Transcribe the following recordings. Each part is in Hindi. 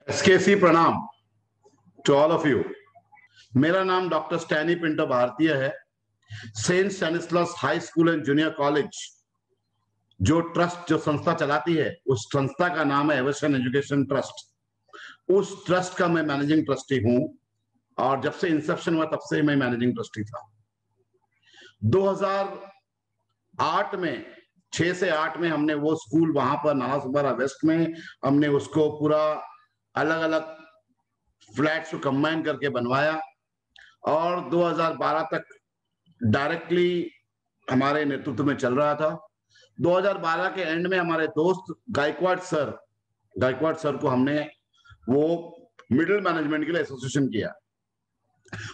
एसकेसी प्रणाम टू ऑल ऑफ यू। मेरा नाम डॉक्टर स्टैनी पिंटो भारतीय है। Saint Stanislaus High School and junior College जो ट्रस्ट जो संस्था चलाती है, उस संस्था का नाम है एवर्सन एजुकेशन ट्रस्ट। उस ट्रस्ट का मैं मैनेजिंग ट्रस्टी हूं और जब से इंसेप्शन हुआ तब से मैं मैनेजिंग ट्रस्टी था। 2008 में 6 से 8 में हमने वो स्कूल वहां पर नालासोपारा वेस्ट में हमने उसको पूरा अलग अलग फ्लैट्स को कंबाइन करके बनवाया और 2012 तक डायरेक्टली हमारे नेतृत्व में चल रहा था। 2012 के एंड में हमारे दोस्त गायकवाड़ सर को हमने वो मिडिल मैनेजमेंट के लिए एसोसिएशन किया।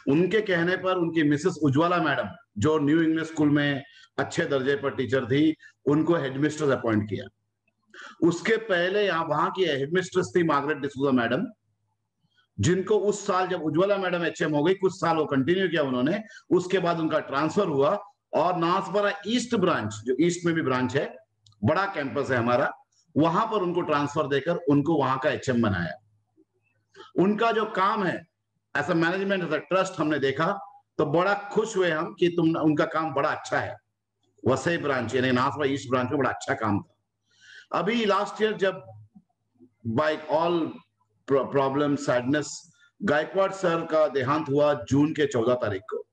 उनके कहने पर उनकी मिसेस उज्ज्वला मैडम जो न्यू इंग्लिश स्कूल में अच्छे दर्जे पर टीचर थी, उनको हेडमिस्ट्रेस अपॉइंट किया। उसके पहले वहां की हेडमिस्ट्रेस थी मार्गरेट डिसूजा मैडम, जिनको उस साल जब उज्ज्वला मैडम एचएम हो गई, कुछ साल वो कंटिन्यू किया उन्होंने। उसके बाद उनका ट्रांसफर हुआ और नासपारा ईस्ट ब्रांच, जो ईस्ट में भी ब्रांच है, बड़ा कैंपस है हमारा, वहां पर उनको ट्रांसफर देकर उनको वहां का एचएम बनाया। उनका जो काम है as a management, as a trust हमने देखा तो बड़ा खुश हुए हम कि उनका काम बड़ा अच्छा है। वसई ब्रांच यानी नासपारा ईस्ट ब्रांच में बड़ा अच्छा काम था। अभी लास्ट ईयर जब by all problem sadness Gaikwad sir का देहांत हुआ जून के 14 तारीख को।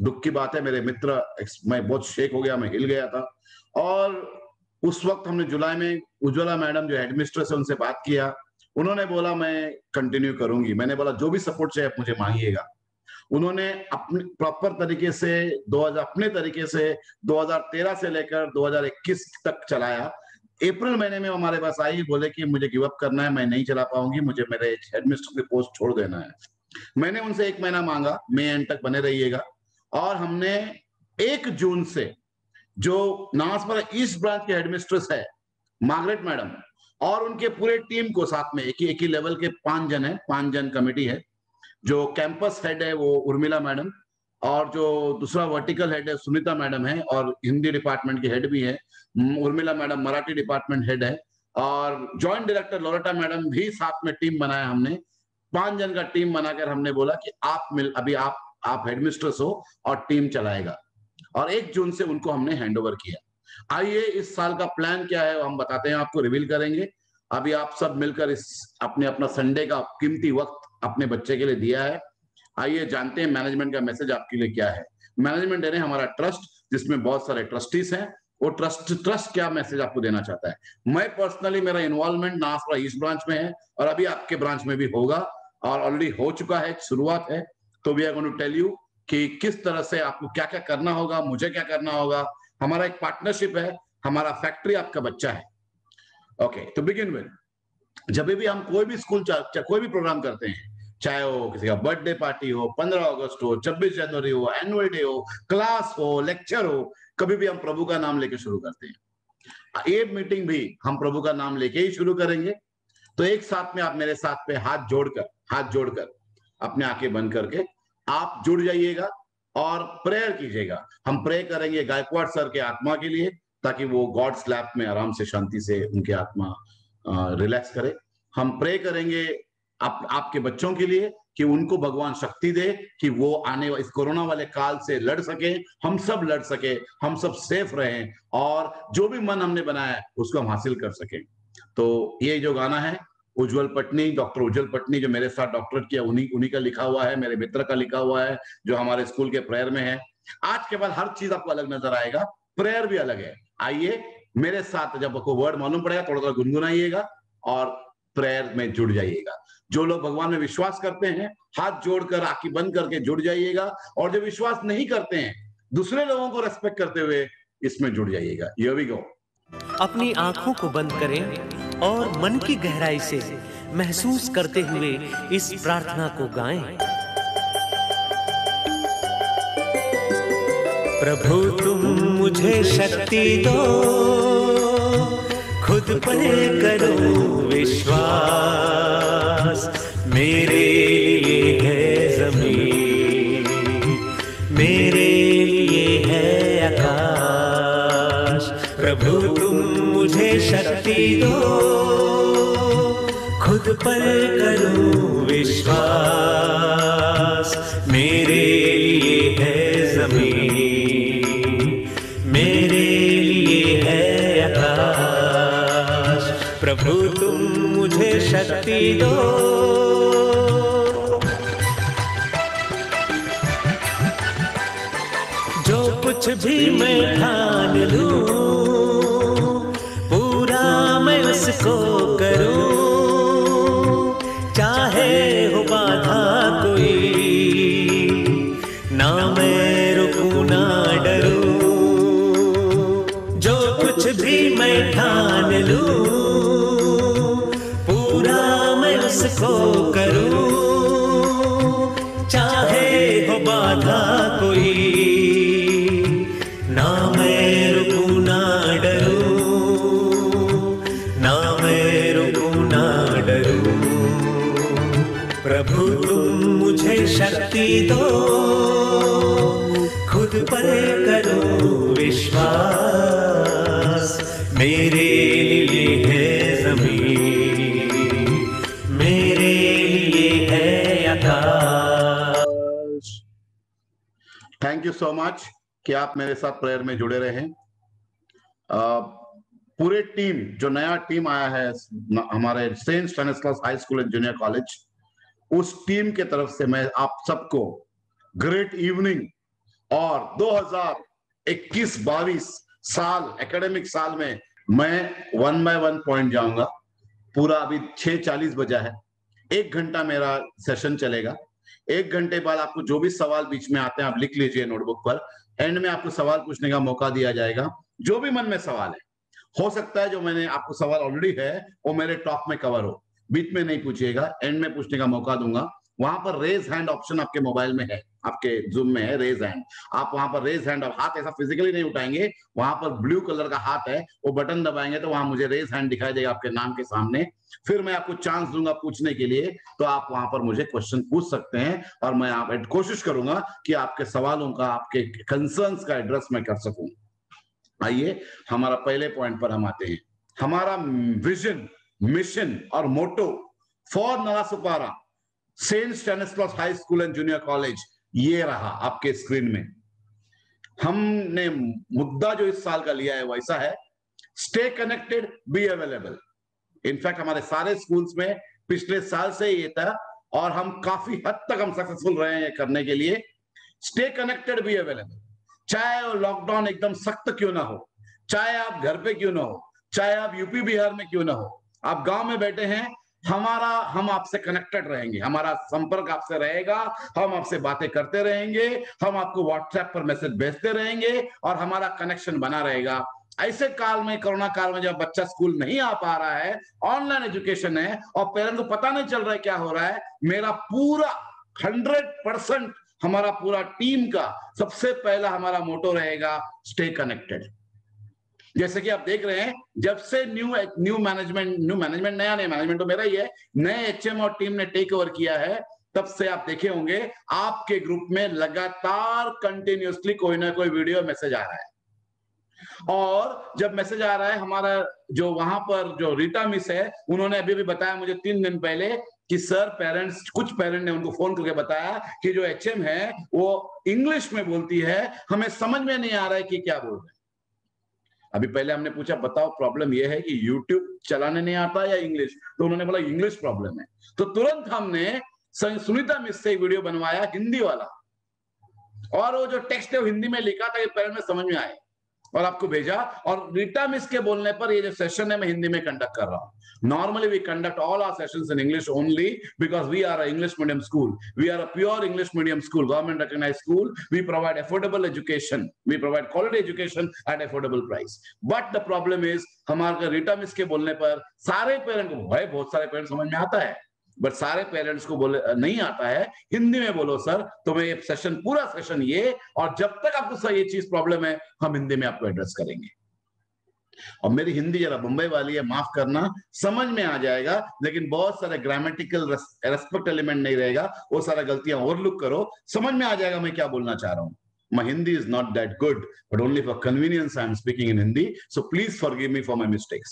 दुख की बात है, मेरे मित्र, मैं बहुत शेक हो गया, मैं हिल गया था। और उस वक्त हमने जुलाई में उज्ज्वला मैडम जो हेडमिस्ट्रेस है उनसे बात किया। उन्होंने बोला मैं कंटिन्यू करूंगी। मैंने बोला जो भी सपोर्ट चाहिए मुझे मांगिएगा। उन्होंने अपने प्रॉपर तरीके से अपने तरीके से 2013 से लेकर 2021 तक चलाया। अप्रैल महीने में हमारे पास आई, बोले कि मुझे गिव अप करना है, मैं नहीं चला पाऊंगी, मुझे मेरे हेडमिस्ट्रेस की पोस्ट छोड़ देना है। मैंने उनसे 1 महीना मांगा, मई एंड तक बने रहिएगा। और हमने 1 जून से जो नासपारा ईस्ट ब्रांच के हेडमिस्ट्रेस है मार्गरेट मैडम और उनके पूरे टीम को साथ में एक ही लेवल के 5 जन है, 5 जन कमेटी है। जो कैंपस हेड है वो उर्मिला मैडम, और जो दूसरा वर्टिकल हेड है सुनीता मैडम है, और हिंदी डिपार्टमेंट की हेड भी है Urmila madam, Marathi department head है, और जॉइंट डायरेक्टर लोरेटा मैडम भी साथ में टीम बनाया हमने। 5 जन का टीम बनाकर हमने बोला कि अभी आप हेडमिस्ट्रेस हो और टीम चलाएगा। और 1 जून से उनको हमने हैंडओवर किया। आइए इस साल का प्लान क्या है हम बताते हैं, आपको रिवील करेंगे। अभी आप सब मिलकर इस अपना संडे का कीमती वक्त अपने बच्चे के लिए दिया है। आइए जानते हैं मैनेजमेंट का मैसेज आपके लिए क्या है। मैनेजमेंट यानी हमारा ट्रस्ट, जिसमें बहुत सारे ट्रस्टीज हैं, वो ट्रस्ट क्या मैसेज आपको देना चाहता है। मैं पर्सनली, मेरा इन्वॉल्वमेंट नासपारा ईस्ट ब्रांच में है और अभी आपके ब्रांच में भी होगा और ऑलरेडी हो चुका है, शुरुआत है। तो we are going to tell you कि किस तरह से आपको क्या क्या करना होगा, मुझे क्या करना होगा। हमारा एक पार्टनरशिप है, हमारा फैक्ट्री आपका बच्चा है। ओके, तो बिगिन विद, जब भी हम कोई भी स्कूल कोई भी प्रोग्राम करते हैं, चाहे वो किसी का बर्थडे पार्टी हो, 15 अगस्त हो, 26 जनवरी हो, एनुअल डे हो, क्लास हो, लेक्चर हो, कभी भी हम प्रभु का नाम लेके शुरू करते हैं। ये मीटिंग भी हम प्रभु का नाम लेके ही शुरू करेंगे। तो एक साथ में आप मेरे साथ पे हाथ जोड़कर अपने आंखें बंद करके आप जुड़ जाइएगा और प्रेयर कीजिएगा। हम प्रे करेंगे गायकवाड़ सर के आत्मा के लिए, ताकि वो गॉड्स लैप में आराम से शांति से उनकी आत्मा रिलैक्स करे। हम प्रे करेंगे आपके बच्चों के लिए कि उनको भगवान शक्ति दे कि वो आने इस कोरोना वाले काल से लड़ सके, हम सब लड़ सके, हम सब सेफ रहें और जो भी मन हमने बनाया है उसको हम हासिल कर सकें। तो ये जो गाना है उज्जवल पटनी, डॉक्टर उज्जवल पटनी जो मेरे साथ डॉक्टरेट किया, उन्हीं का लिखा हुआ है, मेरे मित्र का लिखा हुआ है, जो हमारे स्कूल के प्रेयर में है। आज के बाद हर चीज आपको अलग नजर आएगा, प्रेयर भी अलग है। आइए मेरे साथ, जब आपको वर्ड मालूम पड़ेगा थोड़ा थोड़ा गुनगुनाइएगा और प्रेयर में जुड़ जाइएगा। जो लोग भगवान में विश्वास करते हैं हाथ जोड़कर आंखें बंद करके जुड़ जाइएगा, और जो विश्वास नहीं करते हैं दूसरे लोगों को रेस्पेक्ट करते हुए इसमें जुड़ जाइएगा। Here we go. अपनी आंखों को बंद करें और मन की गहराई से महसूस करते हुए इस प्रार्थना को गाएं। प्रभु तुम मुझे शक्ति दो, खुद पर करो विश्वास, मेरे लिए है जमीन, मेरे लिए है आकाश। प्रभु तुम मुझे शक्ति दो, खुद पर करूं विश्वास, मेरे लिए है ज़मीन, मेरे लिए है आकाश। प्रभु तुम मुझे शक्ति दो, जो कुछ भी मैं ठान लूं पूरा मैं उसको करूं, चाहे हो बाधा कोई, ना मैं रुकूं ना डरूं। जो कुछ भी मैं ठान लूं पूरा मैं उसको करूं, चाहे हो बाधा कोई, ना मैं रुकूं ना डरूं, ना मैं रुकूं ना डरूं। प्रभु तुम मुझे शक्ति दो, खुद पर करूं विश्वास, मेरे लिए है ज़मीन, मेरे लिए है आकाश। थैंक यू सो मच कि आप मेरे साथ प्रेयर में जुड़े रहे। पूरे टीम, जो नया टीम आया है हमारे Saint Stanislaus High School and junior College, उस टीम के तरफ से मैं आप सबको ग्रेट इवनिंग और 2021-22 साल एकेडमिक साल में मैं 1 बाय 1 पॉइंट जाऊंगा। पूरा अभी 6:40 बजा है, 1 घंटा मेरा सेशन चलेगा। 1 घंटे बाद आपको जो भी सवाल बीच में आते हैं आप लिख लीजिए नोटबुक पर। एंड में आपको सवाल पूछने का मौका दिया जाएगा, जो भी मन में सवाल है। हो सकता है जो मैंने आपको सवाल ऑलरेडी है वो मेरे टॉक में कवर हो, बीच में नहीं पूछिएगा, एंड में पूछने का मौका दूंगा। वहां पर रेज हैंड ऑप्शन आपके मोबाइल में है, आपके जूम में है रेज हैंड। आप वहां पर रेज हैंड, और हाथ ऐसा फिजिकली नहीं उठाएंगे, वहां पर ब्लू कलर का हाथ है, वो बटन दबाएंगे तो वहां मुझे रेज हैंड दिखाई देगा आपके नाम के सामने। फिर मैं आपको चांस दूंगा पूछने के लिए, तो आप वहां पर मुझे क्वेश्चन पूछ सकते हैं और मैं आप कोशिश करूंगा कि आपके सवालों का, आपके कंसर्न्स का एड्रेस मैं कर सकूं। आइए हमारा पहले पॉइंट पर हम आते हैं। हमारा विजन, मिशन और motto for Nalasopara Saint Stanislaus High School and junior College ये रहा आपके स्क्रीन में। हमने मुद्दा जो इस साल का लिया है वैसा है, stay connected, be available. In fact हमारे सारे स्कूल्स में पिछले साल से ये था और हम काफी हद तक हम सक्सेसफुल रहे हैं करने के लिए। Stay connected, be available. चाहे वो लॉकडाउन एकदम सख्त क्यों ना हो, चाहे आप घर पे क्यों ना हो, चाहे आप यूपी बिहार में क्यों ना हो, आप गांव में बैठे हैं, हम आपसे कनेक्टेड रहेंगे, हमारा संपर्क आपसे रहेगा, हम आपसे बातें करते रहेंगे, हम आपको व्हाट्सएप पर मैसेज भेजते रहेंगे और हमारा कनेक्शन बना रहेगा। ऐसे काल में, कोरोना काल में, जब बच्चा स्कूल नहीं आ पा रहा है, ऑनलाइन एजुकेशन है और पेरेंट्स को पता नहीं चल रहा है क्या हो रहा है, मेरा पूरा 100% हमारा पूरा टीम का सबसे पहला हमारा मोटो रहेगा स्टे कनेक्टेड। जैसे कि आप देख रहे हैं, जब से न्यू मैनेजमेंट नया नहीं, मैनेजमेंट तो मेरा ही है, नए एचएम और टीम ने टेक ओवर किया है, तब से आप देखे होंगे आपके ग्रुप में लगातार कंटिन्यूअसली कोई ना कोई वीडियो मैसेज आ रहा है। और जब मैसेज आ रहा है, हमारा जो वहां पर जो रीटा मिस है, उन्होंने अभी भी बताया मुझे 3 दिन पहले कि सर कुछ पेरेंट ने उनको फोन करके बताया कि जो एचएम है वो इंग्लिश में बोलती है, हमें समझ में नहीं आ रहा है कि क्या बोल रहे हैं। अभी पहले हमने पूछा बताओ प्रॉब्लम यह है कि यूट्यूब चलाने नहीं आता या इंग्लिश, तो उन्होंने बोला इंग्लिश प्रॉब्लम है। तो तुरंत हमने सुनीता मिस से वीडियो बनवाया हिंदी वाला, और वो जो टेक्स्ट है वो हिंदी में लिखा था कि पेरेंट में समझ में आए, और आपको भेजा। और रीटा मिस के बोलने पर ये जो सेशन है मैं हिंदी में कंडक्ट कर रहा हूं। Normally we conduct all our sessions in English only because we are a English medium school, we are a pure English medium school, government recognized school. We provide affordable education, we provide quality education at affordable price. But the problem is हमारे रीटा मिस के बोलने पर सारे पेरेंट को, भाई बहुत सारे पेरेंट समझ में आता है, बट सारे पेरेंट्स को बोले नहीं आता है, हिंदी में बोलो सर, तो मैं ये सेशन, पूरा सेशन ये, और जब तक आपको ये चीज प्रॉब्लम है हम हिंदी में आपको एड्रेस करेंगे। और मेरी हिंदी जरा मुंबई वाली है, माफ करना, समझ में आ जाएगा, लेकिन बहुत सारे ग्रामेटिकल रेस्पेक्ट एलिमेंट नहीं रहेगा, वो सारा गलतियां ओवरलुक करो, समझ में आ जाएगा मैं क्या बोलना चाह रहा हूं। My Hindi is not that good, but only for convenience I am speaking in Hindi, so please forgive me for my mistakes.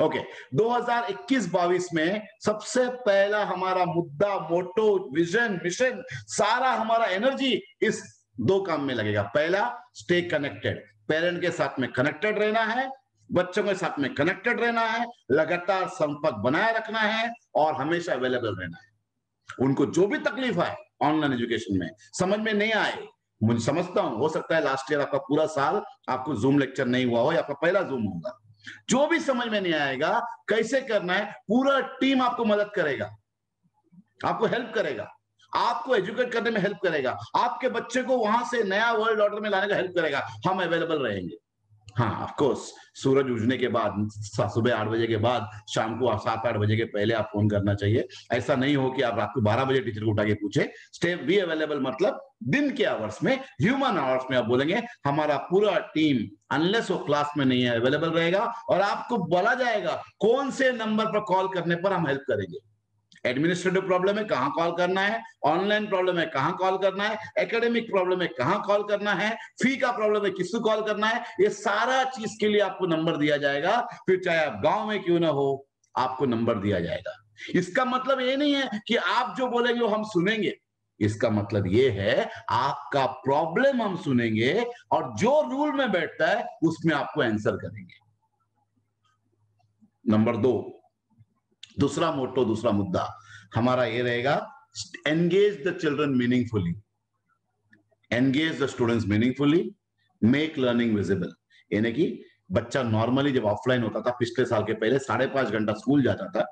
Okay, 2021-22 में सबसे पहला हमारा मुद्दा, मोटो, विजन, मिशन, सारा हमारा एनर्जी इस 2 काम में लगेगा। पहला, स्टे कनेक्टेड, पेरेंट के साथ में कनेक्टेड रहना है, बच्चों के साथ में कनेक्टेड रहना है, लगातार संपर्क बनाए रखना है और हमेशा अवेलेबल रहना है। उनको जो भी तकलीफ आए ऑनलाइन एजुकेशन में, समझ में नहीं आए, मुझे समझता हूं, हो सकता है लास्ट ईयर आपका पूरा साल आपको जूम लेक्चर नहीं हुआ हो या आपका पहला जूम होगा, जो भी समझ में नहीं आएगा कैसे करना है, पूरा टीम आपको मदद करेगा, आपको हेल्प करेगा, आपको एजुकेट करने में हेल्प करेगा, आपके बच्चे को वहां से नया वर्ल्ड ऑर्डर में लाने का हेल्प करेगा। हम अवेलेबल रहेंगे। हाँ, ऑफ कोर्स, सूरज उगने के बाद, सुबह 8 बजे के बाद, शाम को 7-8 बजे के पहले आप फोन करना चाहिए। ऐसा नहीं हो कि आप रात को 12 बजे टीचर को उठा के पूछे। स्टे बी अवेलेबल, मतलब दिन के आवर्स में, ह्यूमन आवर्स में आप बोलेंगे हमारा पूरा टीम अनलेस वो क्लास में नहीं है अवेलेबल रहेगा और आपको बोला जाएगा कौन से नंबर पर कॉल करने पर हम हेल्प करेंगे। एडमिनिस्ट्रेटिव प्रॉब्लम है कहां कॉल करना है, ऑनलाइन प्रॉब्लम है कहां कॉल करना है, एकेडमिक प्रॉब्लम है कहां कॉल करना है, फी का प्रॉब्लम है किसको कॉल करना है, ये सारा चीज के लिए आपको नंबर दिया जाएगा। फिर चाहे आप गांव में क्यों ना हो, आपको नंबर दिया जाएगा। इसका मतलब ये नहीं है कि आप जो बोलेंगे वो हम सुनेंगे, इसका मतलब ये है आपका प्रॉब्लम हम सुनेंगे और जो रूल में बैठता है उसमें आपको आंसर करेंगे। नंबर 2, दूसरा मोटो, दूसरा मुद्दा हमारा ये रहेगा, engage the children meaningfully, engage the students meaningfully, make learning visible. यानी कि बच्चा नॉर्मली जब ऑफलाइन होता था पिछले साल के पहले 5.5 घंटा स्कूल जाता था,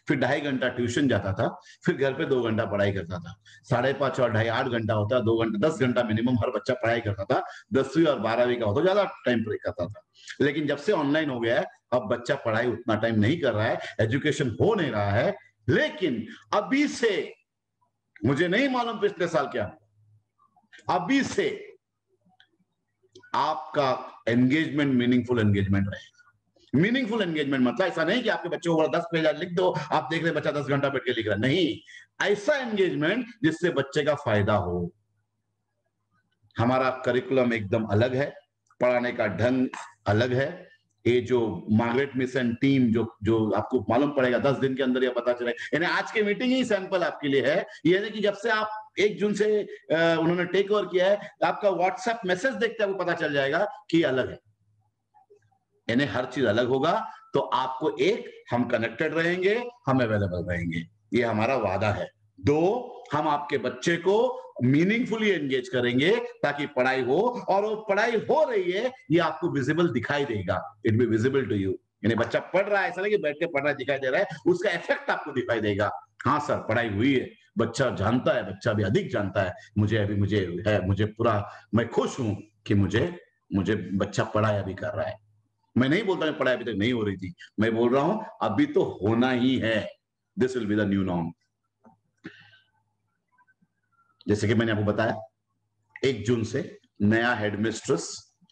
फिर 2.5 घंटा ट्यूशन जाता था, फिर घर पे 2 घंटा पढ़ाई करता था। 5.5 और 2.5 8 घंटा होता है, 2 घंटा 10 घंटा मिनिमम हर बच्चा पढ़ाई करता था। 10वीं और 12वीं का हो तो ज्यादा टाइम पढ़ाई करता था। लेकिन जब से ऑनलाइन हो गया है, अब बच्चा पढ़ाई उतना टाइम नहीं कर रहा है, एजुकेशन हो नहीं रहा है। लेकिन अभी से, मुझे नहीं मालूम पिछले साल क्या, अभी से आपका एंगेजमेंट मीनिंगफुल एंगेजमेंट रहेगा। मीनिंगफुल एंगेजमेंट मतलब ऐसा नहीं कि आपके बच्चे को 10 पेज लिख दो, आप देख रहे बच्चा 10 घंटा बैठ के लिख रहा है, नहीं, ऐसा एंगेजमेंट जिससे बच्चे का फायदा हो। हमारा करिकुलम एकदम अलग है, पढ़ाने का ढंग अलग है। ये जो मार्गरेट मिशन टीम जो आपको मालूम पड़ेगा 10 दिन के अंदर, यह पता चले, यानी आज की मीटिंग ही सैंपल आपके लिए है। यानी कि जब से आप 1 जून से उन्होंने टेक ओवर किया है, आपका व्हाट्सएप मैसेज देखते आपको पता चल जाएगा कि अलग है, यानी हर चीज अलग होगा। तो आपको हम कनेक्टेड रहेंगे, हम अवेलेबल रहेंगे, ये हमारा वादा है। 2, हम आपके बच्चे को मीनिंगफुली एंगेज करेंगे ताकि पढ़ाई हो, और वो पढ़ाई हो रही है ये आपको विजिबल दिखाई देगा, it be visible to you. यानी बच्चा पढ़ रहा है, ऐसा नहीं कि बैठ के पढ़ रहा है दिखाई दे रहा है, उसका इफेक्ट आपको दिखाई देगा। हाँ सर, पढ़ाई हुई है, बच्चा जानता है, बच्चा भी अधिक जानता है, मुझे पूरा, मैं खुश हूं कि मुझे बच्चा पढ़ाई अभी कर रहा है। मैं नहीं बोलता मैं पढ़ाई अभी तक नहीं हो रही थी, मैं बोल रहा हूं अभी तो होना ही है। This will be the new norm. जैसे कि मैंने आपको बताया 1 जून से नया हेडमिस्ट्रेस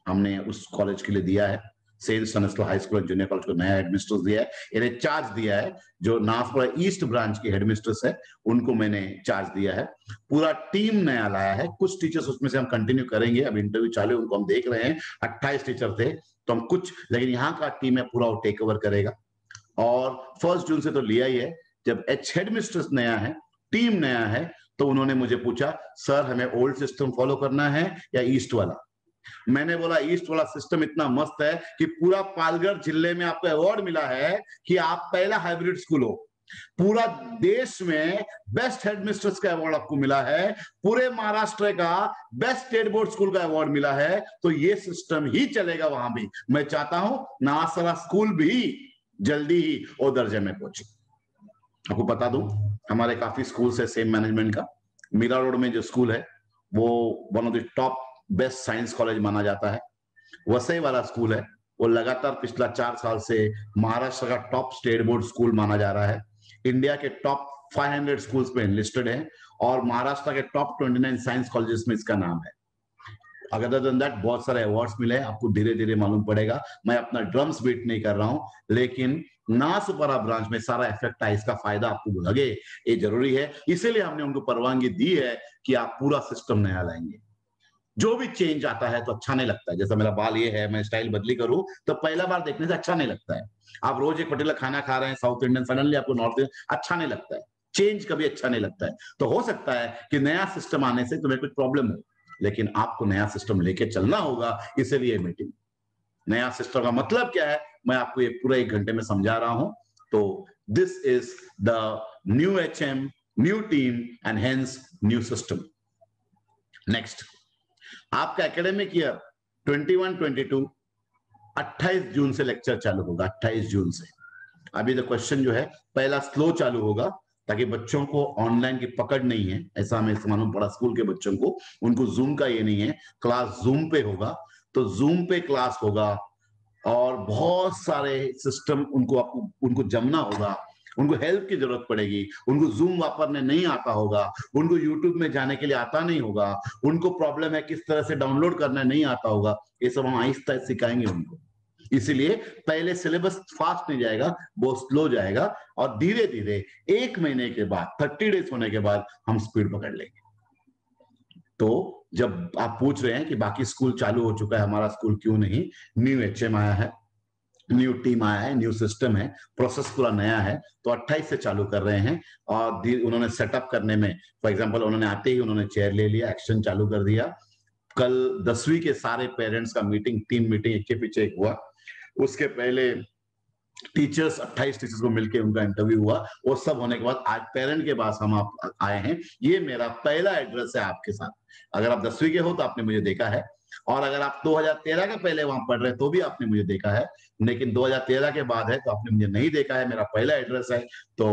हमने उस कॉलेज के लिए दिया है, Saint Stanislaus High School and junior College को नया हेडमिस्ट्रेस दिया है, इन्हें चार्ज दिया है। जो नाथपुरा ईस्ट ब्रांच की हेडमिस्ट्रेस है उनको मैंने चार्ज दिया है। पूरा टीम नया लाया है, कुछ टीचर्स उसमें से हम कंटिन्यू करेंगे, अब इंटरव्यू चालू, उनको हम देख रहे हैं। 28 टीचर थे तो हम कुछ, लेकिन यहाँ का टीम है पूरा वो टेक ओवर करेगा। और 1 जून से तो लिया ही है। जब हेडमिस्ट्रेस नया है, टीम नया है, तो उन्होंने मुझे पूछा सर हमें ओल्ड सिस्टम फॉलो करना है या ईस्ट वाला। मैंने बोला ईस्ट वाला सिस्टम इतना मस्त है कि पूरा पालघर जिले में आपको अवार्ड मिला है कि आप पहला हाइब्रिड स्कूल हो। पूरा देश में बेस्ट हेडमिस्ट्रेस का अवार्ड आपको मिला है, पूरे महाराष्ट्र का बेस्ट स्टेट बोर्ड स्कूल का अवार्ड मिला है। तो ये सिस्टम ही चलेगा वहां भी। मैं चाहता हूं नासरा स्कूल भी जल्दी ही वो दर्जे में पहुंचे। आपको बता दूं हमारे काफी स्कूल है सेम मैनेजमेंट का। मीरा रोड में जो स्कूल है वो one of the top best science college माना जाता है। वसई वाला स्कूल है वो लगातार पिछला 4 साल से महाराष्ट्र का टॉप स्टेट बोर्ड स्कूल माना जा रहा है। इंडिया के टॉप 500 स्कूल्स में लिस्टेड है और महाराष्ट्र के टॉप 29 साइंस कॉलेजेस में इसका नाम है। अदर देन दैट बहुत सारे अवार्ड्स मिले, आपको धीरे धीरे मालूम पड़ेगा। मैं अपना ड्रम्स बीट नहीं कर रहा हूं, लेकिन नासुपरा ब्रांच में सारा इफेक्ट है, इसका फायदा आपको लगे ये जरूरी है। इसीलिए हमने उनको परवानगी दी है कि आप पूरा सिस्टम नया लाएंगे। जो भी चेंज आता है तो अच्छा नहीं लगता है। जैसा मेरा बाल ये है, मैं स्टाइल बदली करूं तो पहला बार देखने से अच्छा नहीं लगता है। आप रोज एक पर्टिकुलर खाना खा रहे हैं साउथ इंडियन, सडनली आपको नॉर्थ इंडियन, अच्छा नहीं लगता है। चेंज कभी अच्छा नहीं लगता है। तो हो सकता है कि नया सिस्टम आने से तुम्हें कुछ प्रॉब्लम हो, लेकिन आपको नया सिस्टम लेके चलना होगा, इसीलिए मीटिंग। नया सिस्टम का मतलब क्या है, मैं आपको ये पूरा 1 घंटे में समझा रहा हूं। तो this is the new HM, new team and hence new system. Next, आपका एकेडमिक ईयर 21-22 28 जून से लेक्चर चालू होगा। 28 जून से। अभी तो क्वेश्चन जो है पहला स्लो चालू होगा, ताकि बच्चों को ऑनलाइन की पकड़ नहीं है, ऐसा हमें मालूम पड़ा स्कूल के बच्चों को, उनको जूम का ये नहीं है, क्लास जूम पे होगा। तो जूम पे क्लास होगा और बहुत सारे सिस्टम उनको जमना होगा, उनको हेल्प की जरूरत पड़ेगी, उनको जूम वापरने नहीं आता होगा, उनको यूट्यूब में जाने के लिए आता नहीं होगा, उनको प्रॉब्लम है किस तरह से डाउनलोड करना नहीं आता होगा, ये सब हम आहिस्ता सिखाएंगे उनको। इसीलिए पहले सिलेबस फास्ट नहीं जाएगा, वो स्लो जाएगा, और धीरे धीरे 1 महीने के बाद 30 डेज होने के बाद हम स्पीड पकड़ लेंगे। तो जब आप पूछ रहे हैं कि बाकी स्कूल चालू हो चुका है, हमारा स्कूल क्यों नहीं, न्यू HM आया है, न्यू टीम आया है, न्यू सिस्टम है, प्रोसेस पूरा नया है, तो 28 से चालू कर रहे हैं। और उन्होंने सेटअप करने में, फॉर एग्जांपल, उन्होंने आते ही उन्होंने चेयर ले लिया, एक्शन चालू कर दिया। कल 10वीं के सारे पेरेंट्स का मीटिंग, 3 मीटिंग एक के पीछे एक हुआ। उसके पहले टीचर्स, 28 टीचर्स को मिलकर उनका इंटरव्यू हुआ। वो सब होने के बाद आज पेरेंट के पास हम आप आए हैं। ये मेरा पहला एड्रेस है आपके साथ। अगर आप 10वीं के हो तो आपने मुझे देखा है, और अगर आप 2013 के पहले वहां पढ़ रहे हैं तो भी आपने मुझे देखा है, लेकिन 2013 के बाद है तो आपने मुझे नहीं देखा है। मेरा पहला एड्रेस है। तो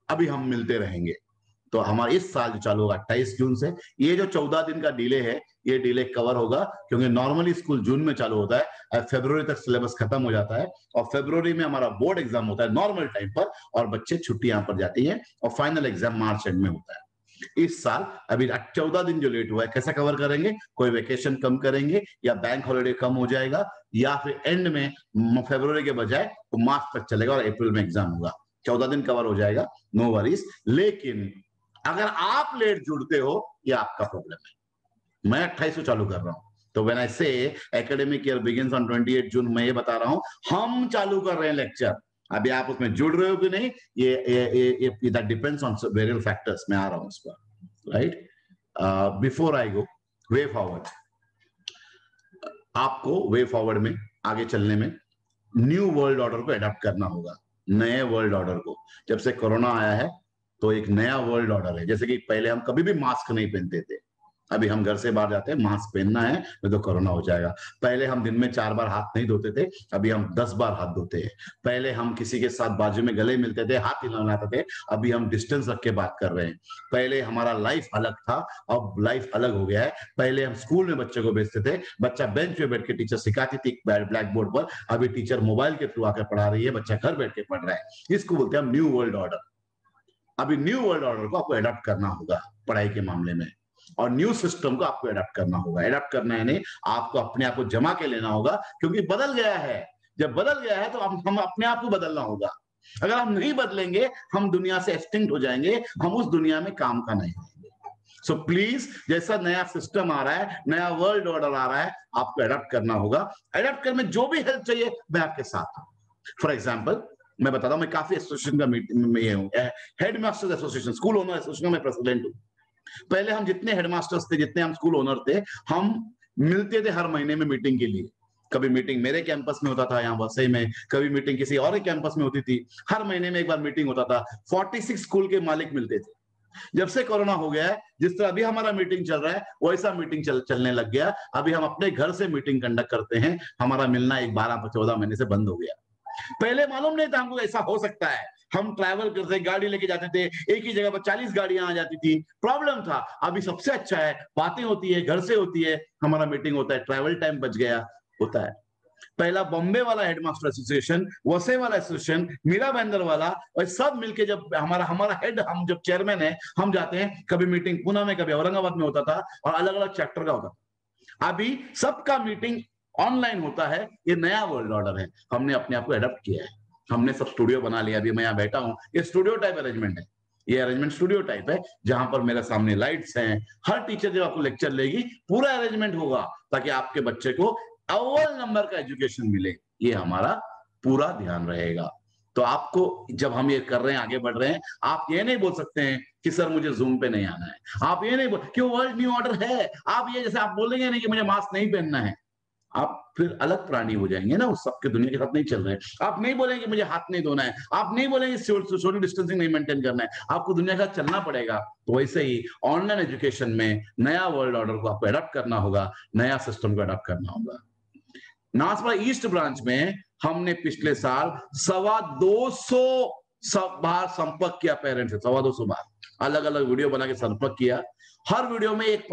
अभी हम मिलते रहेंगे। तो हमारा इस साल जो चालू होगा 28 जून से, ये जो 14 दिन का डिले है, ये डिले कवर होगा, क्योंकि नॉर्मली स्कूल जून में चालू होता है, फरवरी तक सिलेबस खत्म हो जाता है, और फरवरी में हमारा बोर्ड एग्जाम होता है नॉर्मल टाइम पर, और बच्चे छुट्टियां पर जाती हैं, और फाइनल एग्जाम मार्च एंड में होता है। इस साल अभी 14 दिन जो लेट हुआ है, कैसा कवर करेंगे? कोई वेकेशन कम करेंगे, या बैंक हॉलिडे कम हो जाएगा, या फिर एंड में फरवरी के बजाय तो मार्च तक चलेगा और अप्रैल में एग्जाम होगा। 14 दिन कवर हो जाएगा, नो वरीज। लेकिन अगर आप लेट जुड़ते हो, ये आपका प्रॉब्लम है। मैं 28 को चालू कर रहा हूं, तो व्हेन आई से एकेडमिक ईयर बिगिंस ऑन 28 जून, मैं ये बता रहा हूं हम चालू कर रहे हैं लेक्चर। अभी आप उसमें जुड़ रहे हो कि नहीं, ये that depends on various factors. मैं आ रहा हूं उस पर, right. Before I go way forward, आपको वे फॉरवर्ड में आगे चलने में न्यू वर्ल्ड ऑर्डर को अडॉप्ट करना होगा। नए वर्ल्ड ऑर्डर को, जब से कोरोना आया है तो एक नया वर्ल्ड ऑर्डर है। जैसे कि पहले हम कभी भी मास्क नहीं पहनते थे, अभी हम घर से बाहर जाते हैं, मास्क पहनना है, नहीं तो कोरोना हो जाएगा। पहले हम दिन में 4 बार हाथ नहीं धोते थे, अभी हम 10 बार हाथ धोते हैं। पहले हम किसी के साथ बाजू में गले मिलते थे, हाथ हिलाते थे, अभी हम डिस्टेंस रख के बात कर रहे हैं। पहले हमारा लाइफ अलग था, अब लाइफ अलग हो गया है। पहले हम स्कूल में बच्चे को भेजते थे, बच्चा बेंच पे बैठ के टीचर सिखाती थी ब्लैक बोर्ड पर, अभी टीचर मोबाइल के थ्रू आकर पढ़ा रही है, बच्चा घर बैठ के पढ़ रहा है। इसको बोलते हैं हम न्यू वर्ल्ड ऑर्डर। अभी न्यू वर्ल्ड ऑर्डर को आपको अडॉप्ट करना होगा पढ़ाई के मामले में, और न्यू सिस्टम को आपको अडॉप्ट करना होगा। अडॉप्ट करना है नहीं, आपको अपने आप को जमा के लेना होगा, क्योंकि बदल गया है। जब बदल गया है तो हम अपने आप को बदलना होगा। अगर हम नहीं बदलेंगे, हम दुनिया से एक्सटिंक्ट हो जाएंगे, हम उस दुनिया में काम का नहीं होंगे। सो प्लीज, जैसा नया सिस्टम आ रहा है, नया वर्ल्ड ऑर्डर आ रहा है, आपको अडॉप्ट करना होगा। अडॉप्ट करने में जो भी हेल्प चाहिए, मैं आपके साथ हूं। फॉर एग्जाम्पल, मैं बताता हूं, मैं काफी एसोसिएशन का मीटिंग में हूं, headmasters association, school owner association में प्रेसिडेंट हूं। पहले हम जितने हेडमास्टर्स थे, जितने हम स्कूल ओनर थे, हम मिलते थे हर महीने में मीटिंग के लिए। कभी मीटिंग मेरे कैंपस में होता था यहाँ वसई में, कभी मीटिंग किसी और कैंपस में होती थी। हर महीने में एक बार मीटिंग होता था। 46 स्कूल के मालिक मिलते थे। जब से कोरोना हो गया है, जिस तरह अभी हमारा मीटिंग चल रहा है, वैसा मीटिंग चलने लग गया। अभी हम अपने घर से मीटिंग कंडक्ट करते हैं। हमारा मिलना एक 12-14 महीने से बंद हो गया। पहले मालूम नहीं था हमको ऐसा हो सकता है। हम ट्रैवल करते, गाड़ी लेके जाते थे, एक ही जगह पर 40 गाड़ियां आ जाती थी, प्रॉब्लम था। अभी सबसे अच्छा है, बातें होती है, घर से होती है, हमारा मीटिंग होता है, ट्रैवल टाइम बच गया होता है। पहला बॉम्बे वाला हेडमास्टर एसोसिएशन, वसई वाला एसोसिएशन, मीरा बैंदर वाला, और सब मिलके जब हमारा हेड, हम जब चेयरमैन है, हम जाते हैं, कभी मीटिंग पुणे में, कभी औरंगाबाद में होता था, और अलग अलग चैप्टर का होता था। अभी सबका मीटिंग ऑनलाइन होता है। ये नया वर्ल्ड ऑर्डर है, हमने अपने आप को अडॉप्ट किया है। हमने सब स्टूडियो बना लिया। अभी मैं यहाँ बैठा हूँ, ये स्टूडियो टाइप अरेंजमेंट है। ये अरेंजमेंट स्टूडियो टाइप है, जहां पर मेरे सामने लाइट्स हैं। हर टीचर जब आपको लेक्चर लेगी पूरा अरेंजमेंट होगा ताकि आपके बच्चे को अव्वल नंबर का एजुकेशन मिले। ये हमारा पूरा ध्यान रहेगा। तो आपको, जब हम ये कर रहे हैं, आगे बढ़ रहे हैं, आप ये नहीं बोल सकते हैं कि सर मुझे जूम पे नहीं आना है। आप ये नहीं बोल, क्यों, वर्ल्ड न्यू ऑर्डर है। आप ये जैसे आप बोलेंगे नहीं कि मुझे मास्क नहीं पहनना है, आप फिर अलग प्राणी हो जाएंगे ना, उस सबके दुनिया के साथ नहीं चल रहे हैं। आप नहीं बोलेंगे कि मुझे हाथ नहीं धोना है, आप नहीं बोलेंगे सोशल डिस्टेंसिंग नहीं मेंटेन करना है, आपको दुनिया का चलना पड़ेगा। तो वैसे ही ऑनलाइन एजुकेशन में नया वर्ल्ड ऑर्डर को आपको अडॉप्ट करना होगा, नया सिस्टम को अडॉप्ट करना होगा। नासपा ईस्ट ब्रांच में हमने पिछले साल 225 बार संपर्क किया पेरेंट्स से, 225 बार अलग अलग वीडियो बना के संपर्क किया। हर वीडियो में एक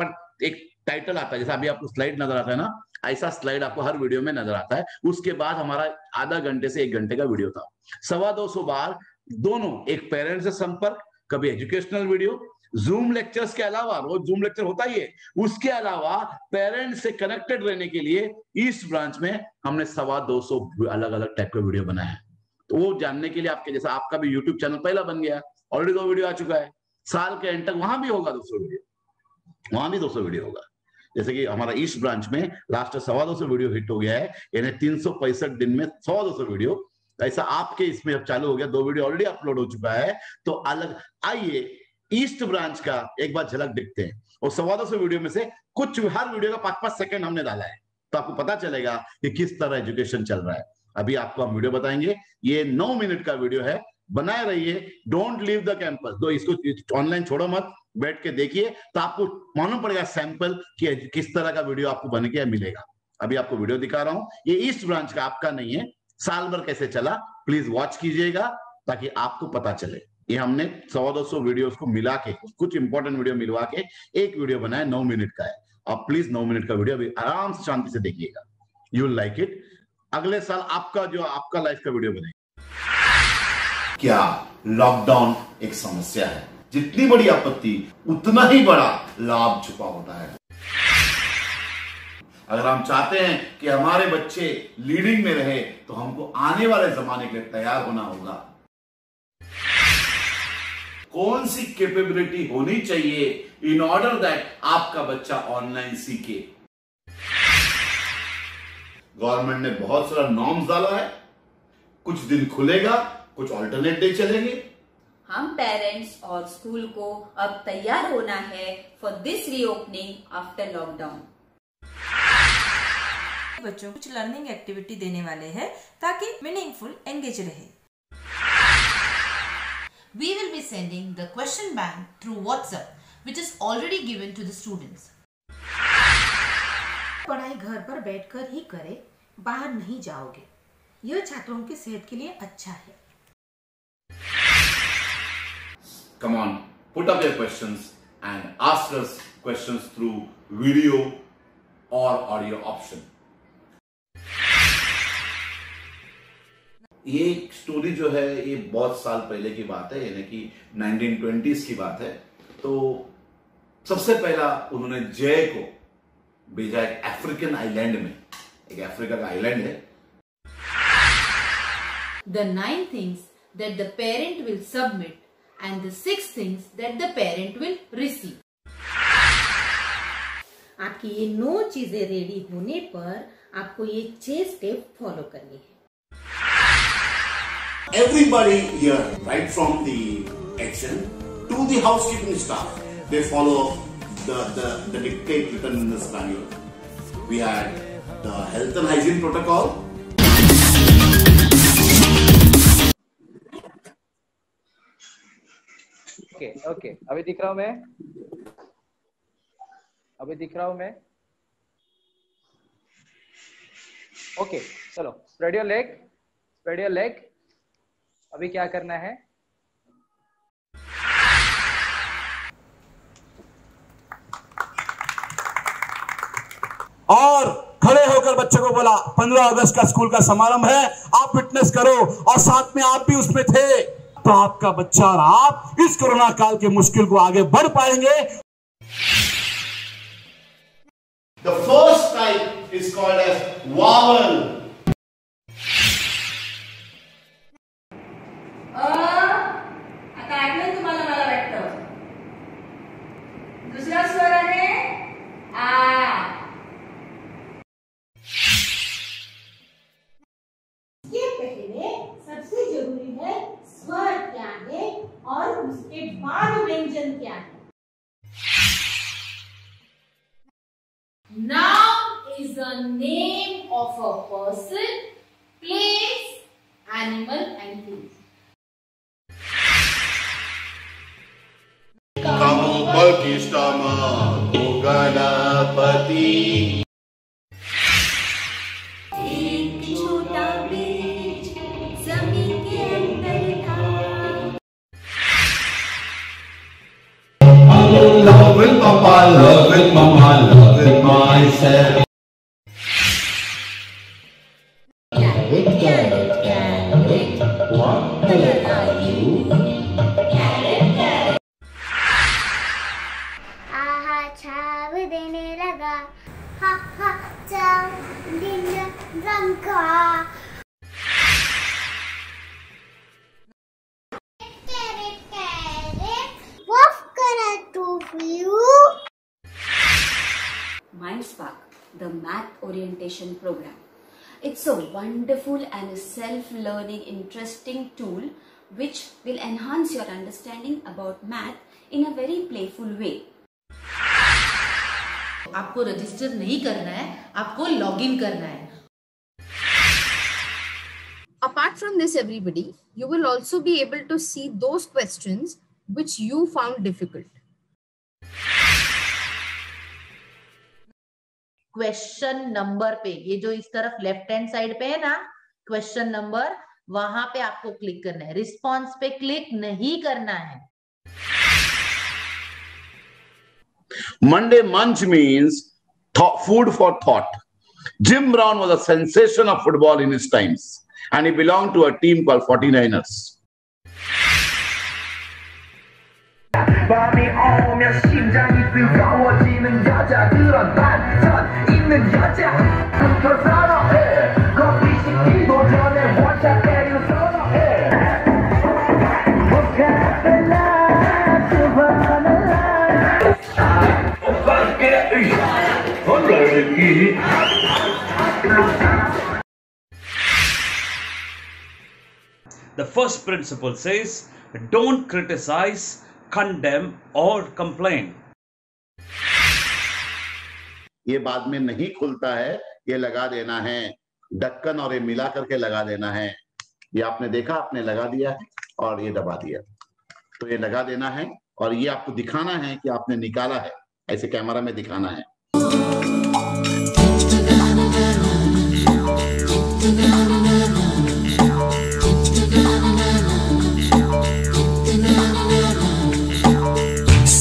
टाइटल आता है, जैसे अभी आपको स्लाइड नजर आता है ना, ऐसा स्लाइड आपको हर वीडियो में नजर आता है। उसके बाद हमारा आधा घंटे से 1 घंटे का वीडियो था। 225 बार दोनों, एक पेरेंट्स से संपर्क, कभी एजुकेशनल वीडियो, जूम लेक्चर्स के अलावा, रोज जूम लेक्चर होता ही है, उसके अलावा पेरेंट्स से कनेक्टेड रहने के लिए ईस्ट ब्रांच में हमने 225 अलग अलग टाइप का वीडियो बनाया है। तो वो जानने के लिए आपके, जैसा आपका भी यूट्यूब चैनल पहला बन गया, ऑलरेडी 2 वीडियो आ चुका है, साल के एंड तक वहां भी होगा 200 वीडियो, वहां भी 200 वीडियो होगा। जैसे कि हमारा ईस्ट ब्रांच में लास्ट 225 वीडियो हिट हो गया है, यानी 365 दिन में 225 वीडियो। ऐसा आपके इसमें अब चालू हो गया, 2 वीडियो ऑलरेडी अपलोड हो चुका है। तो अलग, आइए ईस्ट ब्रांच का एक बार झलक दिखते हैं। और 225 वीडियो में से कुछ, हर वीडियो का 5-5 सेकंड हमने डाला है, तो आपको पता चलेगा कि किस तरह एजुकेशन चल रहा है। अभी आपको हम वीडियो बताएंगे, ये 9 मिनट का वीडियो है, बनाए रहिए, डोंट लीव द कैंपस। दो इसको ऑनलाइन छोड़ो मत, बैठ के देखिए, तो आपको मालूम पड़ेगा सैंपल कि किस तरह का वीडियो आपको बन के मिलेगा। अभी आपको वीडियो दिखा रहा हूं, ये ईस्ट ब्रांच का, आपका नहीं है। साल भर कैसे चला, प्लीज वॉच कीजिएगा ताकि आपको पता चले। ये हमने 225 वीडियोस को मिला के, कुछ इंपॉर्टेंट वीडियो मिलवा के एक वीडियो बनाया, 9 मिनट का है। आप प्लीज 9 मिनट का वीडियो अभी आराम से शांति से देखिएगा, यू विल लाइक इट। अगले साल आपका लाइफ का वीडियो बनेगा। क्या लॉकडाउन एक समस्या है? जितनी बड़ी आपत्ति उतना ही बड़ा लाभ छुपा होता है। अगर हम चाहते हैं कि हमारे बच्चे लीडिंग में रहे, तो हमको आने वाले जमाने के लिए तैयार होना होगा। कौन सी कैपेबिलिटी होनी चाहिए इन ऑर्डर दैट आपका बच्चा ऑनलाइन सीखे? गवर्नमेंट ने बहुत सारा नॉर्म्स डाला है, कुछ दिन खुलेगा, कुछ ऑल्टरनेट डे चलेंगे। हम पेरेंट्स और स्कूल को अब तैयार होना है for this reopening after lockdown. बच्चों को कुछ लर्निंग एक्टिविटी देने वाले हैं ताकि मीनिंगफुल एंगेज रहे। We will be sending the question bank through WhatsApp, which is already given to the students. पढ़ाई घर पर बैठकर ही करें, बाहर नहीं जाओगे, यह छात्रों की सेहत के लिए अच्छा है। Come on, put up your questions and ask us questions through video or audio option. ये स्टोरी जो है, ये बहुत साल पहले की बात है, यानी कि 1920s की बात है। तो सबसे पहला उन्होंने जय को भेजा एक अफ्रीकन आइलैंड में, एक अफ्रीका का आइलैंड है। The 9 things that the parent will submit and the 6 things that the parent will receive. आपकी ये 9 चीजें रेडी होने पर आपको ये 6 स्टेप फॉलो करनी है। Everybody here, right from the kitchen to the housekeeping staff, they follow the dictate written in this manual. We had the health and hygiene protocol. Okay अभी दिख रहा हूं मैं, ओके चलो, स्प्रेड योर लेग। अभी क्या करना है, और खड़े होकर बच्चे को बोला 15 अगस्त का स्कूल का समारंभ है, आप फिटनेस करो, और साथ में आप भी उसमें थे, तो आपका बच्चा और आप इस कोरोना काल के मुश्किल को आगे बढ़ पाएंगे। The first type is called as vowel. आता आठवण तुम्हाला मला animal and things. गणपति एक छोटा बीज जमीन के अंदर था। Love with Papa, love with Mama, love with myself. What color are you? आहा छाव देने लगा, हा हा छाव देने रंग का। What can I do for you? Mindspark, the math orientation program. It's a wonderful and self-learning interesting tool which will enhance your understanding about math in a very playful way. आपको रजिस्टर नहीं करना है, आपको लॉगिन करना है। Apart from this, everybody, you will also be able to see those questions which you found difficult. Question number पे, ये जो इस तरफ लेफ्ट हैंड साइड पे है ना, क्वेश्चन नंबर, वहां पे आपको क्लिक करना है। रिस्पॉन्स पे क्लिक नहीं करना है। Monday Munch means food for thought. Jim Brown was a sensation of football in his times, and he belonged to a team called 49ers. 밤이 오면 심장이 뜨거워지는 여자, 그런 반전 있는 여자부터 선호해. 커피 시키고 전에 원샷 때려 선호해. The first principle says, don't criticize, condemn or complain. ये बाद में नहीं खुलता है, ये लगा देना है ढक्कन और ये मिला करके लगा देना है। ये आपने देखा, आपने लगा दिया है और ये दबा दिया, तो ये लगा देना है और ये आपको दिखाना है कि आपने निकाला है, ऐसे कैमरा में दिखाना है।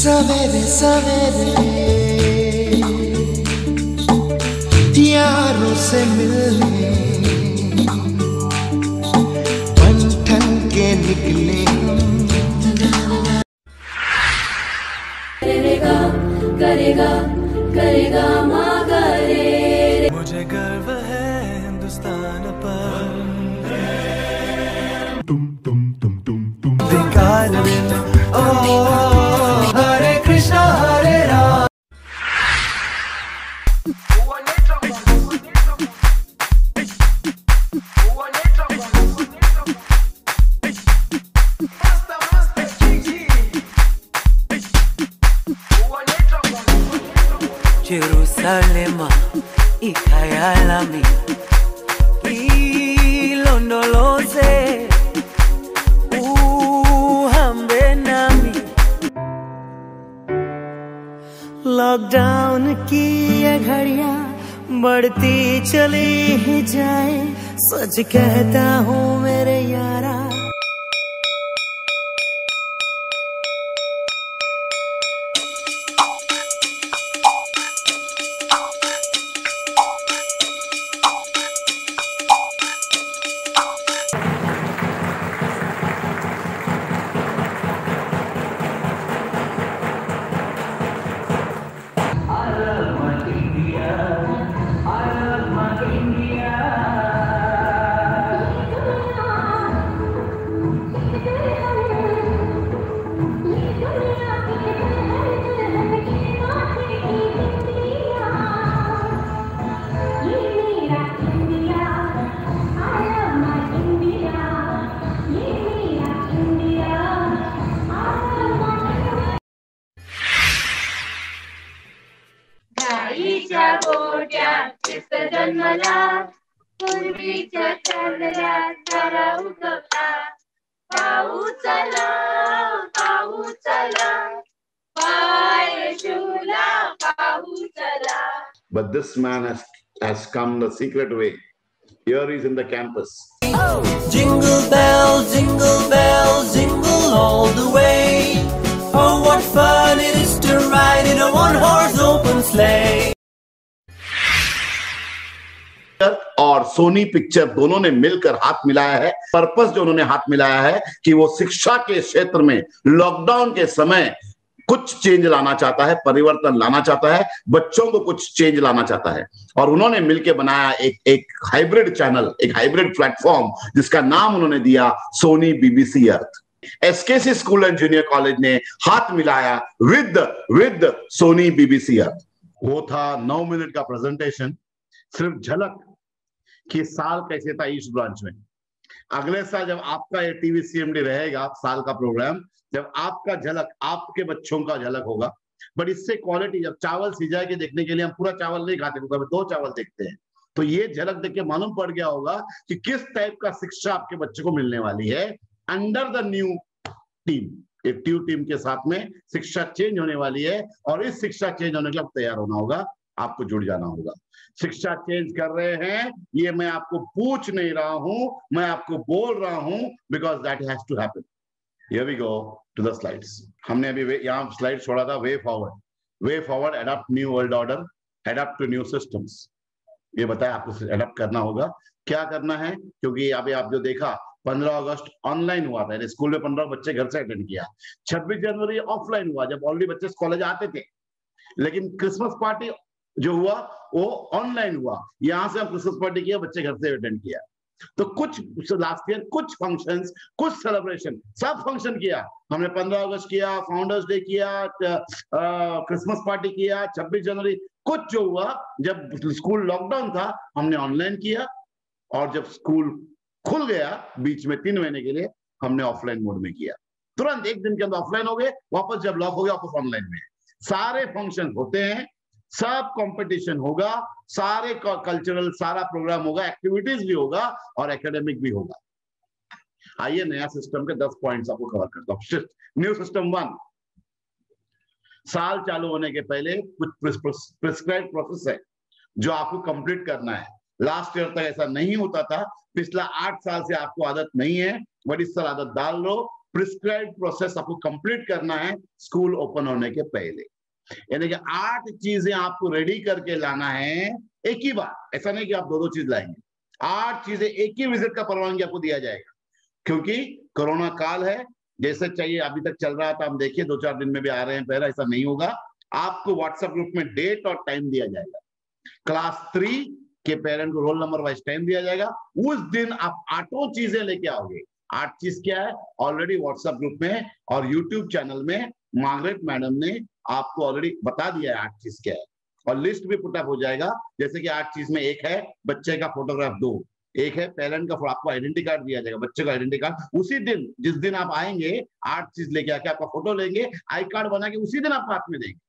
सवेरे सवेरे यारों से मिलने पंठन के निकले करेगा करेगा करेगा मगर मुझे गर्व है हिंदुस्तान पर तुम बेकार Hare Krishna Hare Ram. Jerusalem ikhayalami ilondoloze uhambe nami lockdown की ये घड़ियां बढ़ती चली ही जाए, सच कहता हूँ मेरे यारा गाईच्या गोट्यात कृष्ण जन्मला, पूर्वीच्या चांदण्यात तारा उगवला. पाऊस आला, पाऊस आला, पाय शिवला पाऊस आला. But this man has come the secret way. Here he is in the campus. Jingle bells, jingle all the way. Oh, what fun it is to ride in a one-horse open sleigh. और सोनी पिक्चर दोनों ने मिलकर हाथ मिलाया है. पर्पस जो उन्होंने हाथ मिलाया है कि वो शिक्षा के क्षेत्र में लॉकडाउन के समय कुछ चेंज लाना चाहता है, परिवर्तन लाना चाहता है, बच्चों को कुछ चेंज लाना चाहता है. और उन्होंने मिलकर बनाया एक हाइब्रिड चैनल, एक हाइब्रिड प्लेटफॉर्म जिसका नाम उन्होंने दिया Sony BBC Earth. SKC school and junior college ने हाथ मिलाया विद सोनी बीबीसी अर्थ. वो था 9 मिनट का प्रेजेंटेशन, सिर्फ झलक कि साल कैसे था ईस्ट ब्रांच में. अगले साल जब आपका ये टीवी सीएमडी रहेगा, साल का प्रोग्राम, जब आपका झलक, आपके बच्चों का झलक होगा. बट इससे क्वालिटी, जब चावल सिजाए के देखने के लिए हम पूरा चावल नहीं खाते, कभी 2 चावल देखते हैं, तो ये झलक देख के मालूम पड़ गया होगा कि किस टाइप का शिक्षा आपके बच्चे को मिलने वाली है अंडर द न्यू टीम. एक न्यू टीम के साथ में शिक्षा चेंज होने वाली है और इस शिक्षा चेंज होने के लिए तैयार होना होगा, आपको जुड़ जाना होगा. शिक्षा चेंज कर रहे हैं, ये मैं आपको पूछ नहीं रहा हूं, मैं आपको बोल रहा हूं, because that has to happen. Here we go to the slides. हमने अभी यहाँ स्लाइड छोड़ा था, way forward, adopt new world order, adopt to new systems. ये बताया आपको अडॉप्ट करना होगा. क्या करना है, क्योंकि अभी आप जो देखा 15 अगस्त ऑनलाइन हुआ था, स्कूल में 15 बच्चे घर से अटेंड किया. 26 जनवरी ऑफलाइन हुआ, जब ऑलरेडी बच्चे कॉलेज आते थे. लेकिन क्रिसमस पार्टी जो हुआ वो ऑनलाइन हुआ. यहां से हम क्रिसमस पार्टी किया, बच्चे घर से अटेंड किया. तो कुछ लास्ट ईयर कुछ फंक्शंस, कुछ सेलिब्रेशन, सब फंक्शन किया हमने. 15 अगस्त किया, फाउंडर्स डे किया, क्रिसमस पार्टी किया, 26 जनवरी. कुछ जो हुआ जब स्कूल लॉकडाउन था हमने ऑनलाइन किया, और जब स्कूल खुल गया बीच में 3 महीने के लिए हमने ऑफलाइन मोड में किया. तुरंत 1 दिन के अंदर ऑफलाइन हो गए, वापस जब लॉक हो गया वापस ऑनलाइन में. सारे फंक्शन होते हैं, सब कंपटीशन होगा, सारे कल्चरल, सारा प्रोग्राम होगा, एक्टिविटीज भी होगा और एकेडमिक भी होगा. आइए नया सिस्टम के 10 पॉइंट्स आपको कवर करता हूं. न्यू सिस्टम 1, साल चालू होने के पहले कुछ प्रिस्क्राइब प्रोसेस है जो आपको कंप्लीट करना है. लास्ट ईयर तक ऐसा नहीं होता था, पिछला 8 साल से आपको आदत नहीं है, बट इस साल आदत डाल लो. प्रिस्क्राइब प्रोसेस आपको कंप्लीट करना है स्कूल ओपन होने के पहले. यानी कि 8 चीजें आपको रेडी करके लाना है एक ही बार. ऐसा नहीं कि आप 2-2 चीज लाएंगे. 8 चीजें एक ही विजिट का परवानगी आपको दिया जाएगा, क्योंकि कोरोना काल है. जैसे चाहिए अभी तक चल रहा था, हम देखिए 2-4 दिन में भी आ रहे हैं, पहले ऐसा नहीं होगा. आपको व्हाट्सएप ग्रुप में डेट और टाइम दिया जाएगा. क्लास 3 के पेरेंट को रोल नंबर वाइज टाइम दिया जाएगा. उस दिन आप 8 चीजें लेके आओगे. 8 चीज क्या है, ऑलरेडी व्हाट्सएप ग्रुप में और यूट्यूब चैनल में मार्गरेट मैडम ने आपको ऑलरेडी बता दिया है 8 चीज क्या है, और लिस्ट भी पुटअप हो जाएगा. जैसे कि 8 चीज में एक है बच्चे का फोटोग्राफ 2, एक है पेरेंट का, आपको आइडेंटिटी कार्ड दिया जाएगा, बच्चे का आइडेंटिटी कार्ड. उसी दिन जिस दिन आप आएंगे 8 चीज लेके आके आपका फोटो लेंगे, आई कार्ड बना के उसी दिन आपको हाथ में देंगे.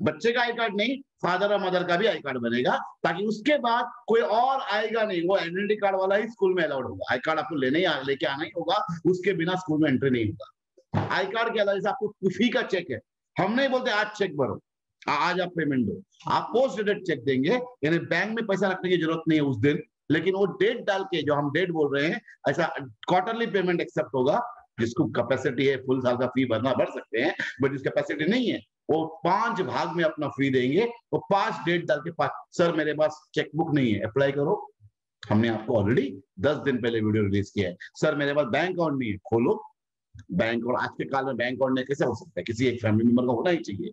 बच्चे का आई कार्ड नहीं, फादर और मदर का भी आई कार्ड बनेगा, ताकि उसके बाद कोई और आएगा नहीं, वो आइडेंटिटी कार्ड वाला ही स्कूल में अलाउड होगा. आई कार्ड आपको लेके आना ही होगा, उसके बिना स्कूल में एंट्री नहीं होगा. आई कार्ड के अलावा जैसे आपको फी का चेक है, हम नहीं बोलते आज चेक भरो, आज आप पेमेंट दो. आप पोस्ट डेटेड चेक देंगे, यानी बैंक में पैसा रखने की जरूरत नहीं है उस दिन, लेकिन वो डेट डाल के, जो हम डेट बोल रहे हैं, ऐसा क्वार्टरली पेमेंट एक्सेप्ट होगा. जिसको कैपेसिटी है फुल साल का फी भर सकते हैं, बट जिस कैपेसिटी नहीं है वो 5 भाग में अपना फी देंगे. वो 5 डेट डाल के 5, सर मेरे पास चेकबुक नहीं है, अप्लाई करो. हमने आपको ऑलरेडी 10 दिन पहले वीडियो रिलीज किया है. सर मेरे पास बैंक अकाउंट नहीं है, खोलो बैंक. और आज के काल में बैंक अकाउंट कैसे हो सकता है, किसी एक फैमिली मेंबर का होना ही चाहिए.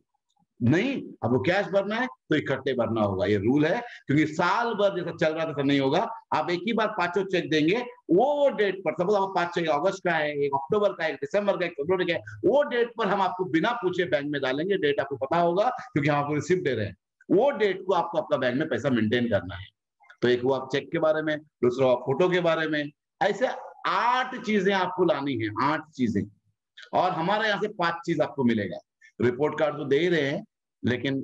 नहीं, अब वो कैश भरना है तो इकट्ठे भरना होगा, ये रूल है. क्योंकि साल भर जैसा चल रहा था नहीं होगा. आप एक ही बार 5 चेक देंगे, वो डेट पर, सपोज आप 5 चेक अगस्त का है, एक अक्टूबर का है, एक दिसंबर का, एक फरवरी का है, वो डेट पर हम आपको बिना पूछे बैंक में डालेंगे. डेट आपको पता होगा क्योंकि हम आपको रिसिप्ट दे रहे हैं. वो डेट को आपको अपना बैंक में पैसा मेंटेन करना है. तो एक हुआ चेक के बारे में, दूसरा फोटो के बारे में. ऐसे 8 चीजें आपको लानी है, 8 चीजें. और हमारे यहाँ से 5 चीज आपको मिलेगा. रिपोर्ट कार्ड तो दे ही रहे हैं, लेकिन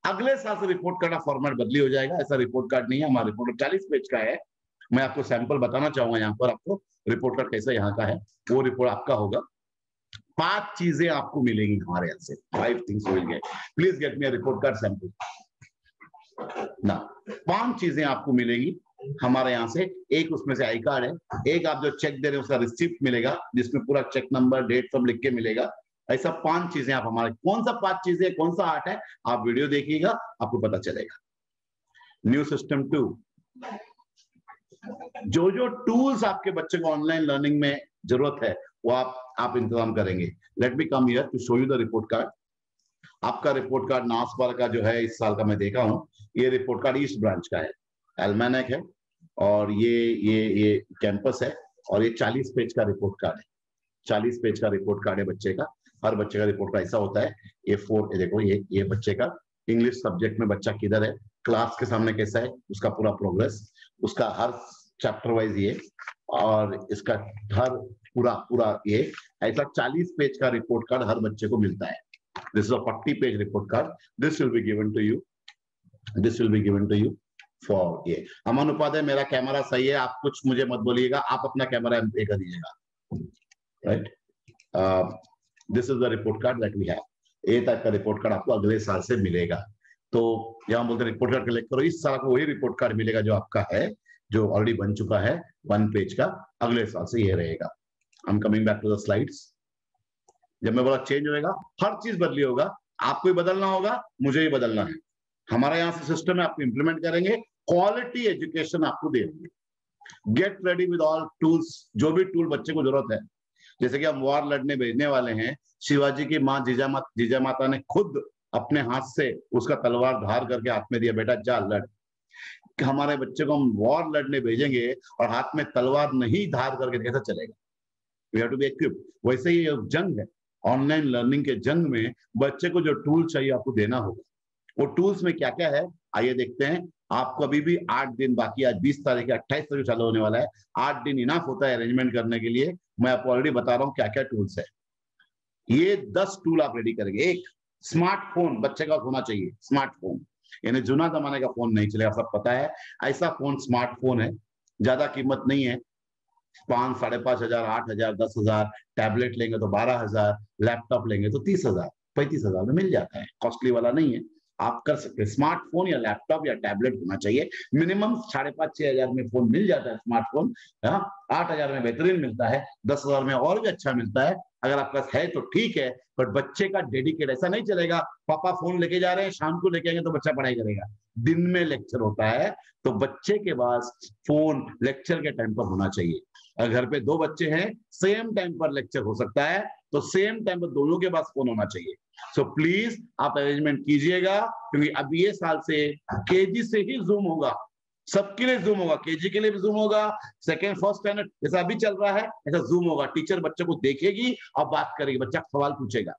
अगले साल से रिपोर्ट कार्ड का फॉर्मेट बदली हो जाएगा. ऐसा रिपोर्ट कार्ड नहीं है, हमारा रिपोर्ट 40 पेज का है, मैं आपको सैंपल बताना चाहूंगा यहाँ पर, आपको रिपोर्ट कार्ड कैसा यहाँ का है, वो रिपोर्ट आपका होगा। 5 चीजें आपको मिलेंगी हमारे यहाँ से, 5 things will get. Please get me a report card sample ना। 5 चीजें आपको मिलेगी हमारे यहाँ से। एक उसमें से आई कार्ड है, एक आप जो चेक दे रहे हैं उसका रिसिप्ट मिलेगा जिसमें पूरा चेक नंबर डेट सब लिख के मिलेगा। ऐसा 5 चीजें आप हमारे, कौन सा 5 चीजें, कौन सा आर्ट है, आप वीडियो देखिएगा आपको पता चलेगा। न्यू सिस्टम 2, जो जो टूल्स आपके बच्चे को ऑनलाइन लर्निंग में जरूरत है वो आप इंतजाम करेंगे। Let me come here to show you the report card. आपका रिपोर्ट कार्ड नासपारा का जो है इस साल का मैं देखा हूं, ये रिपोर्ट कार्ड ईस्ट ब्रांच का है, एल्मेनेक है, और ये कैंपस है, और ये 40 पेज का रिपोर्ट कार्ड है। 40 पेज का रिपोर्ट कार्ड है बच्चे का। हर बच्चे का रिपोर्ट कार्ड ऐसा होता है। ये देखो ये बच्चे का इंग्लिश सब्जेक्ट में बच्चा किधर है, क्लास के सामने कैसा है, उसका पूरा प्रोग्रेस, उसका हर चैप्टर वाइज ये, और इसका हर पूरा ये ऐसा 40 पेज का रिपोर्ट कार्ड हर बच्चे को मिलता है। This is a 40 page report card. This will be given to you, this will be given to you for ये। अमन उपाध्याय, मेरा कैमरा सही है, आप कुछ मुझे मत बोलिएगा, आप अपना कैमरा पे कर दीजिएगा, right. This is the report card that we have. A type का रिपोर्ट कार्ड आपको अगले साल से मिलेगा। तो यहाँ बोलते रिपोर्ट कार्ड कलेक्ट करो, इस साल को वही रिपोर्ट कार्ड मिलेगा जो आपका है, जो ऑलरेडी बन चुका है 1 पेज का। अगले साल से ये रहेगा। I am coming back to the slides. जब मैं बोला चेंज होगा, हर चीज बदली होगा, आपको ही बदलना होगा, मुझे ही बदलना है। हमारा यहाँ से सिस्टम है, आपको इंप्लीमेंट करेंगे, क्वालिटी एजुकेशन आपको देंगे। Get ready with all tools, जो भी टूल बच्चे को जरूरत है। जैसे कि हम वॉर लड़ने भेजने वाले हैं, शिवाजी की माँ जीजा माता ने खुद अपने हाथ से उसका तलवार धार करके हाथ में दिया, बेटा जा लड़। हमारे बच्चे को हम वॉर लड़ने भेजेंगे और हाथ में तलवार नहीं धार करके कैसा चलेगा? We have to be equipped. वैसे ही जंग है, ऑनलाइन लर्निंग के जंग में बच्चे को जो टूल चाहिए आपको देना होगा। वो टूल्स में क्या क्या है आइए देखते हैं। आपको अभी भी 8 दिन बाकी, आज 20 तारीख है, 28 तारीख चालू होने वाला है। 8 दिन इनफ होता है अरेंजमेंट करने के लिए। मैं आपको ऑलरेडी बता रहा हूँ क्या क्या टूल्स है। ये 10 टूल आप रेडी करेंगे। एक, स्मार्टफोन बच्चे का होना चाहिए। स्मार्टफोन यानी जुना जमाने का फोन नहीं चलेगा, सब पता है। ऐसा फोन स्मार्टफोन है, ज्यादा कीमत नहीं है, 5, 5,500, 8,000, 10,000। टैबलेट लेंगे तो 12,000, लैपटॉप लेंगे तो 30,000, 35,000 में मिल जाता है। कॉस्टली वाला नहीं है, आप कर सकते हैं। स्मार्टफोन या लैपटॉप या टैबलेट होना चाहिए। मिनिमम 5,500-6,000 में फोन मिल जाता है स्मार्टफोन। 8,000 में बेहतरीन मिलता है, 10,000 में और भी अच्छा मिलता है। अगर आपके पास है तो ठीक है, बट बच्चे का डेडिकेट ऐसा नहीं चलेगा पापा फोन लेके जा रहे हैं, शाम को लेके आएंगे तो बच्चा पढ़ाई करेगा। दिन में लेक्चर होता है तो बच्चे के पास फोन लेक्चर के टाइम पर होना चाहिए। अगर घर पे 2 बच्चे हैं, सेम टाइम पर लेक्चर हो सकता है, तो सेम टाइम पर दोनों के पास फोन होना चाहिए। सो प्लीज आप अरेंजमेंट कीजिएगा, क्योंकि अब ये साल से केजी से ही जूम होगा, सबके लिए जूम होगा। केजी के लिए भी जूम होगा, सेकंड फर्स्ट स्टैंडर्ड जैसा अभी चल रहा है ऐसा जूम होगा। टीचर बच्चे को देखेगी और बात करेगी, बच्चा सवाल पूछेगा।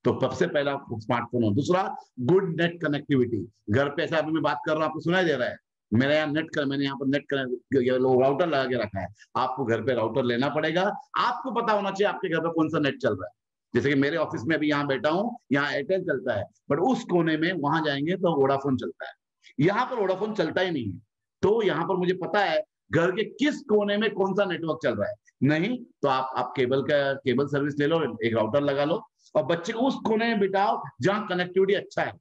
तो सबसे पहला स्मार्टफोन हो। दूसरा, गुड नेट कनेक्टिविटी। घर पे ऐसा अभी मैं बात कर रहा हूँ, आपको सुनाई दे रहा है? मेरे यहाँ मैंने यहाँ पर नेट राउटर लगा के रखा है। आपको घर पे राउटर लेना पड़ेगा। आपको पता होना चाहिए आपके घर पे कौन सा नेट चल रहा है। जैसे कि मेरे ऑफिस में अभी यहाँ बैठा हूँ, यहाँ एयरटेल चलता है, बट उस कोने में वहां जाएंगे तो वोडाफोन चलता है। यहाँ पर वोडाफोन चलता ही नहीं है। तो यहाँ पर मुझे पता है घर के किस कोने में कौन सा नेटवर्क चल रहा है। नहीं तो आप केबल सर्विस ले लो, एक राउटर लगा लो और बच्चे को उस कोने में बिठाओ जहां कनेक्टिविटी अच्छा है।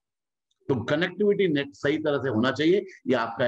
तो कनेक्टिविटी नेट सही तरह से होना चाहिए। ये आपका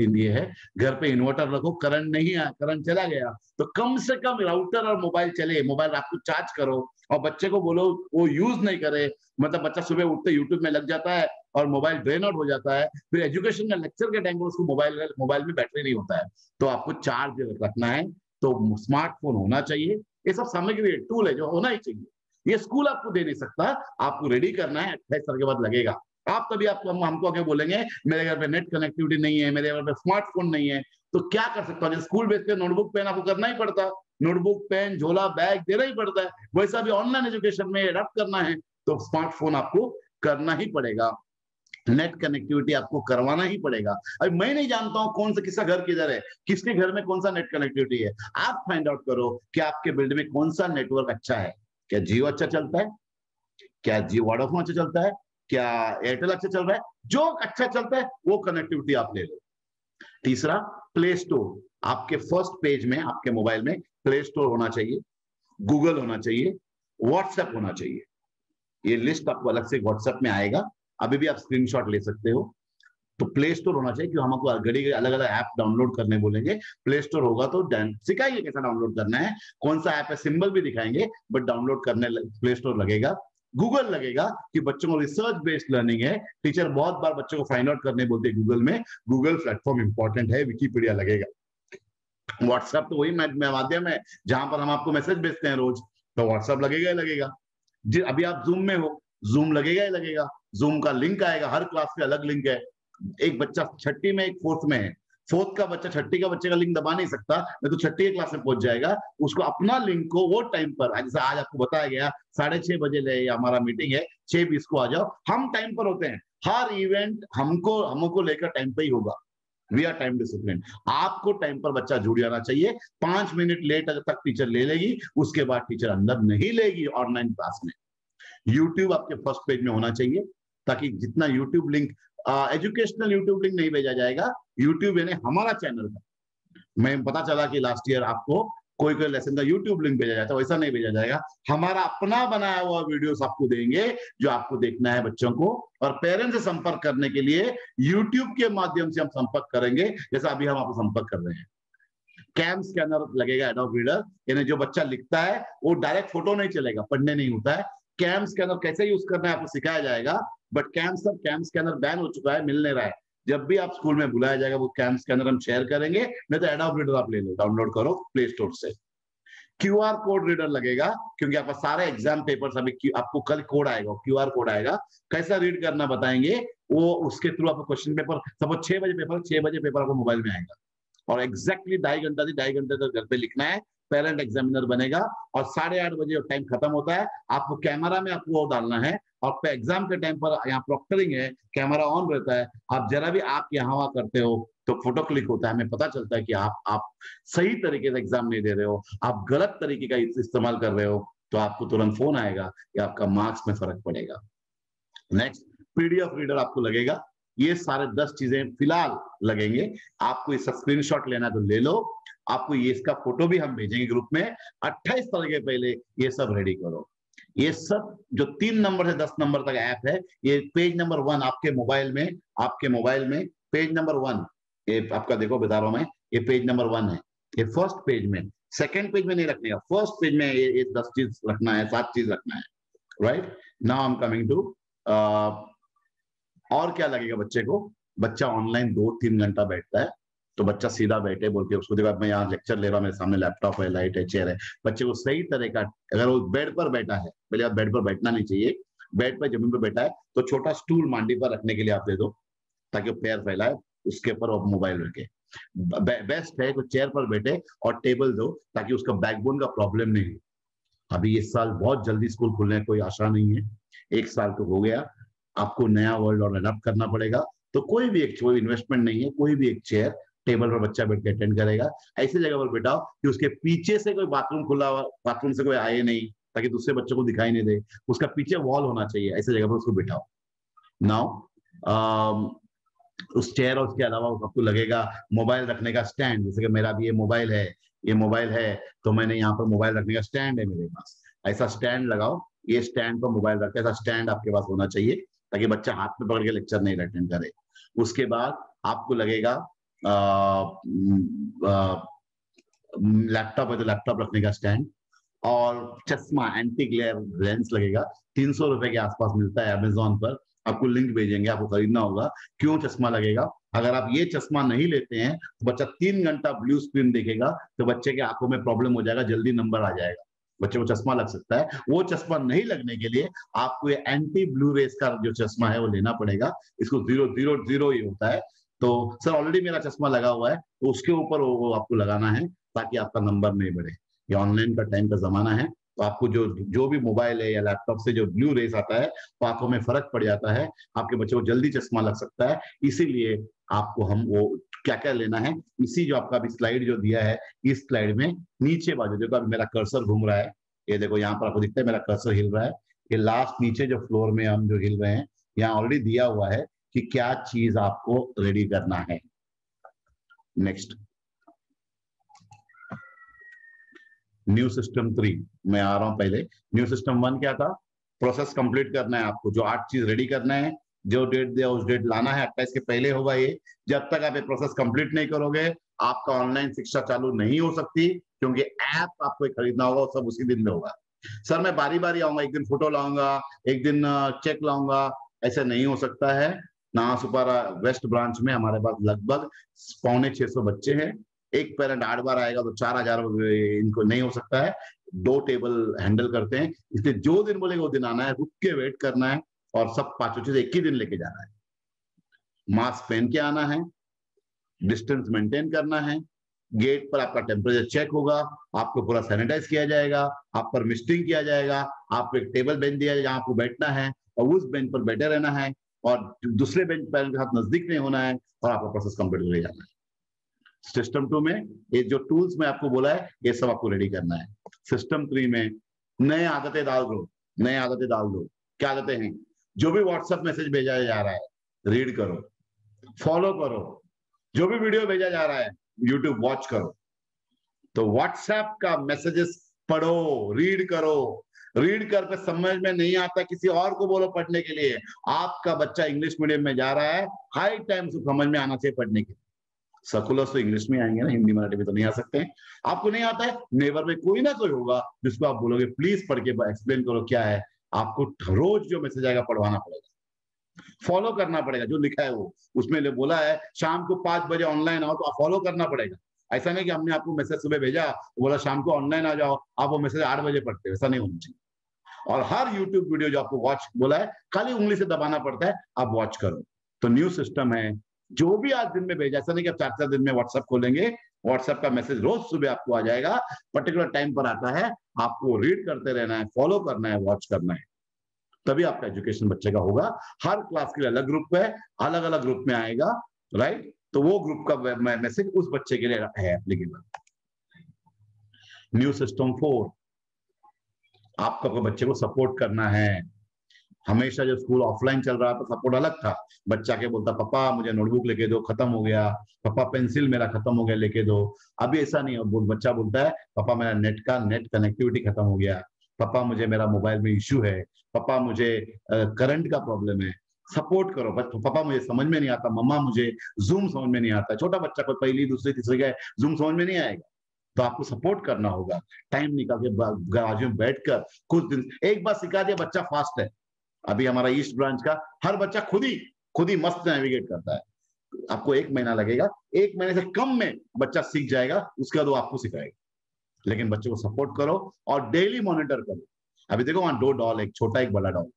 ये है। घर पे इन्वर्टर रखो, करंट नहीं आया, करंट चला गया तो कम से कम राउटर और मोबाइल चले। मोबाइल आपको चार्ज करो और बच्चे को बोलो वो यूज नहीं करे। मतलब बच्चा सुबह उठते यूट्यूब में लग जाता है और मोबाइल ड्रेन आउट हो जाता है, फिर एजुकेशन का लेक्चर के टाइम पर उसको मोबाइल में बैटरी नहीं होता है। तो आपको चार्ज रखना है, तो स्मार्टफोन होना चाहिए। ये सब सामग्री टूल है जो होना ही चाहिए। ये स्कूल आपको दे नहीं सकता, आपको रेडी करना है। 28 साल के बाद लगेगा। आप तभी आपको हमको आके बोलेंगे मेरे घर पे नेट कनेक्टिविटी नहीं है, मेरे घर पे स्मार्टफोन नहीं है, तो क्या कर सकता हूँ? स्कूल बेस पे नोटबुक पेन आपको करना ही पड़ता, नोटबुक पेन झोला बैग देना ही पड़ता है। वैसा भी ऑनलाइन एजुकेशन में अडॉप्ट करना है तो स्मार्टफोन आपको करना ही पड़ेगा। नेट कनेक्टिविटी आपको करवाना ही पड़ेगा। अभी मैं नहीं जानता हूं कौन सा किसका घर किधर है, किसके घर में कौन सा नेट कनेक्टिविटी है। आप फाइंड आउट करो कि आपके बिल्डिंग में कौन सा नेटवर्क अच्छा है। क्या जियो अच्छा चलता है, क्या जियो वोडाफोन अच्छा चलता है, क्या एयरटेल अच्छा चल रहा है? जो अच्छा चलता है वो कनेक्टिविटी आप ले लो। तीसरा, प्ले स्टोर, आपके फर्स्ट पेज में आपके मोबाइल में प्ले स्टोर होना चाहिए, गूगल होना चाहिए, व्हाट्सएप होना चाहिए। ये लिस्ट आपको अलग से व्हाट्सएप में आएगा, अभी भी आप स्क्रीनशॉट ले सकते हो। तो प्ले स्टोर होना चाहिए, क्योंकि हमको घड़ी अलग अलग ऐप डाउनलोड करने बोलेंगे। प्ले स्टोर होगा तो सिखाएंगे कैसा डाउनलोड करना है, कौन सा ऐप है, सिंबल भी दिखाएंगे, बट डाउनलोड करने प्ले स्टोर लगेगा। गूगल लगेगा कि बच्चों को रिसर्च बेस्ड लर्निंग है, टीचर बहुत बार बच्चों को फाइंड आउट करने बोलते हैं गूगल में, गूगल प्लेटफॉर्म इंपॉर्टेंट है। विकिपीडिया लगेगा। व्हाट्सएप तो वही माध्यम है जहां पर हम आपको मैसेज भेजते हैं रोज, तो व्हाट्सएप लगेगा ही लगेगा। अभी आप जूम में हो, जूम लगेगा ही लगेगा। जूम का लिंक आएगा, हर क्लास का अलग लिंक है। एक बच्चा छठी में, एक फोर्थ में है, फोर्थ का बच्चा छठी का बच्चे का लिंक दबा नहीं सकता, नहीं तो छठी के क्लास में पहुंच जाएगा। उसको अपना लिंक को वो टाइम पर, जैसे आज आपको बताया गया 6:30 बजे ले हमारा मीटिंग है, 6:20 को आ जाओ। हम टाइम पर होते हैं, हर इवेंट हमको लेकर टाइम पे ही होगा। We are time discipline. आपको टाइम पर बच्चा जुड़ जाना चाहिए। 5 मिनट लेट तक टीचर ले लेगी, उसके बाद टीचर अंदर नहीं लेगी ऑनलाइन क्लास में। यूट्यूब आपके फर्स्ट पेज में होना चाहिए, ताकि जितना YouTube link, educational YouTube link नहीं भेजा जाएगा, यूट्यूब यानी हमारा चैनल का। मैं पता चला कि लास्ट ईयर आपको कोई लेसन का यूट्यूब लिंक भेजा जाता है, वैसा नहीं भेजा जाएगा। हमारा अपना बनाया हुआ वीडियोस आपको देंगे जो आपको देखना है बच्चों को। और पेरेंट्स से संपर्क करने के लिए यूट्यूब के माध्यम से हम संपर्क करेंगे, जैसा अभी हम आपको संपर्क कर रहे हैं। कैम स्कैनर लगेगा, एडोब रीडर, यानी जो बच्चा लिखता है वो डायरेक्ट फोटो नहीं चलेगा, पढ़ने नहीं होता है। कैम स्कैनर कैसे यूज करना है आपको सिखाया जाएगा, बट कैम स्कैनर बैन हो चुका है, मिल नहीं रहा है। जब भी आप स्कूल में बुलाया जाएगा वो कैम स्कैनर हम शेयर करेंगे, नहीं तो एडोब रीडर आप ले लो, डाउनलोड करो प्ले स्टोर से। क्यूआर कोड रीडर लगेगा, क्योंकि आपका सारे एग्जाम पेपर्स अभी आपको कल कोड आएगा, क्यूआर कोड आएगा, कैसा रीड करना बताएंगे वो, उसके थ्रू आपको क्वेश्चन पेपर, सपोज 6 बजे पेपर आपको मोबाइल में आएगा, और एग्जैक्टली 2.5 घंटे तक घर पे लिखना है। पेरेंट एग्जामिनर बनेगा, और 8:30 बजे टाइम खत्म होता है, आपको कैमरा में आपको वो डालना है, और एग्जाम के टाइम पर यहाँ प्रॉक्टरिंग है, कैमरा ऑन रहता है, आप जरा भी आप यहाँ वहां करते हो तो फोटो क्लिक होता है, हमें पता चलता है कि आप सही तरीके से एग्जाम नहीं दे रहे हो, आप गलत तरीके का इस्तेमाल कर रहे हो, तो आपको तुरंत फोन आएगा कि आपका मार्क्स में फर्क पड़ेगा। नेक्स्ट, पीडीएफ रीडर आपको लगेगा। ये सारे 10 चीजें फिलहाल लगेंगे। आपको इसका स्क्रीनशॉट लेना तो ले लो, आपको ये इसका फोटो भी हम भेजेंगे ग्रुप में। 28 तारीख के पहले ये सब रेडी करो। ये सब जो 3 नंबर से 10 नंबर तक ऐप है, ये पेज नंबर 1 आपके मोबाइल में पेज नंबर 1, ये आपका देखो बता रहा हूं मैं, ये पेज नंबर 1 है, ये फर्स्ट पेज में, सेकंड पेज में नहीं रखने का, फर्स्ट पेज में ये 10 चीज रखना है, 7 चीज रखना है। Right now I am coming to, और क्या लगेगा बच्चे को। बच्चा ऑनलाइन 2-3 घंटा बैठता है, तो बच्चा सीधा बैठे बोल के उसको देखो, मैं यहाँ लेक्चर ले रहा हूँ, मेरे सामने लैपटॉप है, लाइट है, चेयर है, बच्चे को सही तरह का, अगर वो बेड पर बैठा है, पहले आप बेड पर बैठना नहीं चाहिए, बेड पर जमीन पर बैठा है तो छोटा स्टूल मांडी पर रखने के लिए आप दे दो, ताकि वो पैर फैलाए, उसके ऊपर वो मोबाइल रखे। बेस्ट है तो चेयर पर बैठे और टेबल दो, ताकि उसका बैकबोन का प्रॉब्लम नहीं हो। अभी इस साल बहुत जल्दी स्कूल खुलने कोई आशा नहीं है, 1 साल तो हो गया, आपको नया वर्ल्ड और अडॉप्ट करना पड़ेगा। तो कोई इन्वेस्टमेंट नहीं है, कोई भी एक चेयर, टेबल पर बच्चा बैठ के अटेंड करेगा। ऐसी जगह पर बैठाओ कि उसके पीछे से कोई बाथरूम खुला हुआ, बाथरूम से कोई आए नहीं, ताकि दूसरे बच्चों को दिखाई नहीं दे, उसका पीछे वॉल होना चाहिए, ऐसी जगह पर उसको बैठाओ। नाउ उस चेयर और उसके अलावा आपको लगेगा मोबाइल रखने का स्टैंड, जैसे कि मेरा भी ये मोबाइल है तो मैंने यहाँ पर मोबाइल रखने का स्टैंड है मेरे पास, ऐसा स्टैंड लगाओ, ये स्टैंड पर मोबाइल रखते, ऐसा स्टैंड आपके पास होना चाहिए, ताकि बच्चा हाथ में पकड़ के लेक्चर नहीं अटेंड करे। उसके बाद आपको लगेगा लैपटॉप है तो लैपटॉप रखने का स्टैंड, और चश्मा एंटी ग्लेयर लेंस लगेगा, 300 रुपए के आसपास मिलता है अमेजोन पर, आपको लिंक भेजेंगे, आपको खरीदना होगा। क्यों चश्मा लगेगा? अगर आप ये चश्मा नहीं लेते हैं तो बच्चा 3 घंटा ब्लू स्क्रीन देखेगा, तो बच्चे के आंखों में प्रॉब्लम हो जाएगा, जल्दी नंबर आ जाएगा, बच्चे को चश्मा लग सकता है। वो चश्मा नहीं लगने के लिए आपको ये एंटी ब्लू रेस का जो चश्मा है वो लेना पड़ेगा, इसको 000 ही होता है। तो सर ऑलरेडी मेरा चश्मा लगा हुआ है, तो उसके ऊपर वो आपको लगाना है, ताकि आपका नंबर नहीं बढ़े। ये ऑनलाइन का टाइम का जमाना है, तो आपको जो भी मोबाइल है या लैपटॉप से जो ब्लू रेस आता है, तो आंखों में फर्क पड़ जाता है, आपके बच्चे को जल्दी चश्मा लग सकता है। इसीलिए आपको हम वो क्या क्या लेना है, इसी जो आपका अभी स्लाइड जो दिया है, इस स्लाइड में नीचे बाजू देखो, अभी मेरा कर्सर घूम रहा है, ये देखो यहाँ पर आपको दिखता है मेरा कर्सर हिल रहा है, ये लास्ट नीचे जो फ्लोर में हम जो हिल रहे हैं, यहाँ ऑलरेडी दिया हुआ है कि क्या चीज आपको रेडी करना है। नेक्स्ट, न्यू सिस्टम 3 मैं आ रहा हूं। पहले न्यू सिस्टम 1 क्या था? प्रोसेस कंप्लीट करना है आपको, जो 8 चीज रेडी करना है, जो डेट दिया उस डेट लाना है, 28 के पहले होगा ये। जब तक आप ये प्रोसेस कंप्लीट नहीं करोगे आपका ऑनलाइन शिक्षा चालू नहीं हो सकती, क्योंकि ऐप आपको खरीदना होगा, सब उसी दिन में होगा। सर मैं बारी बारी आऊंगा, एक दिन फोटो लाऊंगा, एक दिन चेक लाऊंगा, ऐसा नहीं हो सकता है। नासुपारा वेस्ट ब्रांच में हमारे पास लगभग 650 बच्चे हैं। एक पेरेंट 8 बार आएगा तो 4000 इनको नहीं हो सकता है। 2 टेबल हैंडल करते हैं, इसलिए जो दिन बोलेगा वो दिन आना है, रुक के वेट करना है, और सब 5 चीज एक ही दिन लेके जाना है। मास्क पहन के आना है, डिस्टेंस मेंटेन करना है, गेट पर आपका टेम्परेचर चेक होगा, आपको पूरा सैनिटाइज किया जाएगा, आप पर मिस्टिंग किया जाएगा, आपको एक टेबल बेंच दिया जाएगा, आपको बैठना है और उस बेंच पर बैठे रहना है, और दूसरे बेंच पेरेंट के साथ नजदीक नहीं होना है, और आपका प्रोसेस कंप्लीट हो जाना है। सिस्टम 2 में ये जो टूल्स में आपको बोला है ये सब आपको रेडी करना है। सिस्टम 3 में नए आदतें डाल दो, नए आदतें डाल दो। क्या आदतें हैं? जो भी व्हाट्सएप मैसेज भेजा जा रहा है रीड करो, फॉलो करो, जो भी वीडियो भेजा जा रहा है यूट्यूब वॉच करो। तो व्हाट्सएप का मैसेजेस पढ़ो, रीड करो, रीड कर पे समझ में नहीं आता किसी और को बोलो पढ़ने के लिए। आपका बच्चा इंग्लिश मीडियम में जा रहा है, हाई टाइम से समझ में आना चाहिए पढ़ने के लिए। सर्कुलर्स तो इंग्लिश में आएंगे ना, हिंदी मराठी में तो नहीं आ सकते हैं। आपको नहीं आता है, नेबर में कोई ना कोई होगा जिसको आप बोलोगे प्लीज पढ़ के एक्सप्लेन करो क्या है। आपको रोज जो मैसेज आएगा पढ़वाना पड़ेगा, फॉलो करना पड़ेगा, जो लिखा है वो उसमें बोला है शाम को 5 बजे ऑनलाइन आओ, तो आप फॉलो करना पड़ेगा। ऐसा नहीं कि हमने आपको मैसेज सुबह भेजा, बोला शाम को ऑनलाइन आ जाओ, आप वो मैसेज 8 बजे पढ़ते हो, ऐसा नहीं होना चाहिए। और हर यूट्यूब वीडियो जो आपको वॉच बोला है खाली उंगली से दबाना पड़ता है, आप वॉच करो। तो न्यू सिस्टम है, जो भी आज दिन में भेजा, ऐसा नहीं कि आप 4-4 दिन में व्हाट्सएप खोलेंगे, व्हाट्सएप का मैसेज रोज सुबह आपको आ जाएगा, पर्टिकुलर टाइम पर आता है, आपको रीड करते रहना है, फॉलो करना है, वॉच करना है, तभी आपका एजुकेशन बच्चे का होगा। हर क्लास के लिए अलग ग्रुप है, अलग अलग ग्रुप में आएगा, राइट? तो वो ग्रुप का मैसेज उस बच्चे के लिए है एप्लीकेबल। न्यू सिस्टम 4, आपको अपने बच्चे को सपोर्ट करना है। हमेशा जो स्कूल ऑफलाइन चल रहा था सपोर्ट अलग था, बच्चा क्या बोलता, पापा मुझे नोटबुक लेके दो, खत्म हो गया, पापा पेंसिल मेरा खत्म हो गया लेके दो। अभी ऐसा नहीं है, बच्चा बोलता है पापा मेरा नेट कनेक्टिविटी खत्म हो गया, पापा मुझे मेरा मोबाइल में इश्यू है, पापा मुझे करंट का प्रॉब्लम है, सपोर्ट करो। पापा मुझे समझ में नहीं आता, मम्मा मुझे जूम समझ में नहीं आता। छोटा बच्चा कोई पहली दूसरी तीसरी का जूम समझ में नहीं आएगा, तो आपको सपोर्ट करना होगा। टाइम निकाल के बाजू में बैठकर कुछ दिन, एक बार सिखा दिया बच्चा फास्ट है। अभी हमारा ईस्ट ब्रांच का हर बच्चा खुद ही मस्त नेविगेट करता है। आपको 1 महीना लगेगा, 1 महीने से कम में बच्चा सीख जाएगा, उसके बाद वो आपको सिखाएगा। लेकिन बच्चे को सपोर्ट करो और डेली मॉनिटर करो। अभी देखो वहां 2 डॉल, एक छोटा एक बड़ा डॉल।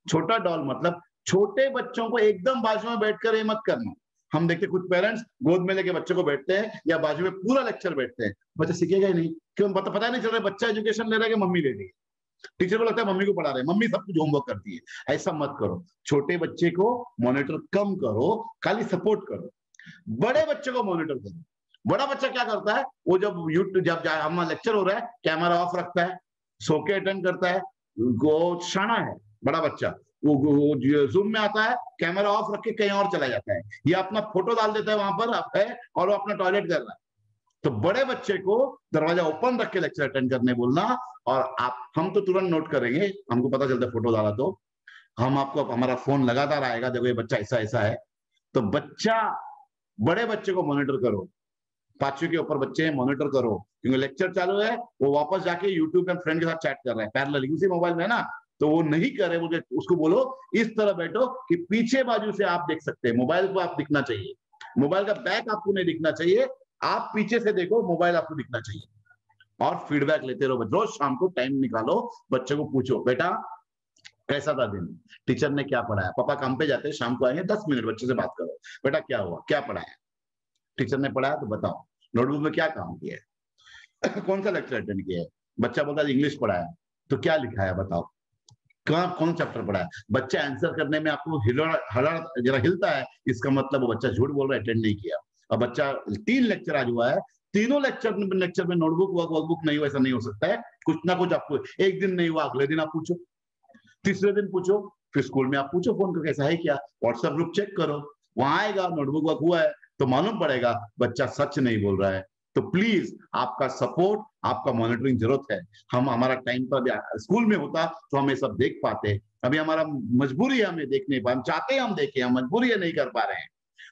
छोटा डॉल मतलब छोटे बच्चों को एकदम बाजू में बैठकर ये मत करना। हम देखते कुछ पेरेंट्स गोद में लेके बच्चे को बैठते हैं या बाजू में पूरा लेक्चर बैठते हैं, बच्चा सीखेगा ही नहीं। क्यों? पता नहीं चल रहा है बच्चा एजुकेशन ले रहा है कि मम्मी ले रही है। टीचर को लगता है मम्मी को पढ़ा रहे हैं, मम्मी सब कुछ होमवर्क करती है। ऐसा मत करो, छोटे बच्चे को मॉनिटर कम करो, खाली सपोर्ट करो। बड़े बच्चे को मॉनिटर करो। बड़ा बच्चा क्या करता है, वो जब यूट्यूब जब हमारा लेक्चर हो रहा है कैमरा ऑफ रखता है, सो के अटेंड करता है, वो शाना है बड़ा बच्चा। वो जूम में आता है, कैमरा ऑफ रख के कहीं और चला जाता है, या अपना फोटो डाल देता है वहां पर है और वो अपना टॉयलेट कर रहा है। तो बड़े बच्चे को दरवाजा ओपन रख के लेक्चर अटेंड करने बोलना। और हम तो तुरंत नोट करेंगे, हमको पता चलता है फोटो डाला तो हम आपको, हमारा फोन लगातार आएगा, देखो ये बच्चा ऐसा ऐसा है। तो बड़े बच्चे को मॉनिटर करो, 5वीं के ऊपर बच्चे मॉनिटर करो, क्योंकि लेक्चर चालू है, वो वापस जाके यूट्यूब पे फ्रेंड के साथ चैट कर रहा है पैरेलल उसी मोबाइल में ना, तो वो नहीं करे। बोले उसको बोलो इस तरह बैठो कि पीछे बाजू से आप देख सकते हैं, मोबाइल को आप दिखना चाहिए, मोबाइल का बैक आपको नहीं दिखना चाहिए, आप पीछे से देखो, मोबाइल आपको दिखना चाहिए। और फीडबैक लेते रहो। रोज शाम को टाइम निकालो, बच्चे को पूछो बेटा कैसा था दिन, टीचर ने क्या पढ़ाया। पापा काम पे जाते हैं, शाम को आएंगे, 10 मिनट बच्चे से बात करो, बेटा क्या हुआ, क्या पढ़ाया, टीचर ने पढ़ाया तो बताओ, नोटबुक में क्या काम किया है, कौन सा लेक्चर अटेंड किया है। बच्चा बोलता है इंग्लिश पढ़ाया, तो क्या लिखा है बताओ, कौन चैप्टर पढ़ा है। बच्चा आंसर करने में आपको जरा हिलता है, इसका मतलब वो बच्चा झूठ बोल रहा है, अटेंड नहीं किया। और बच्चा 3 लेक्चर आज हुआ है, तीनों लेक्चर में नोटबुक वर्कबुक नहीं हुआ, ऐसा नहीं हो सकता है। कुछ ना कुछ आपको एक दिन नहीं हुआ, अगले दिन आप पूछो, तीसरे दिन पूछो, फिर स्कूल में आप पूछो फोन करके कैसा है क्या, व्हाट्सएप ग्रुप चेक करो, वहां आएगा नोटबुक वर्क हुआ है, तो मालूम पड़ेगा बच्चा सच नहीं बोल रहा है। तो प्लीज आपका सपोर्ट, आपका मॉनिटरिंग जरूरत है। हम हमारा टाइम पर स्कूल में होता तो हम ये सब देख पाते, अभी हमारा मजबूरी है, हमें देख नहीं पा, हम चाहते हैं हम देखें, हम मजबूरी है नहीं कर पा रहे हैं।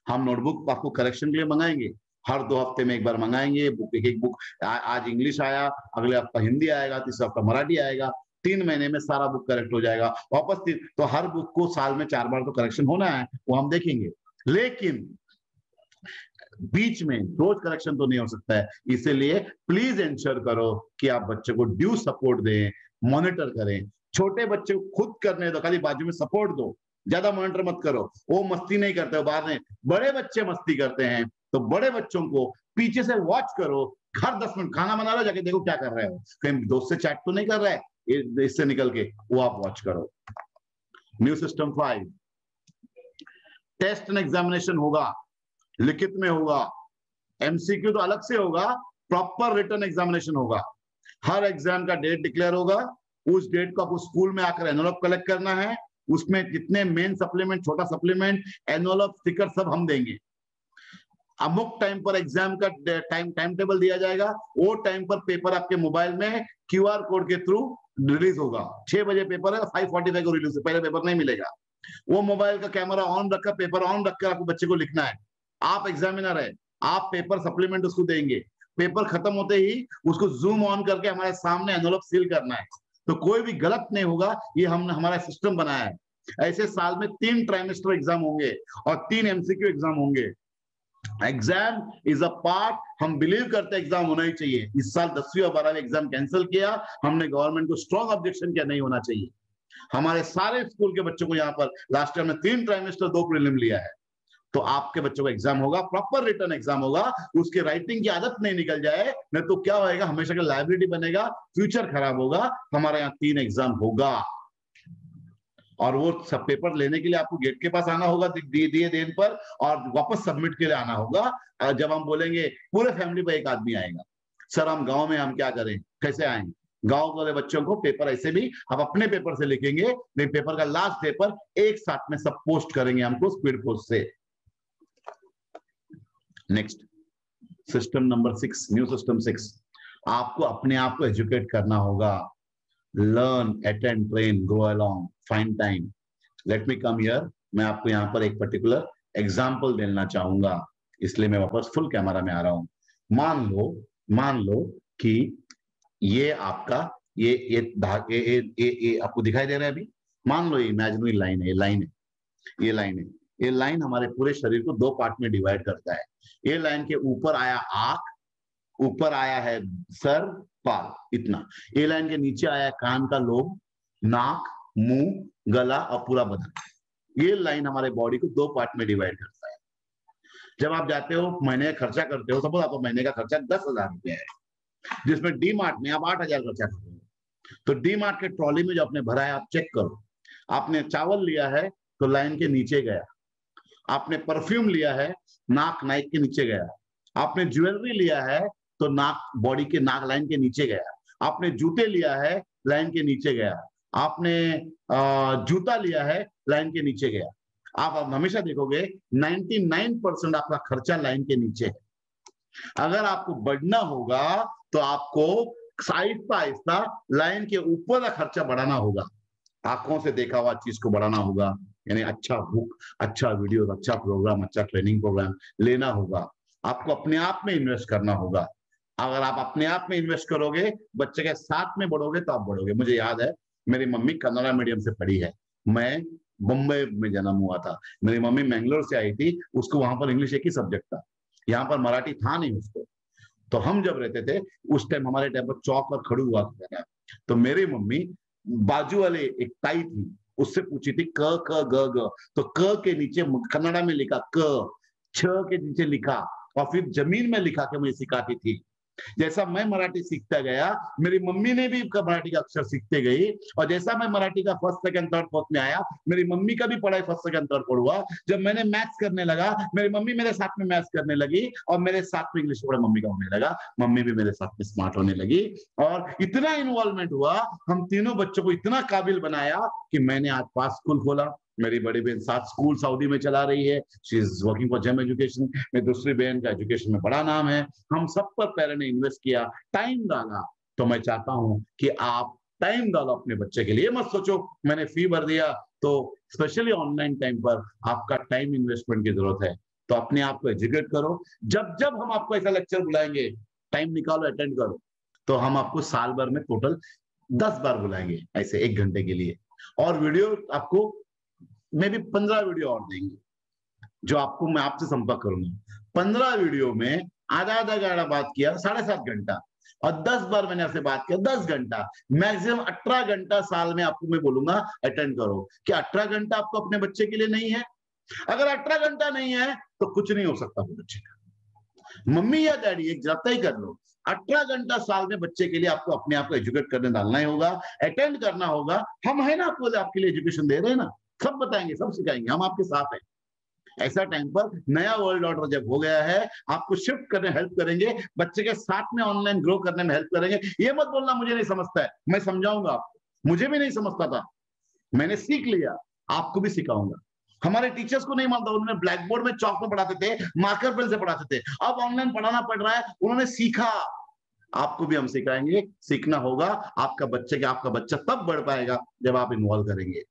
हम नोटबुक आपको करेक्शन के लिए मंगाएंगे, हर 2 हफ्ते में एक बार मंगाएंगे बुक, एक बुक। आज इंग्लिश आया, अगले हफ्ता हिंदी आएगा, तीसरा हफ्ता मराठी आएगा, 3 महीने में सारा बुक करेक्ट हो जाएगा वापस। तो हर बुक को साल में 4 बार तो करेक्शन होना है, वो हम देखेंगे। लेकिन बीच में रोज करेक्शन तो नहीं हो सकता है, इसीलिए प्लीज इंश्योर करो कि आप बच्चे को ड्यू सपोर्ट दें, मॉनिटर करें। छोटे बच्चे को खुद करने दो, खाली बाजू में सपोर्ट दो, ज्यादा मॉनिटर मत करो। वो मस्ती नहीं करते हो बाहर में, बड़े बच्चे मस्ती करते हैं, तो बड़े बच्चों को पीछे से वॉच करो। हर 10 मिनट खाना बना रहे हो, जाके देखो क्या कर रहे हो, कहीं दोस्त से चैट तो नहीं कर रहा है, इससे निकल के वो आप वॉच करो। New system 5, test and examination होगा, लिखित में होगा, एमसीक्यू तो अलग से होगा, प्रॉपर रिटन एग्जामिनेशन होगा। हर एग्जाम का डेट डिक्लेयर होगा, उस डेट को आपको स्कूल में आकर एनवलप कलेक्ट करना है, उसमें कितने मेन सप्लीमेंट, छोटा सप्लीमेंट, एनवलप, स्टिकर सब हम देंगे। अमुक टाइम पर एग्जाम का टाइम टेबल दिया जाएगा, वो टाइम पर पेपर आपके मोबाइल में क्यूआर कोड के थ्रू रिलीज होगा। 6 बजे पेपर है, 5:45 को रिलीज, पहले पेपर नहीं मिलेगा। वो मोबाइल का कैमरा ऑन रखकर, पेपर ऑन रखकर आपको बच्चे को लिखना है। आप एग्जामिनर है, आप पेपर सप्लीमेंट उसको देंगे, पेपर खत्म होते ही उसको जूम ऑन करके हमारे सामने एनवलप सील करना है। तो कोई भी गलत नहीं होगा, ये हमने हमारा सिस्टम बनाया है। ऐसे साल में 3 ट्राइमेस्टर एग्जाम होंगे और 3 एमसीक्यू एग्जाम होंगे। एग्जाम इज अ पार्ट, हम बिलीव करते हैं एग्जाम होना ही चाहिए। इस साल 10वीं और 12वीं एग्जाम कैंसिल किया हमने, गवर्नमेंट को स्ट्रॉन्ग ऑब्जेक्शन किया, नहीं होना चाहिए। हमारे सारे स्कूल के बच्चों को यहाँ पर लास्ट ईयर में 3 ट्राइमेस्टर 2 प्रीलिम लिया है। तो आपके बच्चों का एग्जाम होगा, प्रॉपर रिटन एग्जाम होगा, उसके राइटिंग की आदत नहीं निकल जाए, नहीं तो क्या होएगा, हमेशा का लाइबिलिटी बनेगा, फ्यूचर खराब होगा। हमारे यहाँ 3 एग्जाम होगा और वो सब पेपर लेने के लिए आपको गेट के पास आना होगा दिए दिन पर, और वापस सबमिट के लिए आना होगा। जब हम बोलेंगे पूरे फैमिली पर एक आदमी आएगा, सर हम गांव में हम क्या करें, कैसे आएंगे? गांव वाले बच्चों को पेपर ऐसे भी हम अपने पेपर से लिखेंगे, लेकिन पेपर का लास्ट पेपर एक साथ में सब पोस्ट करेंगे हमको स्पीड पोस्ट से। Next system number 6, new system 6, आपको अपने आप को एजुकेट करना होगा। Learn, attend, train, grow along, find time. Late me come here, मैं आपको यहाँ पर एक पर्टिकुलर एग्जाम्पल देना चाहूंगा, इसलिए मैं वापस फुल कैमरा में आ रहा हूं। मान लो कि ये आपका ये आपको दिखाई दे रहा है अभी। मान लो ये इमेजिनरी लाइन है, ये लाइन हमारे पूरे शरीर को 2 पार्ट में डिवाइड करता है। ये लाइन के ऊपर आया आंख, ऊपर आया है सर, पाल, इतना। ये लाइन के नीचे आया कान का लोब, नाक, मुंह, गला और पूरा बदन। ये लाइन हमारे बॉडी को 2 पार्ट में डिवाइड करता है। जब आप जाते हो महीने का खर्चा करते हो, सपोज आपका महीने का खर्चा 10,000 रुपया है, जिसमें डी मार्ट में आप 8,000 खर्चा कर रहे हो, तो डी मार्ट के ट्रॉली में जो आपने भरा है आप चेक करो। आपने चावल लिया है तो लाइन के नीचे गया, आपने परफ्यूम लिया है नाक के नीचे गया, आपने ज्वेलरी लिया है तो नाक बॉडी के नाक लाइन के नीचे गया, आपने जूते लिया है लाइन के नीचे गया, आपने जूता लिया है लाइन के नीचे गया। आप हमेशा देखोगे 99% आपका खर्चा लाइन के नीचे है। अगर आपको बढ़ना होगा तो आपको आहिस्ता आहिस्ता लाइन के ऊपर का खर्चा बढ़ाना होगा। आंखों से देखा हुआ चीज को बढ़ाना होगा, यानी अच्छा बुक, अच्छा वीडियो, अच्छा प्रोग्राम, अच्छा ट्रेनिंग प्रोग्राम लेना होगा। आपको अपने आप में इन्वेस्ट करना होगा। अगर आप अपने आप में इन्वेस्ट करोगे, बच्चे के साथ में बढ़ोगे तो आप बढ़ोगे। मुझे याद है मेरी मम्मी कन्नड़ा मीडियम से पढ़ी है, मैं मुंबई में जन्म हुआ था, मेरी मम्मी मैंगलोर से आई थी, उसको वहां पर इंग्लिश एक ही सब्जेक्ट था, यहाँ पर मराठी था नहीं उसको। तो हम जब रहते थे उस टाइम हमारे टाइम पर चौक पर खड़ू हुआ करता था, तो मेरी मम्मी बाजू वाले एक ताई थी, उससे पूछी थी क क ग ग, तो क के नीचे कन्नड़ा में लिखा क, छ के नीचे लिखा और फिर जमीन में लिखा के मुझे सिखाती थी। जैसा मैं मराठी सीखता गया, मेरी मम्मी ने भी मराठी का अक्षर सीखते गई, और जैसा मैं मराठी का फर्स्ट सेकंड थर्ड फोर्थ में आया, मेरी मम्मी का भी पढ़ाई फर्स्ट सेकंड थर्ड फोर्थ हुआ। जब मैंने मैथ्स करने लगा, मेरी मम्मी मेरे साथ में मैथ्स करने लगी, और मेरे साथ में इंग्लिश पढ़ा मम्मी का होने लगा, मम्मी भी मेरे साथ में स्मार्ट होने लगी, और इतना इन्वॉल्वमेंट हुआ, हम तीनों बच्चों को इतना काबिल बनाया कि मैंने आज पास स्कूल खोला, मेरी बड़ी बहन 7 स्कूल सऊदी में चला रही है, she is working for Gem Education. मेरी दूसरी बहन का एजुकेशन में बड़ा नाम है। हम सब पर पेरेंट ने इन्वेस्ट किया, टाइम डाला। तो मैं चाहता हूं कि आप टाइम डालो अपने बच्चे के लिए। मत सोचो मैंने फी भर दिया, तो स्पेशली ऑनलाइन टाइम पर आपका टाइम इन्वेस्टमेंट की जरूरत है। तो अपने आप को एजुकेट करो। जब जब हम आपको ऐसा लेक्चर बुलाएंगे, टाइम निकालो, अटेंड करो। तो हम आपको साल भर में टोटल 10 बार बुलाएंगे ऐसे 1 घंटे के लिए, और वीडियो आपको मे भी 15 वीडियो और देंगे जो आपको मैं आपसे संपर्क करूंगा। 15 वीडियो में आधा घंटा बात किया, 7.5 घंटा, और 10 बार मैंने आपसे बात किया 10 घंटा, मैक्सिमम 18 घंटा साल में आपको मैं बोलूंगा अटेंड करो। क्या 18 घंटा आपको अपने बच्चे के लिए नहीं है? अगर 18 घंटा नहीं है तो कुछ नहीं हो सकता बच्चे का। मम्मी या डैडी एक जाता ही कर लो, 18 घंटा साल में बच्चे के लिए आपको अपने आप को एजुकेट करने डालना ही होगा, अटेंड करना होगा। हम है ना आपको, आपके लिए एजुकेशन दे रहे हैं ना, सब बताएंगे, सब सिखाएंगे, हम आपके साथ हैं। ऐसा टाइम पर नया वर्ल्ड ऑर्डर जब हो गया है, आपको शिफ्ट करने हेल्प करेंगे, बच्चे के साथ में ऑनलाइन ग्रो करने में हेल्प करेंगे। ये मत बोलना मुझे नहीं समझता है, मैं समझाऊंगा आपको। मुझे भी नहीं समझता था, मैंने सीख लिया, आपको भी सिखाऊंगा। हमारे टीचर्स को नहीं मानता, उन्होंने ब्लैक बोर्ड में चौक में पढ़ाते थे, मार्कर पेन से पढ़ाते थे, अब ऑनलाइन पढ़ाना पड़ रहा है, उन्होंने सीखा। आपको भी हम सिखाएंगे, सीखना होगा। आपका बच्चा तब बढ़ पाएगा जब आप इन्वॉल्व करेंगे।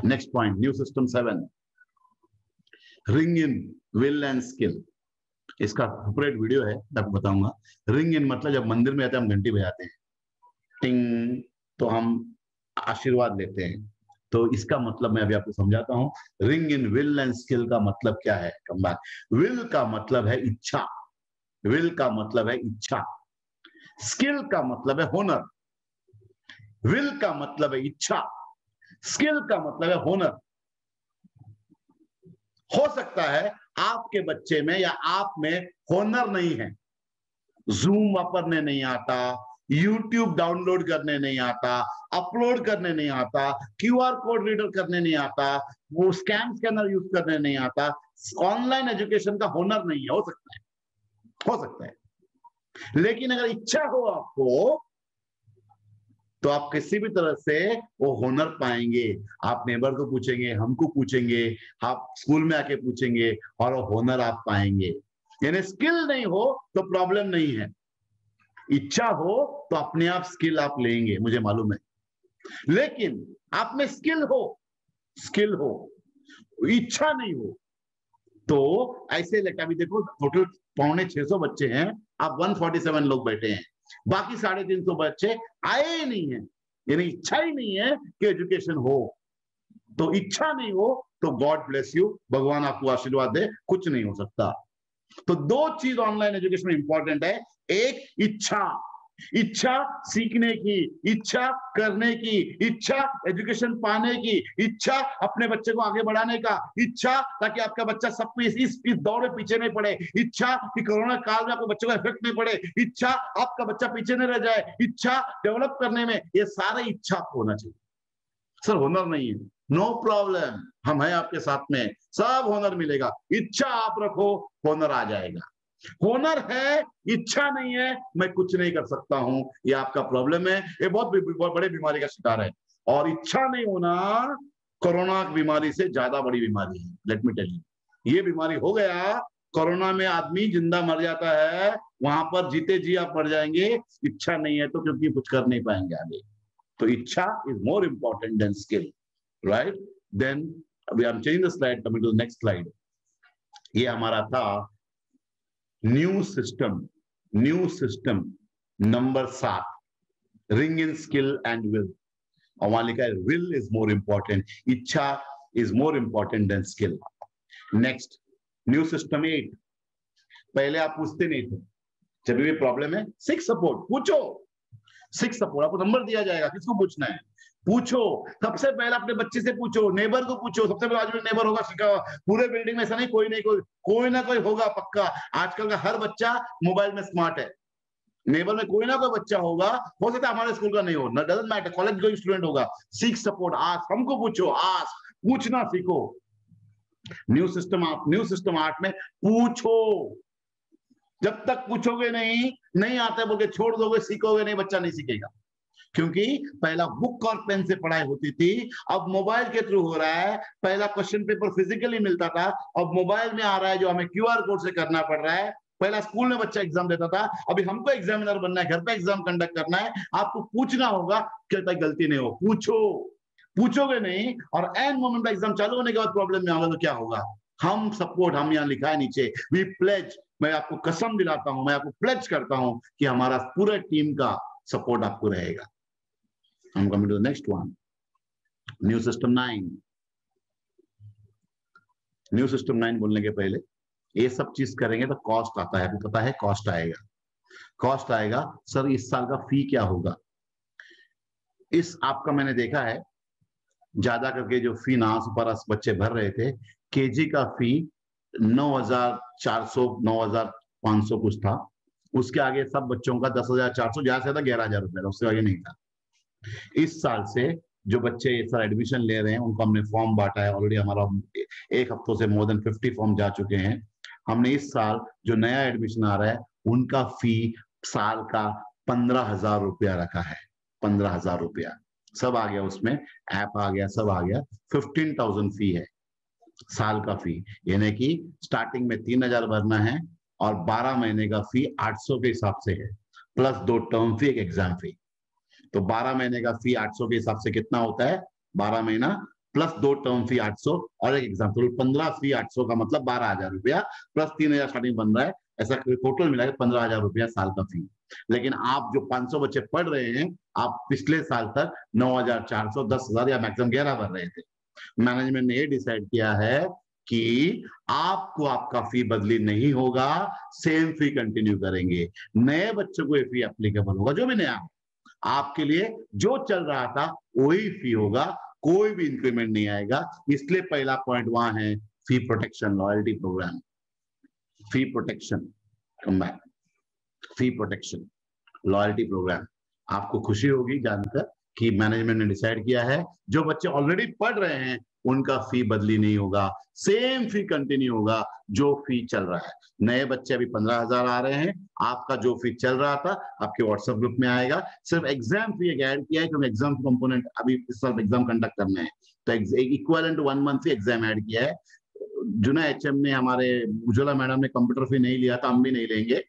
Next point, new system 7, ring in will and skill. इसका सेपरेट वीडियो है, मैं आपको बताऊंगा। रिंग इन मतलब जब मंदिर में आते हैं हम घंटी बजाते हैं, टिंग, तो हम आशीर्वाद लेते हैं। तो इसका मतलब मैं अभी आपको समझाता हूं। Ring in will and skill का मतलब क्या है? Come back. विल का मतलब है इच्छा, विल का मतलब है इच्छा, स्किल का मतलब है हुनर। विल का मतलब है इच्छा, स्किल का मतलब है हुनर। हो सकता है आपके बच्चे में या आप में हुनर नहीं है, जूम वापरने नहीं आता, यूट्यूब डाउनलोड करने नहीं आता, अपलोड करने नहीं आता, क्यूआर कोड रीडर करने नहीं आता, वो स्कैन स्कैनर यूज करने नहीं आता, ऑनलाइन एजुकेशन का हुनर नहीं है। हो सकता है। लेकिन अगर इच्छा हो आपको, तो आप किसी भी तरह से वो हुनर पाएंगे। आप नेबर को पूछेंगे, हमको पूछेंगे, आप स्कूल में आके पूछेंगे, और वो हुनर आप पाएंगे। यानी स्किल नहीं हो तो प्रॉब्लम नहीं है, इच्छा हो तो अपने आप स्किल आप लेंगे, मुझे मालूम है। लेकिन आप में स्किल हो, इच्छा नहीं हो, तो ऐसे लगता। अभी देखो टोटल 650 बच्चे हैं, आप 147 लोग बैठे हैं, बाकी 350 बच्चे आए ही नहीं है। यानी इच्छा ही नहीं है कि एजुकेशन हो। तो इच्छा नहीं हो तो गॉड ब्लेस यू, भगवान आपको आशीर्वाद दे, कुछ नहीं हो सकता। तो 2 चीज ऑनलाइन एजुकेशन में इंपॉर्टेंट है। एक इच्छा सीखने की, इच्छा करने की, इच्छा एजुकेशन पाने की, इच्छा अपने बच्चे को आगे बढ़ाने का, इच्छा ताकि आपका बच्चा सब इस दौड़ में पीछे नहीं पड़े, इच्छा कि कोरोना काल में आपके बच्चे को इफेक्ट नहीं पड़े, इच्छा आपका बच्चा पीछे नहीं रह जाए, इच्छा डेवलप करने में, ये सारे इच्छा होना चाहिए। सर हुनर नहीं है, नो प्रॉब्लम, हम हैं आपके साथ में, सब हुनर मिलेगा। इच्छा आप रखो, हुनर आ जाएगा। हुनर है, इच्छा नहीं है, मैं कुछ नहीं कर सकता हूं, ये आपका प्रॉब्लम है। ये बहुत बड़े बीमारी का शिकार है। और इच्छा नहीं होना कोरोना बीमारी से ज्यादा बड़ी बीमारी है। लेट मी टेल यू, ये बीमारी हो गया, कोरोना में आदमी जिंदा मर जाता है, वहां पर जीते जी आप मर जाएंगे। इच्छा नहीं है तो क्योंकि कुछ कर नहीं पाएंगे आगे। तो इच्छा is more important than skill, right? Then we are changing the slide, coming to the next slide. ये हमारा था new system number 7, ring in skill and will. और वहां लिखा है विल इज मोर इंपॉर्टेंट, इच्छा is more important than skill. Next, new system 8। पहले आप पूछते नहीं थे, जब भी प्रॉब्लम है सीख सपोर्ट, पूछो। सीख सपोर्ट आपको नंबर दिया जाएगा, किसको पूछना है पूछो। सबसे पहले अपने बच्चे से पूछो, नेबर को पूछो। सबसे पहले आज नेबर होगा सीखा, पूरे बिल्डिंग में ऐसा नहीं, कोई ना कोई होगा पक्का। आजकल का हर बच्चा मोबाइल में स्मार्ट है, नेबर में कोई ना कोई बच्चा होगा। हो सकता है हमारे स्कूल का नहीं हो, doesn't matter, college going student होगा। सीख सपोर्ट, आस्क, हमको पूछो, आस्क, पूछना सीखो। न्यू सिस्टम 8 में पूछो। जब तक पूछोगे नहीं आता बोल के छोड़ दोगे, सीखोगे नहीं, बच्चा नहीं सीखेगा। क्योंकि पहला बुक और पेन से पढ़ाई होती थी, अब मोबाइल के थ्रू हो रहा है। पहला क्वेश्चन पेपर फिजिकली मिलता था, अब मोबाइल में आ रहा है जो हमें QR कोड से करना पड़ रहा है। पहला स्कूल में बच्चा एग्जाम देता था, अभी हमको एग्जामिनर बनना है, घर पे एग्जाम कंडक्ट करना है। आपको पूछना होगा कि भाई गलती नहीं हो, पूछोगे नहीं और एंड मोमेंट पे एग्जाम चालू होने के बाद प्रॉब्लम में आओगे तो क्या होगा? हम सपोर्ट, हम यहाँ लिखा है नीचे, वी प्लेज, मैं आपको कसम दिलाता हूं, मैं आपको प्लेज करता हूं कि हमारा पूरे टीम का सपोर्ट आपको रहेगा। I'm coming to the next one. New System 9. New System 9 बोलने के पहले ये सब चीज करेंगे तो कॉस्ट आता है, आपको पता है कॉस्ट आएगा। कॉस्ट आएगा सर इस साल का फी क्या होगा? इस आपका मैंने देखा है ज्यादा करके जो फी नास पर बच्चे भर रहे थे, केजी का फी 9,400 9,500 कुछ था, उसके आगे सब बच्चों का 10,400, ज्यादा से ज्यादा 11,000 रुपए, उससे आगे नहीं था। इस साल से जो बच्चे इस साल एडमिशन ले रहे हैं उनको हमने फॉर्म बांटा है ऑलरेडी, हमारा एक हफ्तों से मोर देन 50 फॉर्म जा चुके हैं। हमने इस साल जो नया एडमिशन आ रहा है उनका फी साल का 15,000 रुपया रखा है। 15,000 रुपया सब आ गया, उसमें ऐप आ गया, सब आ गया। 15,000 फी है साल का फी, यानी कि स्टार्टिंग में 3,000 भरना है और 12 महीने का फी 800 के हिसाब से है, प्लस 2 टर्म फी, एक एग्जाम फी। तो 12 महीने का फी 800 के हिसाब से कितना होता है? 12 महीना प्लस 2 टर्म फी 800 और एक एग्जाम, तो 15 फी 800 का मतलब 12,000 रुपया प्लस 3,000 स्टार्टिंग बन रहा है, ऐसा टोटल मिला के 15,000 रुपया साल का फी। लेकिन आप जो 500 बच्चे पढ़ रहे हैं, आप पिछले साल तक 9,400, 10,000 या मैक्सिमम 11 भर रहे थे। मैनेजमेंट ने ये डिसाइड किया है कि आपको आपका फी बदली नहीं होगा, सेम फी कंटिन्यू करेंगे। नए बच्चों को ये फी एप्लीकेबल होगा, जो भी नया आपके लिए जो चल रहा था वही फी होगा, कोई भी इंक्रीमेंट नहीं आएगा। इसलिए पहला पॉइंट वहां है फी प्रोटेक्शन, लॉयल्टी प्रोग्राम, फी प्रोटेक्शन, कम बैक, फी प्रोटेक्शन, लॉयल्टी प्रोग्राम। आपको खुशी होगी जानकर कि मैनेजमेंट ने डिसाइड किया है जो बच्चे ऑलरेडी पढ़ रहे हैं उनका फी बदली नहीं होगा, सेम फी कंटिन्यू होगा जो फी चल रहा है। नए बच्चे अभी 15,000 आ रहे हैं, आपका जो फी चल रहा था आपके व्हाट्सएप ग्रुप में आएगा। सिर्फ एग्जाम फी एक ऐड किया है क्योंकि एग्जाम कंपोनेंट अभी इस साल एग्जाम कंडक्ट करने हैं, तो equivalent to 1 month fee exam add किया है। जुना HM ने, हमारे उज्ज्वला मैडम ने कंप्यूटर फी नहीं लिया था, हम भी नहीं लेंगे,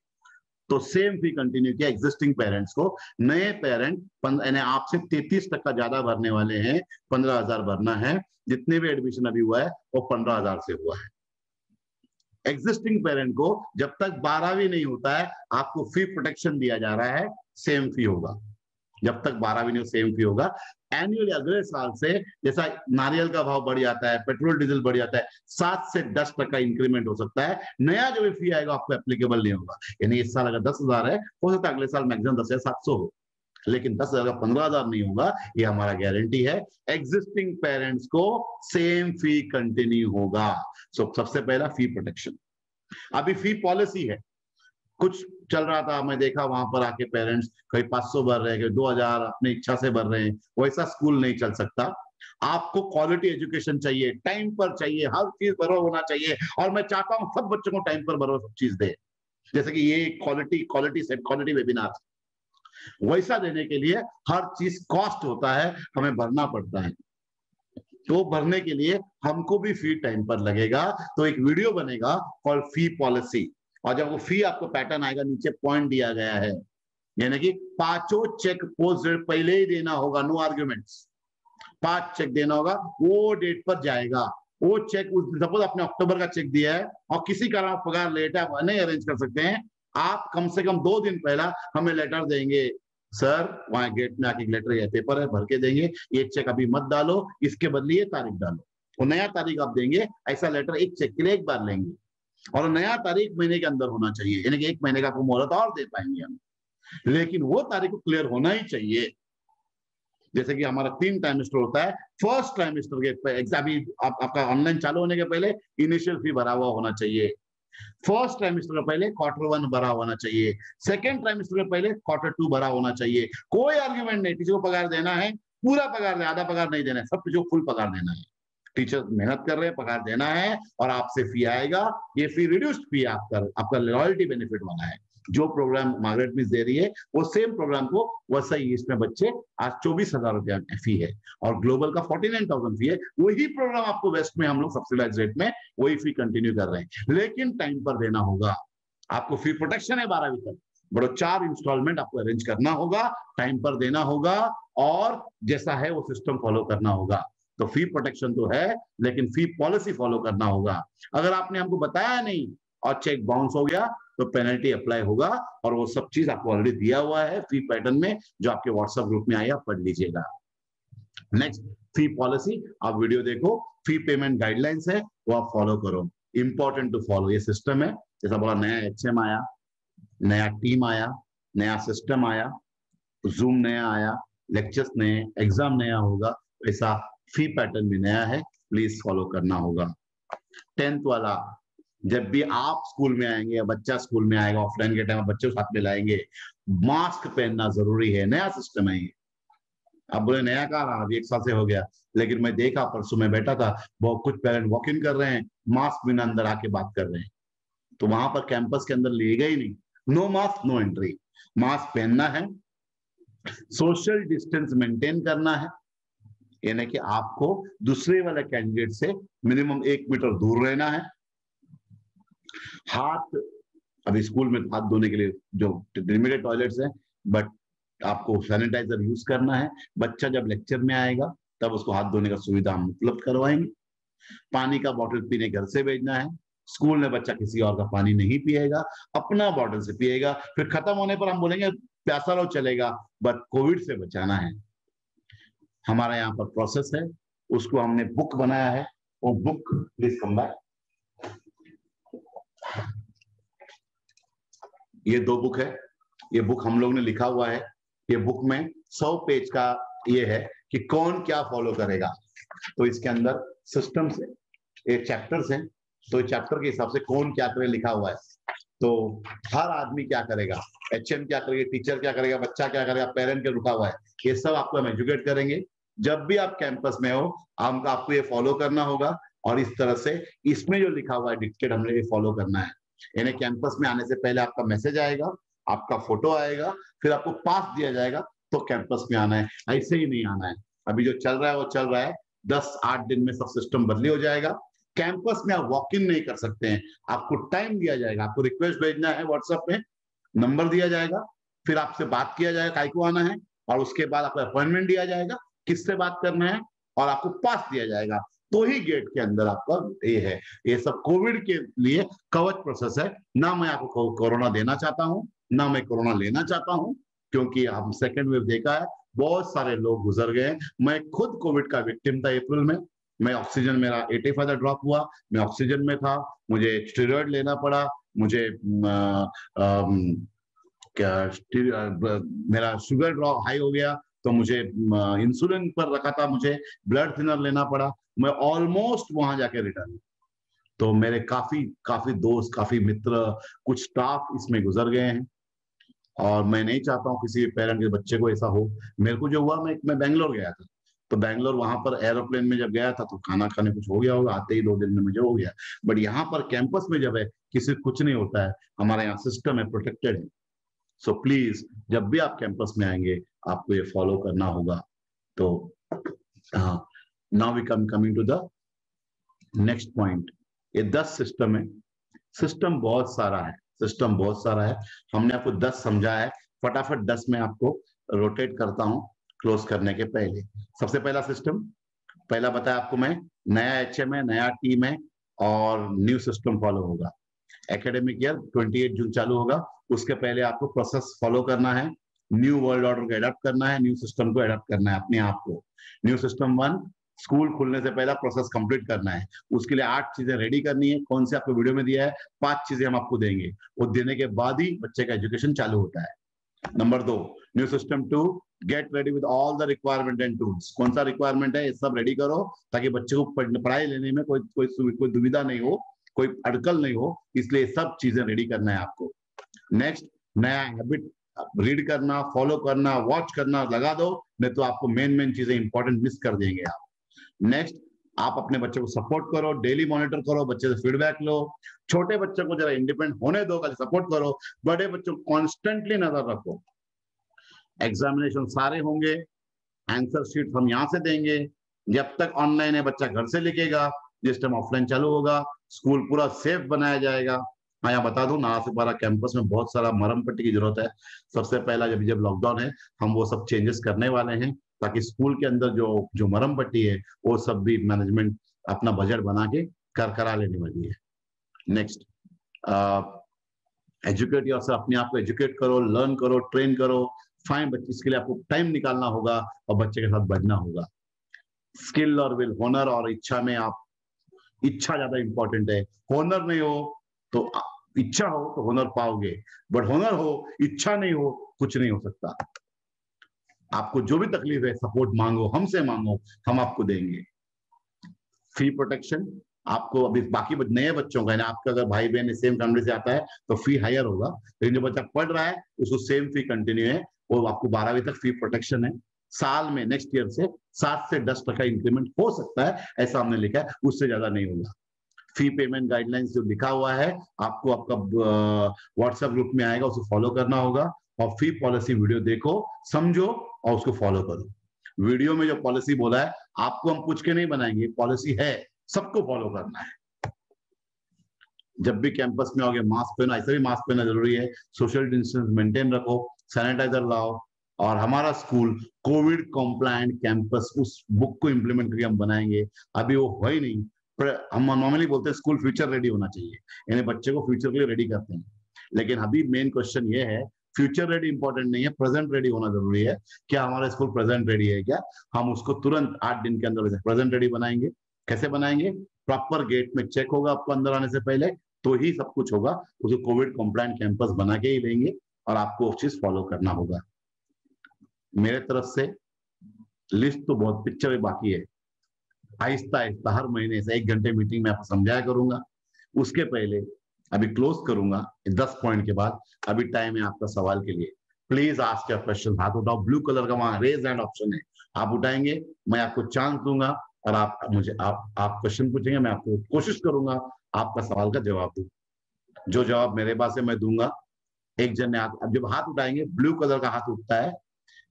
तो सेम फी कंटिन्यू किया एग्जिस्टिंग पेरेंट्स को। नए पेरेंट आपसे 33% ज्यादा भरने वाले हैं, 15,000 भरना है। जितने भी एडमिशन अभी हुआ है वो 15,000 से हुआ है। एग्जिस्टिंग पेरेंट को जब तक 12वीं नहीं होता है आपको फी प्रोटेक्शन दिया जा रहा है, सेम फी होगा। जब तक 12वीं नहीं, सेम फी होगा। एनुअली अगले साल से जैसा नारियल का भाव बढ़ जाता है, पेट्रोल डीजल बढ़ जाता है, 7 से 10% इंक्रीमेंट हो सकता है। नया जो भी फी आएगा आपको एप्लीकेबल नहीं होगा। यानी इस साल अगर 10,000 है, हो सकता है अगले साल मैक्सिमम 10,700 हो, लेकिन 10,000 का 15,000 नहीं होगा, ये हमारा गारंटी है। एग्जिस्टिंग पेरेंट्स को सेम फी कंटिन्यू होगा। सो सबसे पहला फी प्रोटेक्शन। अभी फी पॉलिसी है, कुछ चल रहा था, मैं देखा वहां पर आके पेरेंट्स कहीं 500 भर रहे हैं, कहीं 2,000 अपनी इच्छा से भर रहे हैं। वैसा स्कूल नहीं चल सकता। आपको क्वालिटी एजुकेशन चाहिए, टाइम पर चाहिए, हर चीज भरो होना चाहिए। और मैं चाहता हूं सब बच्चों को टाइम पर भरो सब चीज दे, जैसे कि ये क्वालिटी वेबिनार, वैसा देने के लिए हर चीज कॉस्ट होता है, हमें भरना पड़ता है। तो भरने के लिए हमको भी फी टाइम पर लगेगा। तो एक वीडियो बनेगा फॉर फी पॉलिसी, और जब वो फी आपको पैटर्न आएगा, नीचे पॉइंट दिया गया है, यानी कि 5 चेक पोस्ट डेट पहले ही देना होगा, नो आर्ग्यूमेंट्स। 5 चेक देना होगा, वो डेट पर जाएगा। वो चेक सपोज आपने अक्टूबर का चेक दिया है और किसी कारण पगार लेट है, आप नहीं अरेंज कर सकते हैं, आप कम से कम 2 दिन पहला हमें लेटर देंगे, सर वहां गेट में आके लेटर या पेपर है भर के देंगे, ये चेक अभी मत डालो, इसके बदले ये तारीख डालो। और नया तारीख आप देंगे, ऐसा लेटर एक चेक के लिए एक बार लेंगे, और नया तारीख महीने के अंदर होना चाहिए, यानी कि 1 महीने का आपको मोहलत और दे पाएंगे हम, लेकिन वो तारीख को क्लियर होना ही चाहिए। जैसे कि हमारा 3 ट्राइमेस्टर होता है, फर्स्ट ट्राइमेस्टर के एग्जाम आपका ऑनलाइन चालू होने के पहले इनिशियल फी भरा हुआ होना चाहिए, फर्स्ट ट्राइमेस्टर के पहले Q1 भरा होना चाहिए, सेकेंड ट्राइमेस्टर के पहले Q2 भरा होना चाहिए। कोई आर्ग्यूमेंट नहीं, टीचर को पगार देना है, पूरा पगार देना, आधा पगार नहीं देना है, सब टीचर को फुल पगार देना है। टीचर मेहनत कर रहे हैं, पगार देना है, और आपसे फी आएगा, ये फी रिड्यूस्ड फी आपका लॉयल्टी बेनिफिट वाला है। जो प्रोग्राम मार्गरेट मिस दे रही है वो सेम प्रोग्राम को वैसा ही इसमें बच्चे आज 24,000 रुपया फी है और ग्लोबल का 49,000 फी है। वही प्रोग्राम आपको वेस्ट में हम लोग सब्सिडाइज रेट में वही फी कंटिन्यू कर रहे हैं, लेकिन टाइम पर देना होगा। आपको फी प्रोटेक्शन है 12वीं तक, बड़ो 4 इंस्टॉलमेंट आपको अरेंज करना होगा, टाइम पर देना होगा और जैसा है वो सिस्टम फॉलो करना होगा। तो फी प्रोटेक्शन तो है, लेकिन फी पॉलिसी फॉलो करना होगा। अगर आपने हमको बताया नहीं और चेक बाउंस हो गया तो पेनल्टी अप्लाई होगा, और वो सब चीज आपको ऑलरेडी दिया हुआ है फी पैटर्न में, जो आपके व्हाट्सएप ग्रुप में आया, पढ़ लीजिएगा। नेक्स्ट, फी पॉलिसी, आप वीडियो देखो। फी पेमेंट गाइडलाइंस है वो आप फॉलो करो, इंपॉर्टेंट टू फॉलो। ये सिस्टम है, जैसा बोला नया HM आया, नया टीम आया, नया सिस्टम आया, जूम नया आया, लेक्चर्स नए, एग्जाम नया होगा, ऐसा फी पैटर्न भी नया है, प्लीज फॉलो करना होगा। 10th वाला, जब भी आप स्कूल में आएंगे या बच्चा स्कूल में आएगा, ऑफलाइन के टाइम बच्चों साथ में लाएंगे, मास्क पहनना जरूरी है। नया सिस्टम है ये। अब बोले नया कहा रहा, अभी 1 साल से हो गया, लेकिन मैं देखा, परसों में बैठा था, बहुत कुछ पेरेंट वॉक इन कर रहे हैं, मास्क बिना अंदर आके बात कर रहे हैं। तो वहां पर कैंपस के अंदर लेगा ही नहीं, no mask no entry. Mask पहनना है, सोशल डिस्टेंस मेंटेन करना है, यानी कि आपको दूसरे वाले कैंडिडेट से मिनिमम 1 मीटर दूर रहना है। हाथ, अभी स्कूल में हाथ धोने के लिए जो लिमिटेड टॉयलेट्स हैं, बट आपको सैनिटाइजर यूज करना है। बच्चा जब लेक्चर में आएगा तब उसको हाथ धोने का सुविधा हम उपलब्ध करवाएंगे। पानी का बोतल पीने घर से भेजना है। स्कूल में बच्चा किसी और का पानी नहीं पिएगा, अपना बोतल से पिएगा। फिर खत्म होने पर हम बोलेंगे प्यासा लो चलेगा, बट कोविड से बचाना है। हमारा यहाँ पर प्रोसेस है, उसको हमने बुक बनाया है। वो बुक, प्लीज कम बैक। ये 2 बुक है, ये बुक हम लोग ने लिखा हुआ है। ये बुक में 100 पेज का ये है कि कौन क्या फॉलो करेगा। तो इसके अंदर सिस्टम से एक चैप्टर्स हैं, तो चैप्टर के हिसाब से कौन क्या करे लिखा हुआ है। तो हर आदमी क्या करेगा, HM क्या करेगा, टीचर क्या करेगा, बच्चा क्या करेगा, पेरेंट क्या रुका हुआ है, ये सब आपको हम एजुकेट करेंगे। जब भी आप कैंपस में हो, आपको ये फॉलो करना होगा, और इस तरह से इसमें जो लिखा हुआ है डिक्टेट हमने ये फॉलो करना है। यानी कैंपस में आने से पहले आपका मैसेज आएगा, आपका फोटो आएगा, फिर आपको पास दिया जाएगा, तो कैंपस में आना है। ऐसे ही नहीं आना है। अभी जो चल रहा है वो चल रहा है, 10-8 दिन में सब सिस्टम बदली हो जाएगा। कैंपस में आप वॉक इन नहीं कर सकते हैं, आपको टाइम दिया जाएगा, आपको रिक्वेस्ट भेजना है व्हाट्सएप में, नंबर दिया जाएगा, फिर आपसे बात किया जाएगा काय को आना है, और उसके बाद आपको अपॉइंटमेंट दिया जाएगा किससे बात करना है, और आपको पास दिया जाएगा, तो ही गेट के अंदर आपका ये है। ये सब कोविड के लिए कवच प्रोसेस है। ना मैं आपको कोरोना देना चाहता हूँ, ना मैं कोरोना लेना चाहता हूँ, क्योंकि हम सेकेंड वेव देखा है, बहुत सारे लोग गुजर गए। मैं खुद कोविड का विक्टिम था। अप्रैल में मैं ऑक्सीजन, मेरा 85 ड्रॉप हुआ, मैं ऑक्सीजन में था, मुझे स्टेरॉइड लेना पड़ा, मुझे मेरा शुगर ड्रॉप हाई हो गया, तो मुझे इंसुलिन पर रखा था, मुझे ब्लड थिनर लेना पड़ा। मैं ऑलमोस्ट वहां जाके रिटर्न। तो मेरे काफी दोस्त, काफी मित्र, कुछ स्टाफ इसमें गुजर गए हैं, और मैं नहीं चाहता हूँ किसी पेरेंट के बच्चे को ऐसा हो। मेरे को जो हुआ, मैं बेंगलोर गया था, तो बेंगलोर वहां पर एरोप्लेन में जब गया था तो खाना खाने कुछ हो गया होगा, आते ही 2 दिन में मुझे हो गया। बट यहाँ पर कैंपस में जब है, किसी कुछ नहीं होता है, हमारा यहाँ सिस्टम है, प्रोटेक्टेड है। सो प्लीज, जब भी आप कैंपस में आएंगे आपको ये फॉलो करना होगा। तो now we coming to the next point. ये 10 सिस्टम है। सिस्टम बहुत सारा है, हमने आपको 10 समझा है। फटाफट 10 में आपको रोटेट करता हूं क्लोज करने के पहले। सबसे पहला सिस्टम, पहला बताया आपको मैं, नया HM है, नया टीम है, और न्यू सिस्टम फॉलो होगा। एकेडमिक ईयर 28 जून चालू होगा। उसके पहले आपको प्रोसेस फॉलो करना है, न्यू वर्ल्ड ऑर्डर को एडॉप्ट करना है, न्यू सिस्टम को एडॉप्ट करना है अपने आप को। न्यू सिस्टम 1, स्कूल खुलने से पहला प्रोसेस कंप्लीट करना है। उसके लिए 8 चीजें रेडी करनी है। कौन से आपको वीडियो में दिया है, 5 चीजें हम आपको देंगे। वो देने के बाद ही बच्चे का एजुकेशन चालू होता है। Number 2, new system 2, get ready with all the requirement and tools. कौन सा रिक्वायरमेंट है, ये सब रेडी करो, ताकि बच्चे को पढ़ाई लेने में कोई दुविधा नहीं हो, कोई अड़कल नहीं हो। इसलिए सब चीजें रेडी करना है आपको। नेक्स्ट, नया हैबिट रीड करना, फॉलो करना, वॉच करना लगा दो, नहीं तो आपको मेन चीजें इंपॉर्टेंट मिस कर देंगे आप। नेक्स्ट, आप अपने बच्चे को सपोर्ट करो, डेली मॉनिटर करो, बच्चे से फीडबैक लो, छोटे बच्चे को जरा इंडिपेंडेंट होने दो, कल सपोर्ट करो, बड़े बच्चों को कॉन्स्टेंटली नजर रखो। एग्जामिनेशन सारे होंगे, आंसर शीट हम यहाँ से देंगे, जब तक ऑनलाइन है बच्चा घर से लिखेगा, जिस टाइम ऑफलाइन चालू होगा स्कूल पूरा सेफ बनाया जाएगा। मैं यहाँ बता दूं, नालासोपारा कैंपस में बहुत सारा मरम पट्टी की जरूरत है। सबसे पहला जब लॉकडाउन है हम वो सब चेंजेस करने वाले हैं, ताकि स्कूल के अंदर जो मरम पट्टी है वो सब भी मैनेजमेंट अपना बजट बना के करा लेने वाली है। नेक्स्ट, एजुकेट योरसेल्फ, अपने आप को एजुकेट करो, लर्न करो, ट्रेन करो, फाइन बच्चे, इसके लिए आपको टाइम निकालना होगा और बच्चे के साथ बढ़ना होगा। स्किल और विल, हुनर और इच्छा में आप, इच्छा ज्यादा इंपॉर्टेंट है। हुनर नहीं हो तो इच्छा हो तो हुनर पाओगे, बट हुनर हो इच्छा नहीं हो कुछ नहीं हो सकता। आपको जो भी तकलीफ है सपोर्ट मांगो, हमसे मांगो, हम आपको देंगे। फी प्रोटेक्शन, आपको अभी बाकी नए बच्चों का है ना, आपका अगर भाई बहन सेम फैमिली से आता है तो फी हायर होगा, लेकिन जो बच्चा पढ़ रहा है उसको सेम फी कंटिन्यू है, वो आपको 12वीं तक फी प्रोटेक्शन है। साल में नेक्स्ट ईयर से 7 से 10% इंक्रीमेंट हो सकता है, ऐसा हमने लिखा है, उससे ज्यादा नहीं होगा। फी पेमेंट गाइडलाइंस जो लिखा हुआ है आपको आपका व्हाट्सएप ग्रुप में आएगा, उसे फॉलो करना होगा। और फी पॉलिसी वीडियो देखो, समझो और उसको फॉलो करो। वीडियो में जो पॉलिसी बोला है आपको हम पूछ के नहीं बनाएंगे, पॉलिसी है, सबको फॉलो करना है। जब भी कैंपस में आओगे मास्क पहनो, ऐसे भी मास्क पहनना जरूरी है, सोशल डिस्टेंस मेंटेन रखो, सैनिटाइजर लाओ। और हमारा स्कूल कोविड कॉम्प्लायंट कैंपस, उस बुक को इंप्लीमेंट करके हम बनाएंगे। अभी वो हो ही नहीं, पर हम नॉर्मली बोलते हैं स्कूल फ्यूचर रेडी होना चाहिए, यानी बच्चे को फ्यूचर के लिए रेडी करते हैं। लेकिन अभी मेन क्वेश्चन ये है, फ्यूचर रेडी इंपॉर्टेंट नहीं है, प्रेजेंट रेडी होना जरूरी है। क्या हमारा स्कूल प्रेजेंट रेडी है क्या? हम उसको तुरंत 8 दिन के अंदर प्रेजेंट रेडी बनाएंगे। कैसे बनाएंगे? प्रॉपर गेट में चेक होगा आपको अंदर आने से पहले, तो ही सब कुछ होगा। उसे कोविड कॉम्प्लायंट कैंपस बना के ही लेंगे और आपको वो चीज फॉलो करना होगा। मेरे तरफ से लिस्ट तो बहुत, पिक्चर भी बाकी है। आहिस्ता आहिस्ता हर महीने से 1 घंटे मीटिंग में आपको समझाया करूंगा। उसके पहले अभी क्लोज करूंगा 10 पॉइंट के बाद। अभी टाइम है आपका सवाल के लिए, प्लीज आस्क योर क्वेश्चन। हाथ उठाओ, ब्लू कलर का वहां रेज हैंड ऑप्शन है, आप उठाएंगे, मैं आपको चांस दूंगा और आप क्वेश्चन पूछेंगे, मैं आपको कोशिश करूंगा आपका सवाल का जवाब दूं। जो जवाब मेरे पास है मैं दूंगा। एक जन ने अब जब हाथ उठाएंगे, ब्लू कलर का हाथ उठता है,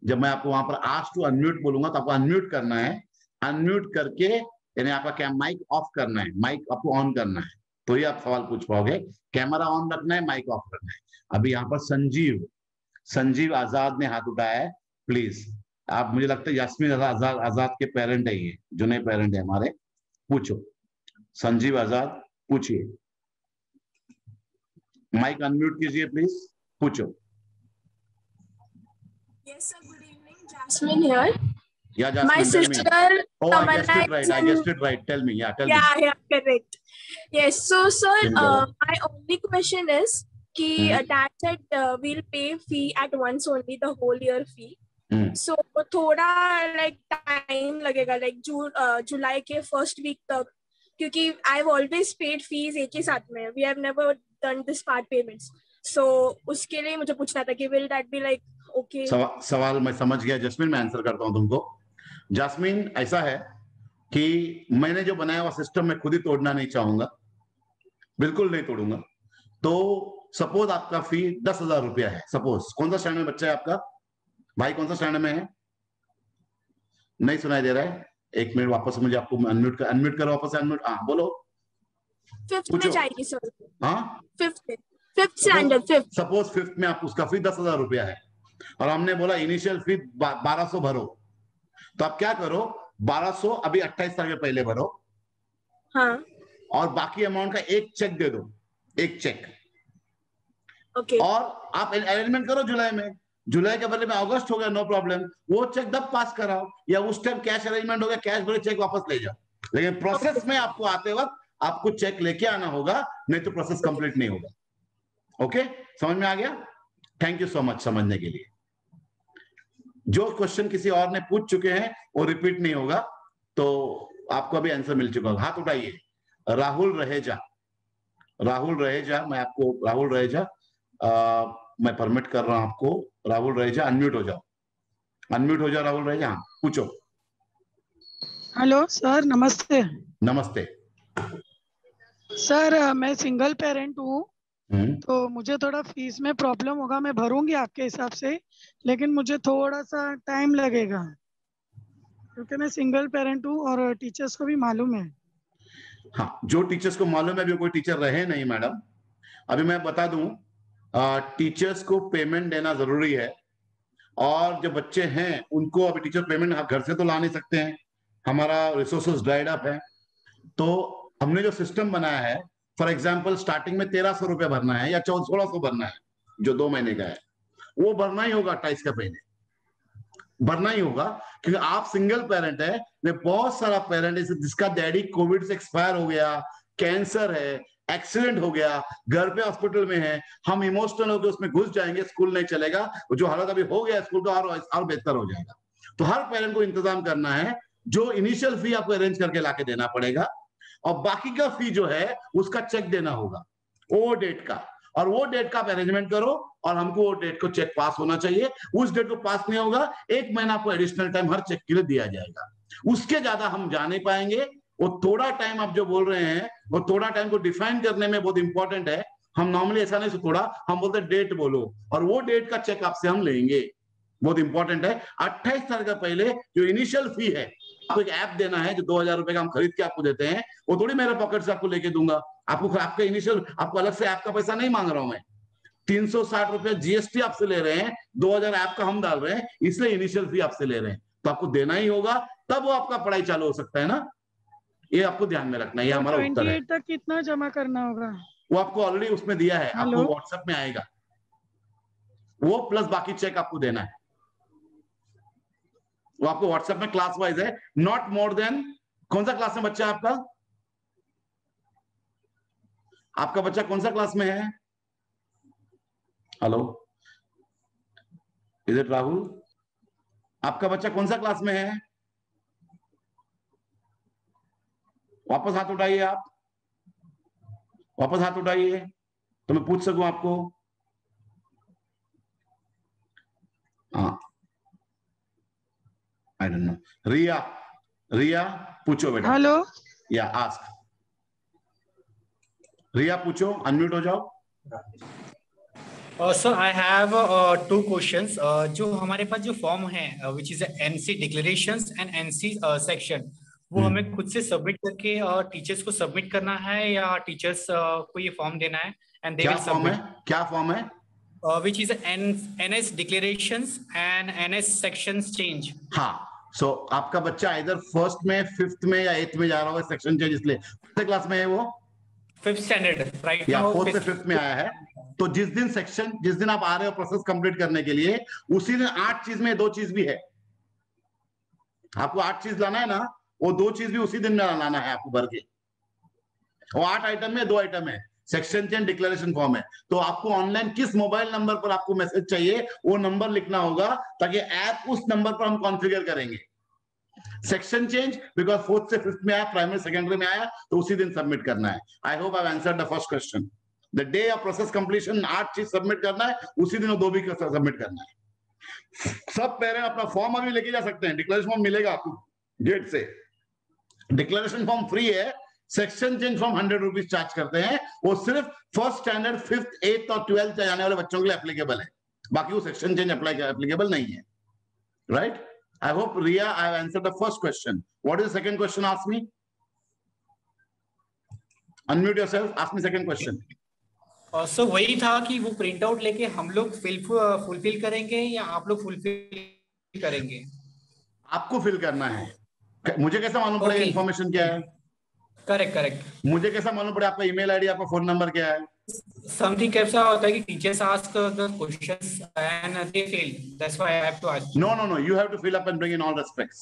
जब मैं आपको वहां पर आस्क टू अनम्यूट बोलूंगा तो आपको अनम्यूट करना है। अनम्यूट करके यानी आपका माइक ऑफ करना है, माइक आपको ऑन करना है, तो ही आप सवाल पूछ पाओगे। कैमरा ऑन रखना है, माइक ऑफ करना है। अभी यहाँ पर संजीव आजाद ने हाथ उठाया है, प्लीज। आप, मुझे लगता है यास्मीन आजाद के पेरेंट है, ये जो नए पेरेंट है हमारे। पूछो संजीव आजाद, पूछिए, माइक अनम्यूट कीजिए प्लीज, पूछो। Yes, sir. Good evening. Jasmine here. Yeah, Jasmine, my sister. Oh, I guessed it right. I guessed it right. Tell me. Yeah, tell me. Yeah, correct. Yes. So, sir, my only question is, कि dad said we'll pay fee at once only, the whole year fee. So थोड़ा like time लगेगा, like जुलाई के first week तक, क्योंकि I've always paid fees एक ही साथ में. We have never done this part payments. So उसके लिए मुझे पूछना था कि will that be like okay? सवाल मैं समझ गया जस्मीन, मैं आंसर करता हूँ तुमको। जस्मीन, ऐसा है कि मैंने जो बनाया हुआ सिस्टम मैं खुद ही तोड़ना नहीं चाहूंगा, बिल्कुल नहीं तोड़ूंगा। तो सपोज आपका फी 10,000 रुपया है। सपोज, कौन सा स्टैंडर्ड में बच्चा है आपका भाई? कौन सा स्टैंडर्ड में है? नहीं सुनाई दे रहा है? 1 मिनट वापस मुझे आपको अनम्यूट करो, वापस अनम्यूट। हाँ बोलो। 5th में जाएगी सर। हाँ, 5th स्टैंडर्ड। सपोज 5th में आप उसका फी 10,000 रुपया है और हमने बोला इनिशियल फी 1200 भरो, तो आप क्या करो, 1200 अभी 28 तारीख के पहले भरो। हाँ। और बाकी अमाउंट का एक चेक दे दो, एक चेक। ओके। और आप अरेंजमेंट करो जुलाई में, जुलाई के बदले में अगस्त हो गया, नो प्रॉब्लम। वो चेक तब पास कराओ, या उस टाइम कैश अरेंजमेंट हो गया, कैश भरे चेक वापस ले जाओ। लेकिन प्रोसेस में आपको आते वक्त आपको चेक लेके आना होगा, नहीं तो प्रोसेस कंप्लीट नहीं होगा। ओके, समझ में आ गया? थैंक यू सो मच समझने के लिए। जो क्वेश्चन किसी और ने पूछ चुके हैं वो रिपीट नहीं होगा, तो आपको अभी आंसर मिल चुका होगा। हाथ उठाइए। राहुल रहेजा, राहुल रहेजा, मैं आपको राहुल रहेजा मैं परमिट कर रहा हूं आपको। राहुल रहेजा, अनम्यूट हो जाओ, अनम्यूट हो जाओ राहुल रहेजा। हाँ, पूछो। हेलो सर, नमस्ते। नमस्ते सर, मैं सिंगल पेरेंट हूँ, तो मुझे थोड़ा फीस में प्रॉब्लम होगा। मैं भरूंगी आपके हिसाब से, लेकिन मुझे थोड़ा सा टाइम लगेगा, क्योंकि मैं सिंगल पेरेंट हूँ और टीचर्स को भी मालूम है। हाँ, जो टीचर्स को मालूम है, अभी कोई टीचर रहे नहीं मैडम। अभी मैं बता दूं, टीचर्स को पेमेंट देना जरूरी है, और जो बच्चे हैं उनको अभी टीचर पेमेंट घर से तो ला नहीं सकते हैं, हमारा रिसोर्सेज ड्राइड अप है। तो हमने जो सिस्टम बनाया है, फॉर एग्जाम्पल स्टार्टिंग में 1300 रुपये भरना है या 1600 भरना है, जो 2 महीने का है, वो भरना ही होगा 28 का महीने, भरना ही होगा। क्योंकि आप सिंगल पेरेंट है, बहुत सारा पेरेंट है जिसका डैडी कोविड से एक्सपायर हो गया, कैंसर है, एक्सीडेंट हो गया, घर पे हॉस्पिटल में है, हम इमोशनल होकर उसमें घुस जाएंगे, स्कूल नहीं चलेगा, जो हालत अभी हो गया स्कूल का और बेहतर हो जाएगा। तो हर पेरेंट को इंतजाम करना है, जो इनिशियल फी आपको अरेंज करके लाके देना पड़ेगा, और बाकी का फी जो है उसका चेक देना होगा वो डेट का, और वो डेट का आप अरेंजमेंट करो, और हमको वो डेट को चेक पास होना चाहिए। उस डेट को पास नहीं होगा, 1 महीना आपको एडिशनल टाइम हर चेक के लिए दिया जाएगा। उसके ज्यादा हम जा नहीं पाएंगे। वो थोड़ा टाइम आप जो बोल रहे हैं, वो थोड़ा टाइम को डिफाइन करने में बहुत इंपॉर्टेंट है। हम नॉर्मली ऐसा नहीं, थोड़ा हम बोलते हैं डेट बोलो, और वो डेट का चेक आपसे हम लेंगे, बहुत इंपॉर्टेंट है। 28 तारीख का पहले जो इनिशियल फी है, आपको एक ऐप देना है जो 2000 रुपए का हम खरीद के आपको देते हैं, वो थोड़ी मेरे पॉकेट से आपको लेके दूंगा। आपको आपका इनिशियल, आपको अलग से ऐप का पैसा नहीं मांग रहा हूं मैं। 360 रुपए जीएसटी आपसे ले रहे हैं, 2000 ऐप का हम डाल रहे हैं, इसलिए इनिशियल फी आपसे ले रहे हैं, तो आपको देना ही होगा, तब वो आपका पढ़ाई चालू हो सकता है ना। ये आपको ध्यान में रखना है, ये हमारा उत्तर है। 28 तक कितना जमा करना होगा? वो आपको ऑलरेडी उसमें दिया है, आपको व्हाट्सएप में आएगा वो, प्लस बाकी चेक आपको देना है। वो आपको व्हाट्सएप में क्लास वाइज है, नॉट मोर देन। कौन सा क्लास में बच्चा है आपका? आपका बच्चा कौन सा क्लास में है? Hello, is it Rahul? आपका बच्चा कौन सा क्लास में है? वापस हाथ उठाइए, आप वापस हाथ उठाइए तो मैं पूछ सकूं आपको। हाँ, आई डोंट नो। रिया पूछो बेटा। हेलो, या आस्क। रिया पूछो, अनम्यूट हो जाओ। Sir I have 2 questions. जो हमारे पास जो फॉर्म है which is NC declarations and NC section, वो हमें खुद से सबमिट करके टीचर्स को सबमिट करना है, या टीचर्स को ये फॉर्म देना है एंड दे विल सबमिट? क्या फॉर्म है? Which is NS declarations and NS sections change. हाँ, सो आपका बच्चा इधर 1st में, 5th में या 8th में जा रहा होगा सेक्शन चेंज, इसलिए कितने क्लास में है वो? 5th standard, right? या 4th से 5th में आया है। तो जिस दिन आप आ रहे हो प्रोसेस कंप्लीट करने के लिए, उसी दिन 8 चीज में 2 चीज भी है। आपको 8 चीज लाना है ना, वो 2 चीज भी उसी दिन में लाना है आपको भर के। वो 8 आइटम में 2 आइटम है, सेक्शन चेंज डिक्लेरेशन फॉर्म है। तो आपको ऑनलाइन किस मोबाइल नंबर पर आपको मैसेज चाहिए, वो नंबर लिखना होगा, ताकि ऐप उस नंबर पर हम कॉन्फ़िगर करेंगे। सेक्शन चेंज बिकॉज 4th से 5th में आया, प्राइमरी सेकेंडरी में आया, तो उसी दिन सबमिट करना है। आई hope I answered the first question. The day of process completion 8 चीज सबमिट करना है, उसी दिन वो 2 भी सबमिट करना है। सब पेरेंट अपना फॉर्म अभी लेके जा सकते हैं, डिक्लेरेशन फॉर्म मिलेगा आपको गेट से। डिक्लेरेशन फॉर्म फ्री है, section change form 100 rupees charge करते हैं। वो सिर्फ 1st स्टैंडर्ड, 5th, 8th और 12th जाने वाले बच्चों के लिए एप्लीकेबल है, बाकी वो सेक्शन चेंज एप्लीकेबल नहीं है, right? I hope Riya, I have answered the first question. What is the second question? Ask me. Unmute yourself. Ask me second question. सो वही था कि वो प्रिंट आउट लेके हम लोग फुलफिल करेंगे या आप लोग फुलफिल करेंगे? आपको फिल करना है। मुझे कैसा मालूम पड़ेगा इन्फॉर्मेशन क्या है? करेक्ट। मुझे कैसा मालूम पड़े आपका ईमेल आईडी, आपका फोन नंबर क्या है? समथिंग कैसा होता है कि teachers ask the questions and they fail, that's why I have to ask. No, you have to fill up and bring in all respects.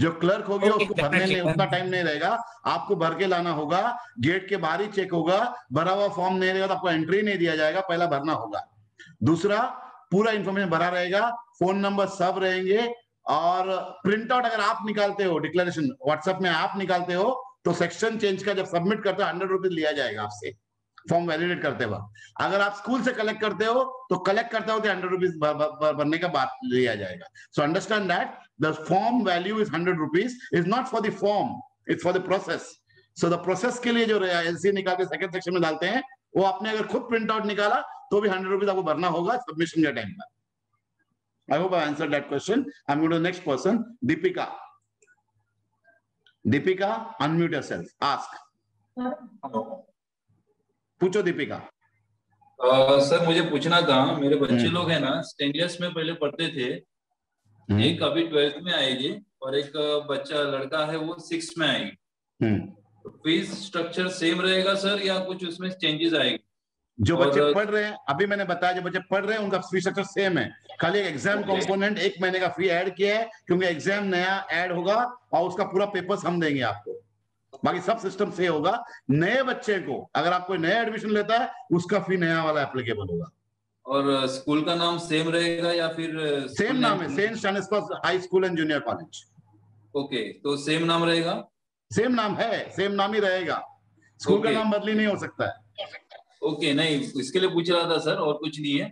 जो क्लर्क हो गया उसको भरने में उतना टाइम नहीं रहेगा, आपको भर के लाना होगा, गेट के बाहर ही चेक होगा, भरा हुआ फॉर्म नहीं रहेगा तो आपको एंट्री नहीं दिया जाएगा, पहला भरना होगा। दूसरा, पूरा इंफॉर्मेशन भरा रहेगा, फोन नंबर सब रहेंगे, और प्रिंट आउट अगर आप निकालते हो, डिक्लेरेशन व्हाट्सएप में आप निकालते हो, तो सेक्शन चेंज का जब सबमिट करते हो 100 रुपीज लिया जाएगा आपसे। फॉर्म वैलिडेट करते वक्त। अगर आप स्कूल से कलेक्ट करते हो तो कलेक्ट करते हो तो 100 रुपीज भरने का बात लिया जाएगा। So understand that the form value is 100 rupees, is not for the form, it's for the process. So the process के लिए जो एलसी निकाल के सेकंड सेक्शन में डालते हैं, वो आपने अगर खुद प्रिंट आउट निकाला तो भी 100 रुपीज आपको भरना होगा सबमिशन के टाइम पर। I hope I answered that question. I am going to the next person, Deepika. Deepika, unmute yourself, ask. पूछो दीपिका। सर मुझे पूछना था, मेरे बच्चे लोग हैं ना स्टेनलेस में पहले पढ़ते थे, एक अभी 12th में आएगी और एक बच्चा लड़का है वो 6th में आएगी। फीस स्ट्रक्चर सेम रहेगा सर या कुछ उसमें चेंजेस आएगी? जो बच्चे पढ़ रहे हैं, अभी मैंने बताया, जो बच्चे पढ़ रहे हैं उनका फी स्ट्रक्चर सेम है, खाली एग्जाम कंपोनेंट 1 महीने का फ्री ऐड किया है, क्योंकि एग्जाम नया ऐड होगा और उसका पूरा पेपर्स हम देंगे आपको, बाकी सब सिस्टम से होगा। नए बच्चे को अगर आप कोई नया एडमिशन लेता है उसका फी नया वाला एप्लीकेबल होगा। और स्कूल का नाम सेम रहेगा या फिर? सेम नाम है, Saint Stanislaus High School and junior College. Okay, तो सेम नाम रहेगा? सेम नाम है, सेम नाम ही रहेगा, स्कूल का नाम बदली नहीं हो सकता है। ओके, नहीं इसके लिए पूछ रहा था सर, और कुछ नहीं है।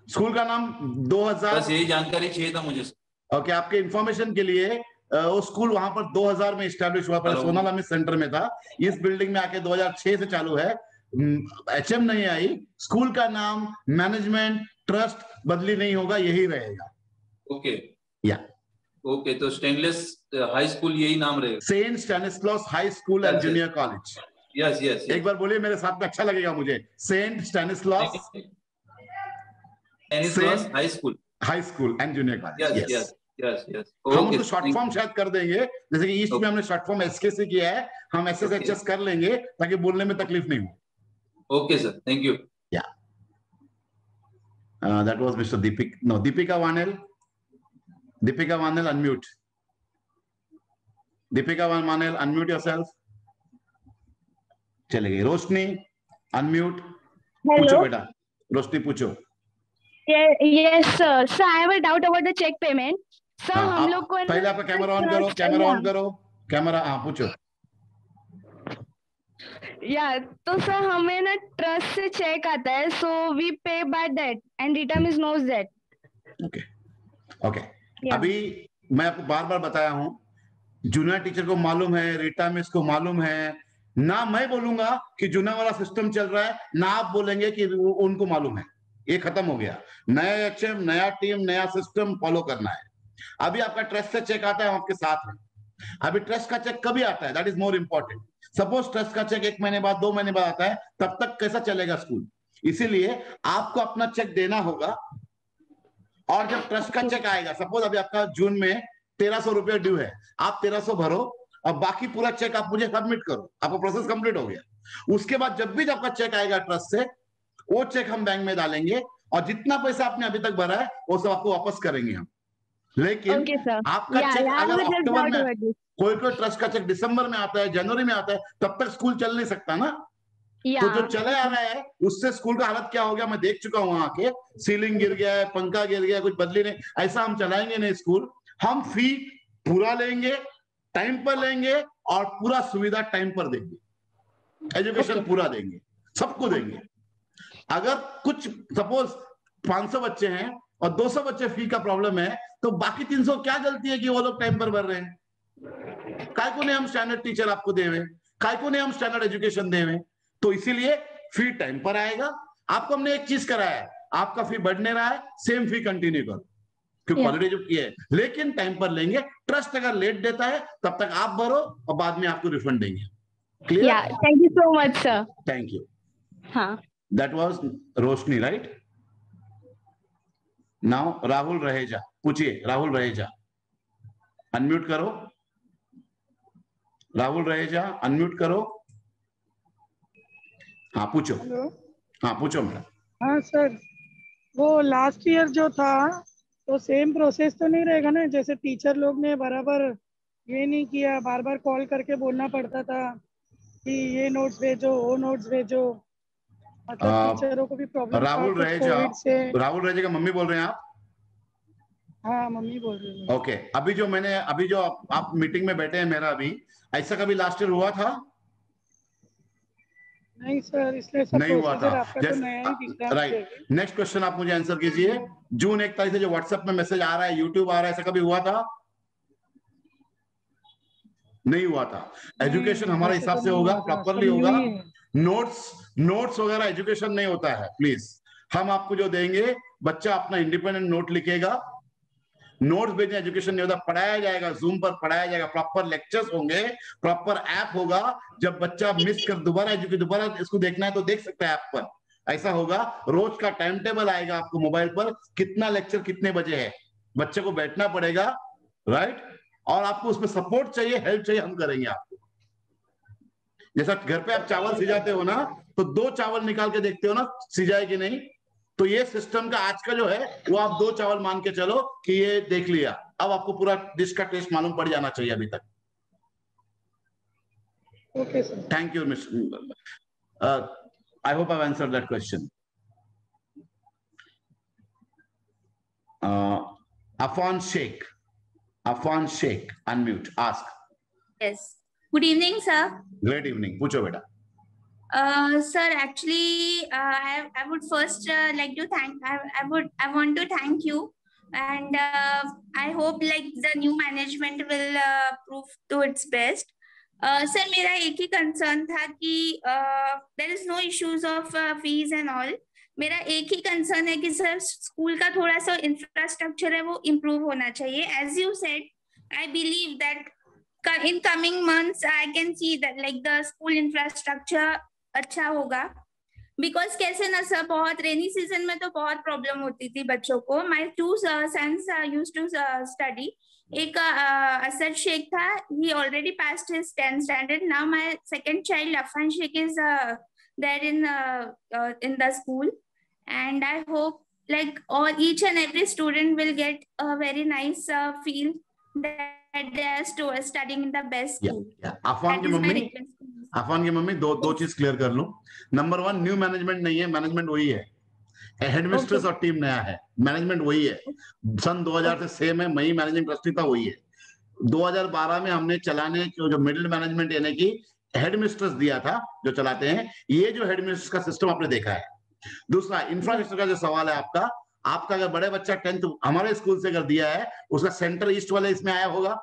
स्कूल का नाम 2000, बस यही जानकारी चाहिए था मुझे। ओके, आपके इंफॉर्मेशन के लिए वो स्कूल वहां पर 2000 में स्टैब्लिश हुआ, पहले सोनालामी सेंटर में था, इस बिल्डिंग में आके 2006 से चालू है। एचएम नहीं आई, स्कूल का नाम, मैनेजमेंट, ट्रस्ट बदली नहीं होगा, यही रहेगा। ओके या ओके, तो स्टेनलेस हाई स्कूल यही नाम रहेगा? Saint Stanislaus High School and junior College. Yes yes, एक बार बोलिए मेरे साथ में, अच्छा लगेगा मुझे। Saint Stanislaus High School, High School and junior College. Yes yes yes yes. हम उसको शॉर्ट फॉर्म शायद कर देंगे, जैसे कि ईस्ट में हमने शॉर्ट फॉर्म एसके किया है, हम एसएसएचएस कर लेंगे ताकि बोलने में तकलीफ नहीं हो। Okay sir, thank you. या that was mister Deepika Wanel. Deepika Wanel, unmute. Deepika Wanel, unmute yourself. चले गई। रोशनी, अनम्यूट। पूछो बेटा, रोशनी पूछो। Yes sir. Sir, I have a doubt about the check payment. Sir, हम लोग को पहले आपका कैमरा ऑन करो, कैमरा ऑन करो, कैमरा। हाँ पूछो। तो सर हमें ना ट्रस्ट से चेक आता है, so we pay by that and Ritamis knows that. Okay. अभी मैं आपको बार बार बताया हूं, जूनियर टीचर को मालूम है, रीटा मिस को मालूम है ना। मैं बोलूंगा कि जूनियर वाला सिस्टम चल रहा है ना, आप बोलेंगे कि उनको मालूम है। ये खत्म हो गया। नया एचएम, नया टीम, नया सिस्टम फॉलो करना है। अभी आपका ट्रस्ट से चेक आता है, हम आपके साथ हैं। अभी ट्रस्ट का चेक कभी आता है, that is more important. Suppose trust का चेक 1 महीने बाद, 2 महीने बाद आता है, तब तक कैसा चलेगा स्कूल? इसीलिए आपको अपना चेक देना होगा। और जब ट्रस्ट का चेक आएगा, सपोज अभी आपका जून में 1300 रुपया ड्यू है, आप 1300 भरो और बाकी पूरा चेक आप मुझे सबमिट करो, आपका प्रोसेस कंप्लीट हो गया। उसके बाद जब भी आपका चेक आएगा ट्रस्ट से, वो चेक हम बैंक में डालेंगे और जितना पैसा आपने अभी तक भरा है वो सब आपको वापस करेंगे हम। लेकिन आपका चेक अगर अक्टूबर में, कोई ट्रस्ट का चेक दिसंबर में आता है, जनवरी में आता है, तब तक स्कूल चल नहीं सकता ना। तो जो चले आ रहा है उससे स्कूल का हालत क्या हो गया मैं देख चुका हूं। वहां के सीलिंग गिर गया है, पंखा गिर गया, कुछ बदली नहीं। ऐसा हम चलाएंगे नहीं स्कूल। हम फी पूरा लेंगे, टाइम पर लेंगे और पूरा सुविधा टाइम पर देंगे, एजुकेशन पूरा देंगे, सबको देंगे। अगर कुछ सपोज 500 बच्चे हैं और 200 बच्चे फी का प्रॉब्लम है, तो बाकी 300 क्या गलती है कि वो लोग टाइम पर भर रहे हैं? काय को नहीं हम स्टैंडर्ड टीचर आपको देवे, काय को नहीं हम स्टैंडर्ड एजुकेशन देवे? तो इसीलिए फी टाइम पर आएगा। आपको हमने एक चीज कराया है, आपका फी बढ़ नहीं रहा है, सेम फी कंटिन्यू करो, क्योंकि क्वालिटी जो की है, लेकिन टाइम पर लेंगे। ट्रस्ट अगर लेट देता है तब तक आप भरो और बाद में आपको रिफंड देंगे। Clear? Thank you so much sir. Thank you. हाँ, that was Roshni, right? Now Rahul Raheja, पूछिए। राहुल रहेजा, अनम्यूट करो। राहुल रहेजा, अनम्यूट करो। हाँ पूछो। हाँ पूछो मैडम। हाँ सर, वो लास्ट ईयर जो था तो सेम प्रोसेस तो नहीं रहेगा ना? जैसे टीचर लोग ने बराबर ये नहीं किया, बार बार कॉल करके बोलना पड़ता था कि ये नोट्स भेजो, वो नोट्स भेजो, मतलब टीचरों को भी प्रॉब्लम। राहुल रहेजा का मम्मी बोल रहे हैं आप? हाँ मम्मी बोल रही हूँ। ओके। अभी जो आप मीटिंग में बैठे हैं मेरा, अभी ऐसा कभी लास्ट ईयर हुआ था? नहीं सर, इसलिए सब नहीं हुआ प्रोसीजर था। आपका तो नया ही दिख रहा है। राइट, नेक्स्ट क्वेश्चन आप मुझे आंसर कीजिए। जून 1 तारीख से जो व्हाट्सएप में मैसेज आ रहा है, यूट्यूब आ रहा है, ऐसा कभी हुआ था? नहीं हुआ था। एजुकेशन हमारे हिसाब से होगा, प्रॉपरली होगा। नोट्स वगैरह एजुकेशन नहीं होता है, प्लीज। हम आपको जो देंगे, बच्चा अपना इंडिपेंडेंट नोट लिखेगा। नोट्स भेजने एजुकेशन नहीं होता, पढ़ाया जाएगा, जूम पर पढ़ाया जाएगा, प्रॉपर लेक्चर्स होंगे, प्रॉपर ऐप होगा। जब बच्चा मिस कर दोबारा इसको देखना है तो देख सकता है ऐप पर, ऐसा होगा। रोज का टाइम टेबल आएगा आपको मोबाइल पर, कितना लेक्चर कितने बजे है, बच्चे को बैठना पड़ेगा, राइट। और आपको उसमें सपोर्ट चाहिए, हेल्प चाहिए, हम करेंगे आपको। जैसा घर पे आप चावल सिजाते हो ना, तो 2 चावल निकाल के देखते हो ना सिजाए कि नहीं, तो ये सिस्टम का आज का जो है वो आप 2 चावल मान के चलो कि ये देख लिया। अब आपको पूरा डिश का टेस्ट मालूम पड़ जाना चाहिए अभी तक। Okay sir, thank you mister, I hope I have answered that question. Afan Sheikh, unmute, ask. Yes. Good evening, sir. Great evening. पूछो बेटा। Sir, actually, I would first like to thank. I want to thank you, and I hope like the new management will prove to its best. Sir, मेरा एक ही concern था कि there is no issues of fees and all. मेरा एक ही कंसर्न है कि सर स्कूल का थोड़ा सा इंफ्रास्ट्रक्चर है वो इम्प्रूव होना चाहिए। As you said, I believe that in coming months I can see that like the school infrastructure अच्छा होगा। बिकॉज कैसे ना सर, बहुत रेनी सीजन में तो बहुत प्रॉब्लम होती थी बच्चों को। My 2 sons used to study. एक असद शेख था, he already passed his 10th standard. Now my second child Afan Shaikh is there in the school, and I hope like each and every student will get a very nice feel that they are studying in the best school. Afan की मम्मी दो चीज क्लियर कर लूं। नंबर 1, न्यू मैनेजमेंट नहीं है, मैनेजमेंट वही है। हेडमिस्ट्रेस और टीम नया है, मैनेजमेंट वही है। सन 2000 से सेम है, मैं ही मैनेजिंग ट्रस्टी था, वही है। 2012 में हमने चलाने जो मिडिल मैनेजमेंट यानी कि हेडमिस्ट्रेस दिया था, जो चलाते हैं। ये जो हेडमिस्ट्रेस का सिस्टम आपने देखा है। दूसरा, इंफ्रास्ट्रक्चर का जो सवाल है आपका अगर बड़े बच्चा 10th हमारे स्कूल से अगर दिया है, उसका सेंटर ईस्ट वाले इसमें आया होगा।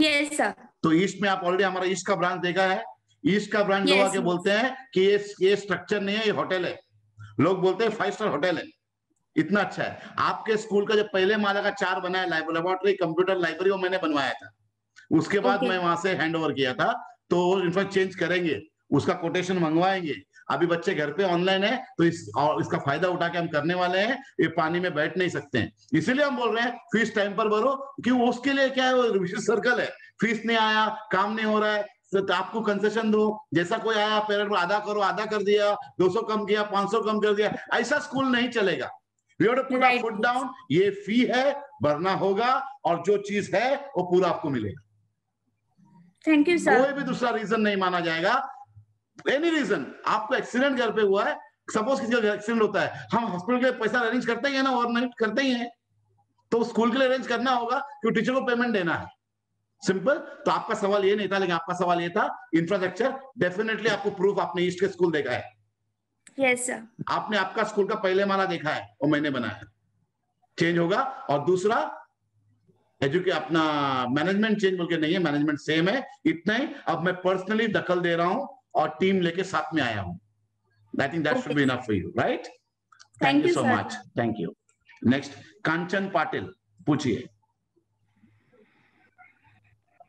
Yes sir. तो ईस्ट में आप ऑलरेडी हमारा ईस्ट का ब्रांच देखा है। ईस्ट का ब्रांच लोग आके बोलते हैं कि ये स्ट्रक्चर नहीं है, ये होटल है। लोग बोलते हैं 5 स्टार होटल है, इतना अच्छा है। आपके स्कूल का जो पहले माला का 4 बना है, लेबोरेटरी, कंप्यूटर, लाइब्रेरी, वो मैंने बनवाया था। उसके बाद मैं वहां से हैंड ओवर किया था। तो इनफैक्ट चेंज करेंगे, उसका कोटेशन मंगवाएंगे। अभी बच्चे घर पे ऑनलाइन है, तो इसका फायदा उठा के हम करने वाले हैं। ये पानी में बैठ नहीं सकते हैं, इसीलिए हम बोल रहे हैं फीस टाइम पर भरो, क्योंकि उसके लिए क्या है, वो विशेष सर्कल है। फीस नहीं आया, काम नहीं हो रहा है, तो आपको कंसेशन दो। जैसा कोई आया पेरेंट आधा करो, आधा कर दिया, 200 कम किया, 500 कम कर दिया, ऐसा स्कूल नहीं चलेगा। We have to put our foot down. ये फी है, भरना होगा, और जो चीज है वो पूरा आपको मिलेगा। Thank you sir. कोई भी दूसरा रीजन नहीं माना जाएगा। एनी रीजन, आपको एक्सीडेंट घर पे हुआ है, सपोज किसी का एक्सीडेंट होता है, हम हॉस्पिटल के लिए पैसा अरेंज करते ही है ना, ओवरनाइट करते ही है। तो स्कूल के लिए अरेंज करना होगा, क्योंकि टीचर को पेमेंट देना है, सिंपल। तो आपका सवाल ये नहीं था, लेकिन आपका सवाल ये था इंफ्रास्ट्रक्चर। डेफिनेटली आपको प्रूफ, आपने ईस्ट के स्कूल देखा है। Yes sir. आपने आपका स्कूल का पहले माला देखा है, वो मैंने बनाया, चेंज होगा। और दूसरा, अपना मैनेजमेंट चेंज बोल के नहीं है, मैनेजमेंट सेम है, इतना ही। अब मैं पर्सनली दखल दे रहा हूं और टीम लेके साथ में आया हूं। I think that should be enough for you, right? Thank you so much. Thank you. Next, Kanchan Patil, पूछिए।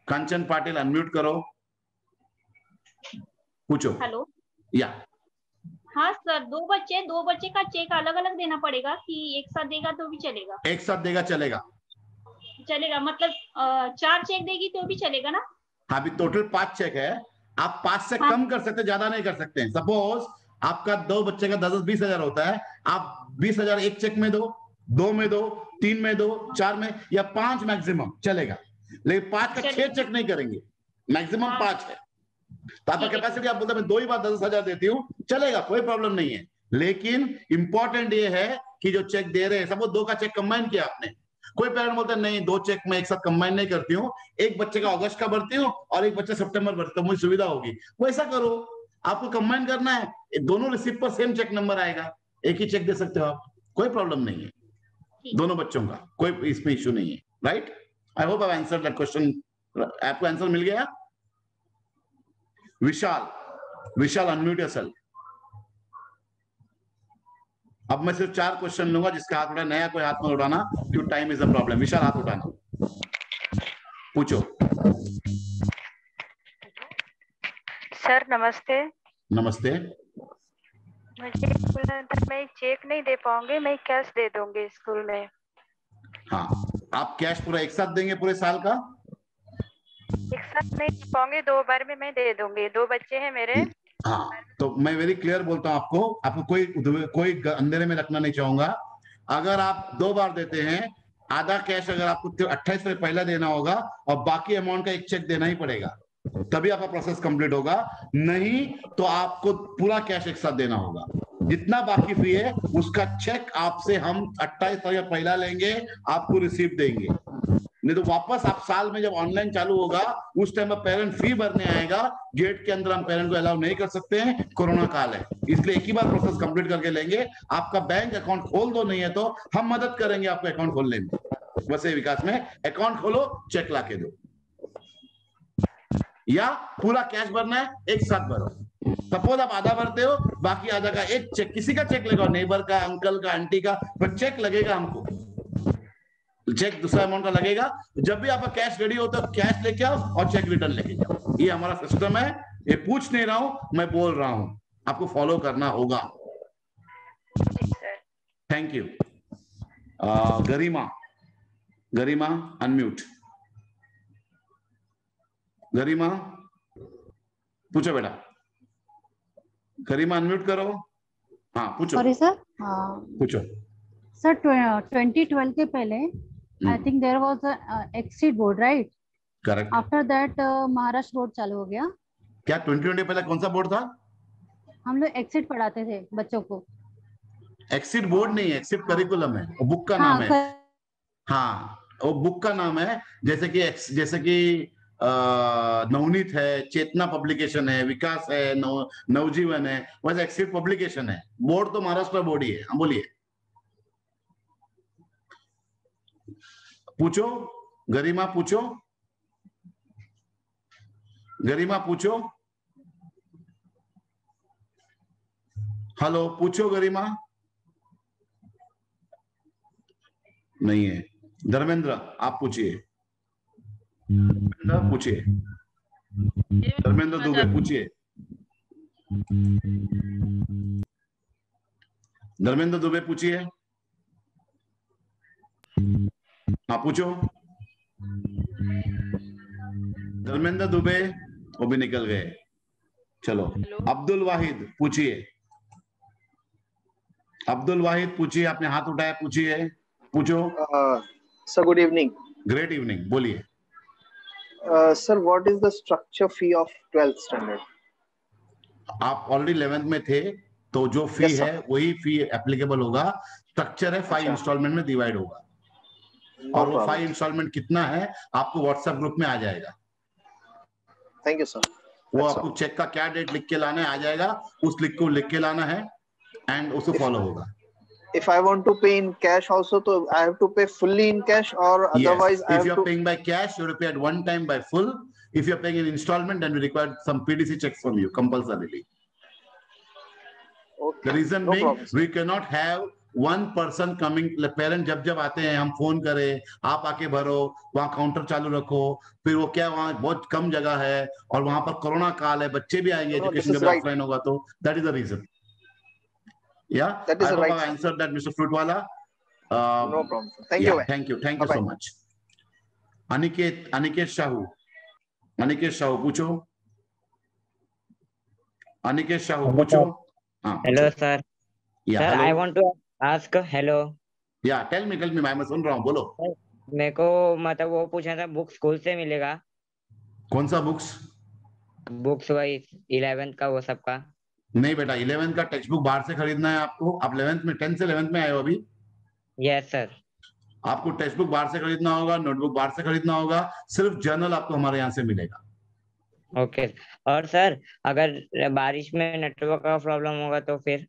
कांचन पाटिल, अनम्यूट करो, पूछो। हेलो। या हाँ सर, 2 बच्चे का चेक अलग अलग देना पड़ेगा कि एक साथ देगा तो भी चलेगा? एक साथ देगा चलेगा। मतलब 4 चेक देगी तो भी चलेगा ना? हाँ, अभी टोटल 5 चेक है। आप 5 से कम कर सकते, ज्यादा नहीं कर सकते हैं। सपोज आपका 2 बच्चे का 10-20 हजार होता है, आप 20 हजार एक चेक में दो, 2 में दो, 3 में दो, 4 में, या 5 मैक्सिमम चलेगा। लेकिन 5 का 6 चेक नहीं करेंगे, मैक्सिमम 5 है। तो आपका कैपेसिटी, आप बोलते हैं मैं 2 ही बार 10 हजार देती हूँ, चलेगा, कोई प्रॉब्लम नहीं है। लेकिन इंपॉर्टेंट ये है कि जो चेक दे रहे हैं, सपोज 2 का चेक कंबाइन किया आपने, कोई पेरेंट बोलता है नहीं 2 चेक मैं एक साथ कंबाइन नहीं करती हूँ, एक बच्चे का अगस्त का भरती हूँ और एक बच्चा सितंबर भरता हूँ, मुझे सुविधा होगी, वैसा करो। आपको कंबाइन करना है, दोनों रिसिप्ट पर सेम चेक नंबर आएगा, एक ही चेक दे सकते हो आप, कोई प्रॉब्लम नहीं है दोनों बच्चों का, कोई इसमें इश्यू नहीं है, right? I hope I answered that question. आपको आंसर मिल गया? विशाल अनम्यूट योरसेल्फ। अब मैं सिर्फ 4 क्वेश्चन लूंगा, जिसका हाथ उठा, नया कोई हाथ मत उठाना, क्योंकि टाइम इज अ प्रॉब्लम। विशाल हाथ उठाना, पूछो। सर नमस्ते। नमस्ते। मुझे स्कूल अंदर मैं चेक नहीं दे पाऊंगी, मैं कैश दे दूंगी स्कूल में। हाँ, आप कैश पूरा एक साथ देंगे पूरे साल का? एक साथ नहीं दे पाऊंगी, 2 बार में मैं दे दूंगी, 2 बच्चे हैं मेरे। हाँ, तो मैं वेरी क्लियर बोलता हूँ आपको कोई अंधेरे में रखना नहीं चाहूंगा। अगर आप 2 बार देते हैं, आधा कैश अगर आपको 28 से पहले देना होगा और बाकी अमाउंट का एक चेक देना ही पड़ेगा, तभी आपका प्रोसेस कंप्लीट होगा। नहीं तो आपको पूरा कैश एक साथ देना होगा। जितना बाकी फी है उसका चेक आपसे हम 28 तारीख पहला लेंगे, आपको रिसीप्ट देंगे। नहीं तो वापस आप साल में जब ऑनलाइन चालू होगा उस टाइम पर पेरेंट फी भरने आएगा, गेट के अंदर हम पेरेंट को अलाउ नहीं कर सकते हैं, कोरोना काल है, इसलिए एक ही बार प्रोसेस कंप्लीट करके लेंगे। आपका बैंक अकाउंट खोल दो, नहीं है तो हम मदद करेंगे आपको अकाउंट खोलने में। वैसे विकास में अकाउंट खोलो, चेक ला के दो, या पूरा कैश भरना है एक साथ भरो। सपोज आप आधा भरते हो, बाकी आधा का एक चेक, किसी का चेक लगेगा, नेबर का, अंकल का, आंटी का, पर चेक लगेगा हमको, चेक दूसरा अमाउंट का लगेगा। जब भी आपका कैश रेडी हो तो कैश लेके आओ और चेक रिटर्न लेके जाओ। ये हमारा सिस्टम है, ये पूछ नहीं रहा हूं, मैं बोल रहा हूं, आपको फॉलो करना होगा। Thank you. Garima unmute. Garima पूछो बेटा, गरिमा अनम्यूट करो। हाँ पूछो। Sorry sir. पूछो सर। 2012 के पहले I think there was a exit board, right? Correct. After that Maharashtra board चालू हो गया। क्या 2020 पहले कौन सा बोर्ड था? हम लोग एक्सिट पढ़ाते थे बच्चों को। एक्सिट बोर्ड नहीं है, एक्सिट करिकुलम है, वो बुक का नाम है। हाँ, वो बुक का नाम है, जैसे कि नवनीत है, चेतना पब्लिकेशन है, विकास है, नवजीवन है, वैसे एक्सिट पब्लिकेशन है। बोर्ड तो महाराष्ट्र बोर्ड ही है। हम बोलिए, पूछो गरिमा, पूछो गरिमा, पूछो। हेलो, पूछो गरिमा। नहीं है। धर्मेंद्र आप पूछिए। पूछिए धर्मेंद्र दुबे, पूछिए धर्मेंद्र दुबे, पूछिए। हाँ पूछो धर्मेंद्र दुबे, वो भी निकल गए। चलो अब्दुल वाहिद पूछिए। अब्दुल वाहिद पूछिए, आपने हाथ उठाया, पूछिए, पूछो। Sir good evening. Great evening, बोलिए। Sir what is the structure fee of 12th standard? आप ऑलरेडी 11th में थे, तो जो फी है वही फी एप्लीकेबल होगा। स्ट्रक्चर है 5 इंस्टॉलमेंट में डिवाइड होगा, और वो 5 इंस्टॉलमेंट कितना है आपको व्हाट्सएप ग्रुप में आ जाएगा। Thank you sir. वो आपको चेक का क्या डेट लिख के लाना है, आ जाएगा, उस लिख को लिख के लाना है एंड उसको फॉलो होगा। If I want to pay in cash also, so I have to pay fully in cash, or otherwise yes. If you're paying by cash, you have to pay at one time by full. If you're paying in installment, then we require some PDC checks from you compulsorily. Okay. The reason being, we cannot have one person coming. Parent जब आते हैं, हम फोन करें, आप आके भरो, वहाँ काउंटर चालू रखो, फिर वो क्या, वहाँ बहुत कम जगह है और वहाँ पर कोरोना काल है, बच्चे भी आएंगे, एजुकेशन जब ऑफलाइन होगा तो that is the reason. Yeah, that is I hope I answered that, Mr. Fruitwala. No problem. Thank you. Thank you so much. Aniket Shahu, पूछो। Aniket Shahu, पूछो। Hello sir. Yeah, sir, hello. I want to ask. Hello. Yeah, tell me, मैं सुन रहा हूँ, बोलो। मेरे को मतलब वो पूछना था, बुक स्कूल से मिलेगा? कौन सा बुक्स वाइज 11th का, वो सब का? नहीं बेटा, 11th का टेक्स्ट बुक बाहर से खरीदना है आपको। आप 11th में 10th से 11th में आए हो अभी? Yes sir. आपको टेक्स्ट बुक बाहर से खरीदना होगा, नोटबुक बाहर से खरीदना होगा, सिर्फ जर्नल आपको हमारे यहाँ से मिलेगा। ओके। और सर अगर बारिश में नेटवर्क का प्रॉब्लम होगा तो फिर?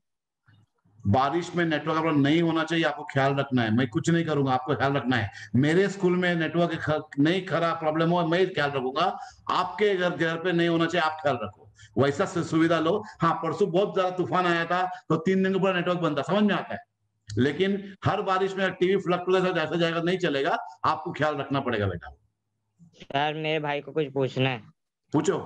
बारिश में नेटवर्क का प्रॉब्लम नहीं होना चाहिए, आपको ख्याल रखना है। मैं कुछ नहीं करूंगा, आपको ख्याल रखना है। मेरे स्कूल में नेटवर्क नहीं खराब प्रॉब्लम हो, मैं ख्याल रखूंगा। आपके घर पे नहीं होना चाहिए, आप ख्याल रखो, वैसा सुविधा लो। हाँ, परसों बहुत ज्यादा तूफान आया था तो 3 दिन के पूरा नेटवर्क बंद था, समझ में आता है। लेकिन हर बारिश में टीवी फ्लक्चुएशन जैसा जाएगा नहीं चलेगा, आपको ख्याल रखना पड़ेगा बेटा। सर मेरे भाई को कुछ पूछना है। पूछो।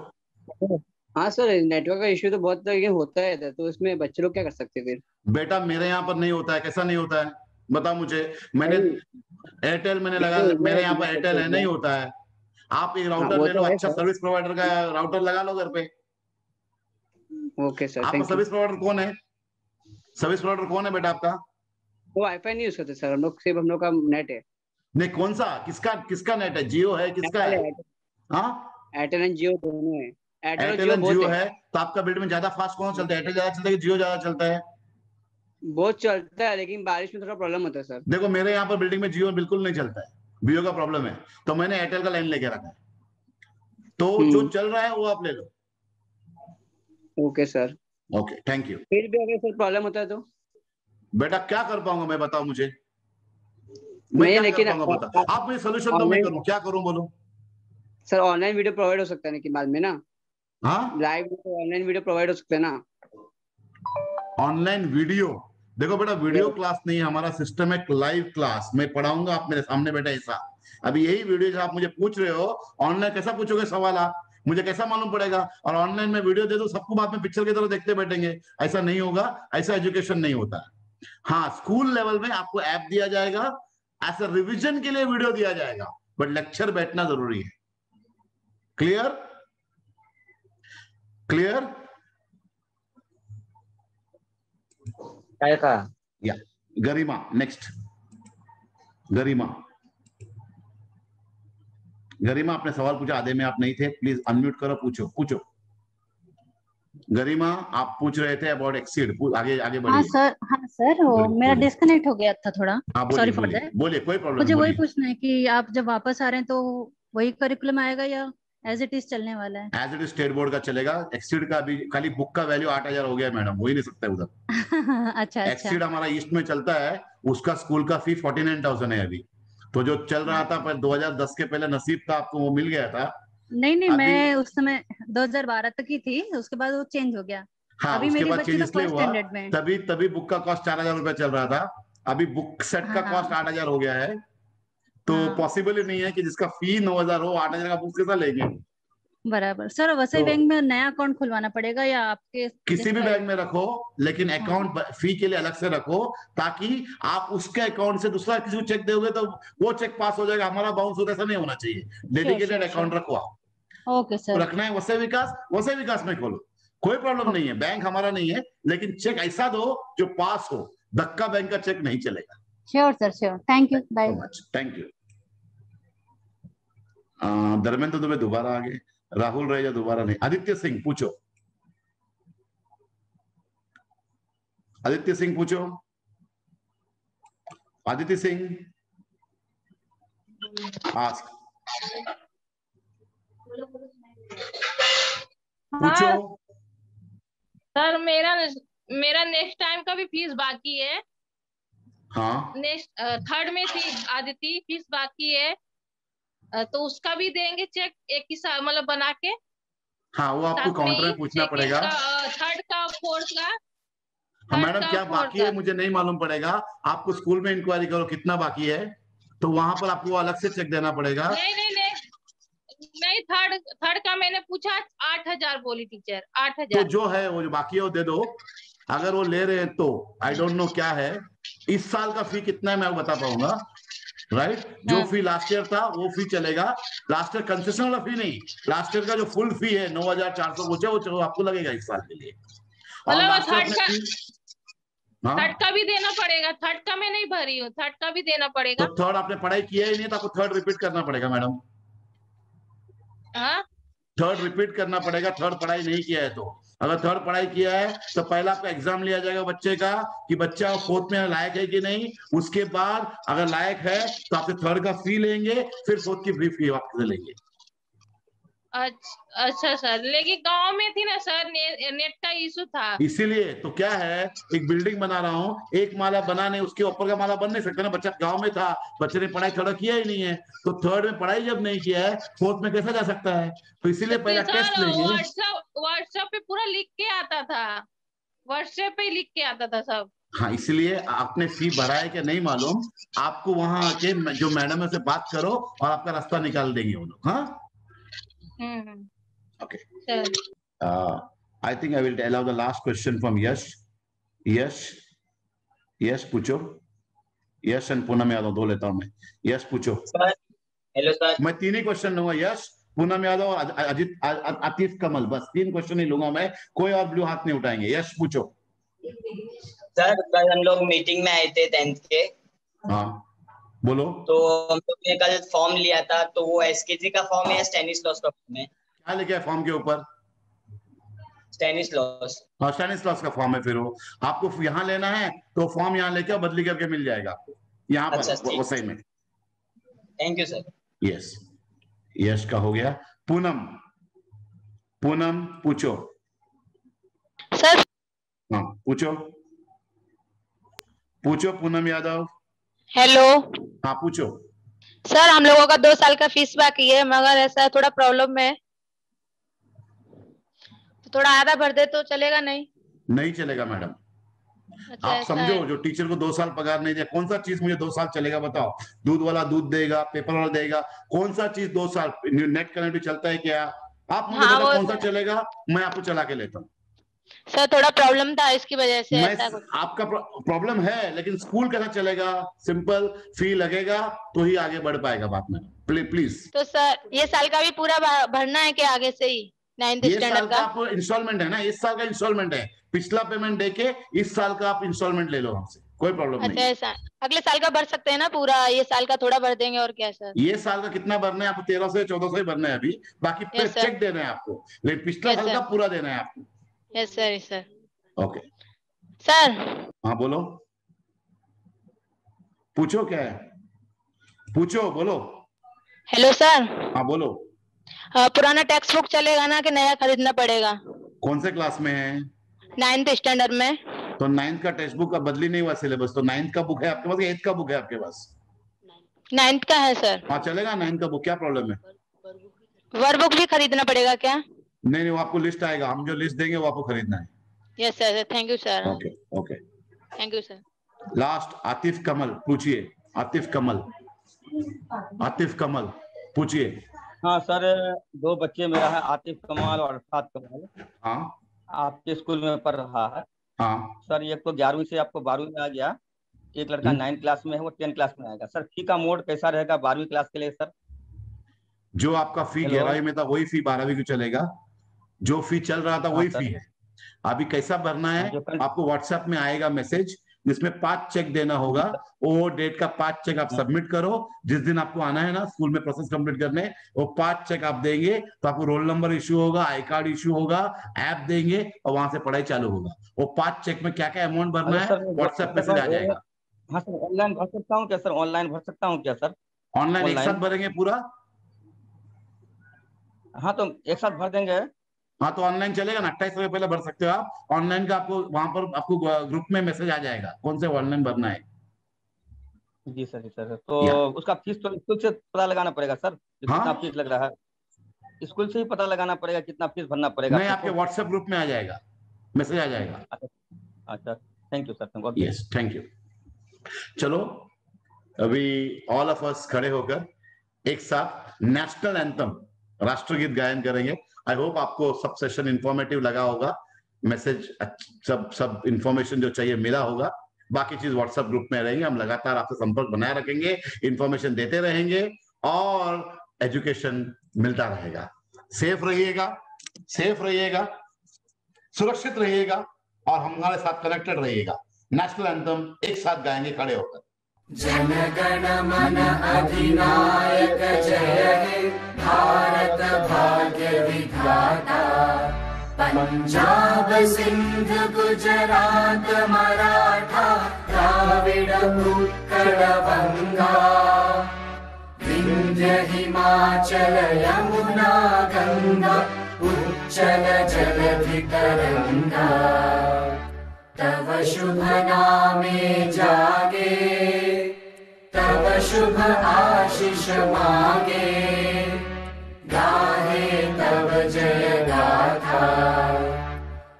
हाँ सर, नेटवर्क का इश्यू तो बहुत ये होता है इधर, तो इसमें बच्चे लोग क्या कर सकते हैं फिर? बेटा मेरे यहाँ पर नहीं होता है। कैसा नहीं होता है बताओ मुझे। मैंने एयरटेल मैंने लगा, मेरे यहाँ पर एयरटेल है, नहीं होता है। आप एक राउटर ले लो, अच्छा सर्विस प्रोवाइडर का राउटर लगा लो घर पे। Okay sir. आपका सर्विस प्रोवाइडर कौन है? सर्विस प्रोवाइडर कौन है बेटा आपका? वो वाईफाई नहीं यूज करते सर हम लोग, सिर्फ हम लोग का नेट है। नहीं, कौन सा, किसका नेट है? जियो है, किसका है? हाँ, एयरटेल एंड जियो दोनों है। एयरटेल एंड जियो है, तो आपका बिल्ड में ज्यादा फास्ट कौन चलता है? एयरटेल ज्यादा चलता है कि जियो ज्यादा चलता है? बहुत चलता है, लेकिन बारिश में थोड़ा प्रॉब्लम होता है सर। देखो मेरे यहाँ पर बिल्डिंग में जियो बिल्कुल नहीं चलता है, जियो का प्रॉब्लम है, तो मैंने एयरटेल का लाइन लेके रखा है। तो जो चल रहा है वो आप ले लो। Okay sir. Okay, thank you. फिर भी अगर सर प्रॉब्लम होता है तो बेटा क्या कर पाऊंगा मैं, बताओ मुझे। मैं क्या कर पाऊंगा बता, आप मुझे सोल्यूशन दो, मैं करूं, क्या करूं बोलो। सर ऑनलाइन वीडियो प्रोवाइड हो सकता है ना कि बाद में ना? हाँ, लाइव ऑनलाइन वीडियो प्रोवाइड हो सकता है ना? ऑनलाइन वीडियो, देखो बेटा वीडियो क्लास नहीं, हमारा सिस्टम है लाइव क्लास। मैं पढ़ाऊंगा, आप मेरे सामने बेटा ऐसा। अभी यही वीडियो जो आप मुझे पूछ रहे हो, ऑनलाइन कैसा पूछोगे सवाल आप, मुझे कैसा मालूम पड़ेगा? और ऑनलाइन में वीडियो दे दो सबको, बाद में पिक्चर की तरह देखते बैठेंगे, ऐसा नहीं होगा, ऐसा एजुकेशन नहीं होता। हाँ, स्कूल लेवल में आपको ऐप दिया जाएगा, ऐसा रिवीजन के लिए वीडियो दिया जाएगा, बट लेक्चर बैठना जरूरी है। क्लियर? क्लियर? या गरिमा, नेक्स्ट। गरिमा आपने सवाल पूछा, आधे में आप नहीं थे, प्लीज अनम्यूट करो, पूछो। गरिमा आप पूछ रहे थे अबाउट एक्सीड, आगे बढ़िए। हाँ सर वो मेरा डिस्कनेक्ट हो गया था थोड़ा, सॉरी फॉर दैट। बोलिए, कोई प्रॉब्लम। मुझे वही पूछना है कि आप जब वापस आ रहे हैं तो वही करिकुलम आएगा या एज इट इज चलने वाला है? As it is state board का चलेगा। एक्सीड का अभी खाली बुक का वैल्यू 8,000 हो गया मैडम, हो ही नहीं सकता उधर। अच्छा। एक्सीड हमारा ईस्ट में चलता है, उसका स्कूल का फी 49,000 है अभी। तो जो चल रहा था पर 2010 के पहले नसीब था आपको, वो मिल गया था। नहीं, मैं उस समय 2012 तक ही थी, उसके बाद वो चेंज हो गया। हाँ, अभी उसके मेरी बाद बच्ची चेंज तो इसलिए फर्स्ट हुआ, स्टैंडर्ड में। तभी बुक का कॉस्ट 4,000 रुपया चल रहा था, अभी बुक सेट का कॉस्ट 8,000 हो गया है। तो पॉसिबल ही नहीं है कि जिसका फी 9,000 हो, 8,000 का बुक कैसा लेंगे? बराबर सर। वैसे बैंक में नया अकाउंट खुलवाना पड़ेगा या आपके किसी भी बैंक में रखो, लेकिन अकाउंट फी के लिए अलग से रखो, ताकि आप उसके अकाउंट से दूसरा किसी को चेक दोगे तो वो चेक पास हो जाएगा, हमारा बाउंस होता, ऐसा नहीं होना चाहिए। डेडिकेटेड अकाउंट रखो आप। Okay sir. रखना है वैसे विकास में खोलो, कोई प्रॉब्लम नहीं है। बैंक हमारा नहीं है, लेकिन चेक ऐसा दो जो पास हो, धक्का बैंक का चेक नहीं चलेगा। Sure sir, sure. Thank you, bye. Thank you. Dharmendra Dubey दोबारा आ गए, राहुल रहेजा दोबारा नहीं। आदित्य सिंह पूछो, आदित्य सिंह आस्क, पूछो। सर मेरा नेक्स्ट टाइम का भी फीस बाकी है। हाँ, नेक्स्ट थर्ड में थी आदिति, फीस बाकी है, तो उसका भी देंगे चेक एक ही मतलब बना के? हाँ, वो आपको काउंटर में पूछना पड़ेगा। थर्ड का, फोर्थ का। हाँ मैडम, क्या बाकी है मुझे नहीं मालूम पड़ेगा, आपको स्कूल में इंक्वायरी करो कितना बाकी है, तो वहां पर आपको अलग से चेक देना पड़ेगा। नहीं, थर्ड का मैंने पूछा, 8,000 बोली टीचर, 8,000। तो जो है वो जो बाकी है वो दे दो, अगर वो ले रहे हैं तो आई डोंट नो क्या है। इस साल का फी कितना है मैं बता पाऊंगा, राइट? जो फी लास्ट ईयर था वो फी चलेगा। लास्ट ईयर कंसेशन वाला फी नहीं, लास्ट ईयर का जो फुल फी है 9,400 वो आपको लगेगा इस साल के लिए। थर्ड का भी देना पड़ेगा? थर्ड का मैं नहीं भरी हूँ, थर्ड का भी देना पड़ेगा। तो थर्ड आपने पढ़ाई किया ही नहीं तो आपको थर्ड रिपीट करना पड़ेगा मैडम। थर्ड रिपीट करना पड़ेगा, थर्ड पढ़ाई नहीं किया है तो। अगर थर्ड पढ़ाई किया है तो पहला आपका एग्जाम लिया जाएगा बच्चे का कि बच्चा फोर्थ में लायक है कि नहीं। उसके बाद अगर लायक है तो आपसे थर्ड का फी लेंगे, फिर फोर्थ की फी आपसे लेंगे। अच्छा सर, लेकिन गांव में थी ना सर, नेट का इशू था। इसीलिए तो क्या है, एक बिल्डिंग बना रहा हूँ, एक माला बना नहीं, उसके ऊपर का माला बन नहीं सकता ना। बच्चा गांव में था, बच्चे ने पढ़ाई थोड़ा किया ही नहीं है, तो थर्ड में पढ़ाई जब नहीं किया है, फोर्थ में कैसे जा सकता है? तो इसीलिए पहला टेस्ट लेंगे। व्हाट्सएप पे पूरा लिख के आता था, व्हाट्सएप पे लिख के आता था सब। हाँ, इसलिए आपने फी भरा है क्या नहीं मालूम, आपको वहां आके जो मैडम है से बात करो और आपका रास्ता निकाल देंगे वो लोग। हाँ, okay. I think I will allow the last question from Yash. Yash पूछो। यश एंड पूनम यादव दो लेता हूं मैं। यश पूछो। Hello sir. मैं 3 ही क्वेश्चन लूंगा, यश, पूनम यादव, अजित, आतिफ कमल, बस 3 क्वेश्चन ही लूंगा मैं, कोई और ब्लू हाथ नहीं उठाएंगे। यश पूछो। सर कल हम लोग मीटिंग में आए थे 10th के। हाँ बोलो। तो हम लोग ने कल फॉर्म लिया था, तो वो एसकेजी का फॉर्म है या स्टैनिस्लॉस का फॉर्म है? क्या लिखा है फॉर्म के ऊपर? स्टैनिस्लॉस। हाँ, स्टैनिस्लॉस का फॉर्म है। फिर वो आपको यहाँ लेना है तो फॉर्म यहाँ लेके बदली करके मिल जाएगा आपको यहाँ पर वो सही में। Thank you sir. यस, यश का हो गया। पूनम पूछो। सर। हाँ पूछो पूनम यादव। हेलो। हाँ पूछो। सर हम लोगों का 2 साल का फीस बाकी है, मगर ऐसा थोड़ा प्रॉब्लम है, तो थोड़ा आधा भर दे तो चलेगा? नहीं चलेगा मैडम। अच्छा, आप समझो, जो टीचर को 2 साल पगार नहीं दिया, कौन सा चीज मुझे 2 साल चलेगा बताओ? दूध वाला दूध देगा, पेपर वाला देगा, कौन सा चीज 2 साल? नेट कनेक्ट चलता है क्या? आप मुझे बताओ कौन सा चलेगा, मैं आपको चला के लेता हूँ। सर थोड़ा प्रॉब्लम था इसकी वजह से ऐसा कुछ। आपका प्रॉब्लम है, लेकिन स्कूल कैसा चलेगा? सिंपल फी लगेगा तो ही आगे बढ़ पाएगा बात में। प्लीज। तो सर ये साल का भी पूरा भरना है क्या आगे से ही? 9th स्टैंडर्ड का आपको इंस्टॉलमेंट है ना, इस साल का इंस्टॉलमेंट है, पिछला पेमेंट देके इस साल का आप इंस्टॉलमेंट ले लो हमसे, कोई प्रॉब्लम नहीं। अच्छा ऐसा, अगले साल का भर सकते हैं ना पूरा? ये साल का थोड़ा भर देंगे और क्या सर? ये साल का कितना भरना है आपको? 1300 से 1400 ही भरना है अभी, बाकी चेक देना है आपको, लेकिन पिछला साल का पूरा देना है आपको। Yes sir. Okay sir. हाँ बोलो, पूछो क्या है, पूछो, बोलो। Hello sir. हाँ बोलो। पुराना टेक्स्ट बुक चलेगा ना कि नया खरीदना पड़ेगा? कौन से क्लास में है? 9th स्टैंडर्ड में। तो 9th का टेक्स्ट बुक का बदली नहीं हुआ सिलेबस, तो 9th का बुक है आपके पास, 8th का बुक है आपके पास? 9th का है सर। हाँ चलेगा 9th का बुक, क्या प्रॉब्लम है? वर्क बुक भी खरीदना पड़ेगा क्या? नहीं, वो आपको लिस्ट आएगा, हम जो लिस्ट देंगे वो आपको खरीदना है। Yes sir, thank you sir. Okay thank you sir. Last Atif Kamal पूछिए। आतिफ कमल पूछिए। हाँ सर, 2 बच्चे मेरा है, आतिफ कमाल और अरफात कमाल। हाँ आपके स्कूल में पढ़ रहा है। हाँ सर, एक तो 11वीं से आपको 12वीं में आ गया, एक लड़का 9th क्लास में है, वो 10th क्लास में आएगा। सर फी का मोड कैसा रहेगा 12वीं क्लास के लिए सर? जो आपका फी 11वीं में था वही फी 12वीं को चलेगा, जो फी चल रहा था वही फी है। अभी कैसा भरना है आपको व्हाट्सएप में आएगा मैसेज, जिसमें 5 चेक देना होगा, वो डेट का 5 चेक आप सबमिट करो। जिस दिन आपको आना है ना स्कूल में प्रोसेस कंप्लीट करने, वो 5 चेक आप देंगे तो आपको रोल नंबर इश्यू होगा, आई कार्ड इश्यू होगा, ऐप देंगे और वहां से पढ़ाई चालू होगा। वो 5 चेक में क्या क्या अमाउंट भरना है व्हाट्सएप मैसेज आ जाएगा। हाँ सर, ऑनलाइन भर सकता हूँ क्या सर? ऑनलाइन भर सकता हूँ क्या सर? ऑनलाइन एक साथ भरेंगे पूरा? हाँ तो एक साथ भर देंगे। हाँ तो ऑनलाइन चलेगा ना, 28 रुपए पहले भर सकते हो आप। ऑनलाइन का आपको वहां पर आपको ग्रुप में मैसेज आ जाएगा कौन से ऑनलाइन भरना है। जी सर। तो उसका फीस तो स्कूल से पता लगाना पड़ेगा सर, कितना फीस लग रहा है? स्कूल से ही पता लगाना पड़ेगा कितना फीस भरना पड़ेगा? नहीं, आपके व्हाट्सएप ग्रुप में आ जाएगा, मैसेज आ जाएगा। अच्छा, thank you sir. Yes, thank you. चलो अभी ऑल ऑफ अस खड़े होकर एक साथ नेशनल एंथम, राष्ट्रगीत गायन करेंगे। आई होप आपको सब सेशन इंफॉर्मेटिव लगा होगा, मैसेज सब इंफॉर्मेशन जो चाहिए मिला होगा। बाकी चीज व्हाट्सएप ग्रुप में रहेंगे, हम लगातार आपसे संपर्क बनाए रखेंगे, इंफॉर्मेशन देते रहेंगे और एजुकेशन मिलता रहेगा। सेफ रहिएगा, सुरक्षित रहिएगा और हमारे साथ कनेक्टेड रहिएगा। नेशनल एंथम एक साथ गाएंगे खड़े होकर। जन गण मन अधिनायक जय हे भारत भाग्य विधाता, पंजाब सिंध गुजरात मराठा द्राविड़ उत्कल बंगा, विंध्य विंध्य हिमाचल यमुना गंगा उच्चल जलधि तरंगा तव शुभ नामे जागे तव शुभ आशीष मांगे गाहे तव जय गाथा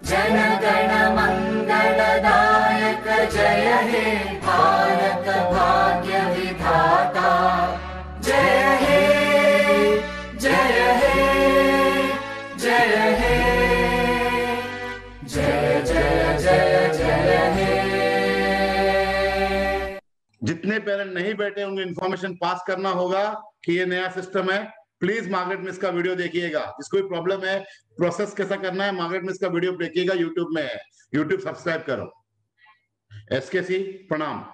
जन गण मंगलदायक जय हे भारत भाग्य विधाता जय हे जय हे जय हे जय जय जय जय हे। जितने पेरेंट नहीं बैठे होंगे इन्फॉर्मेशन पास करना होगा कि ये नया सिस्टम है। प्लीज मार्गरेट मिस का वीडियो देखिएगा। जिसको भी प्रॉब्लम है प्रोसेस कैसा करना है, मार्गरेट मिस का वीडियो देखिएगा, यूट्यूब में है, यूट्यूब सब्सक्राइब करो। एसकेसी प्रणाम।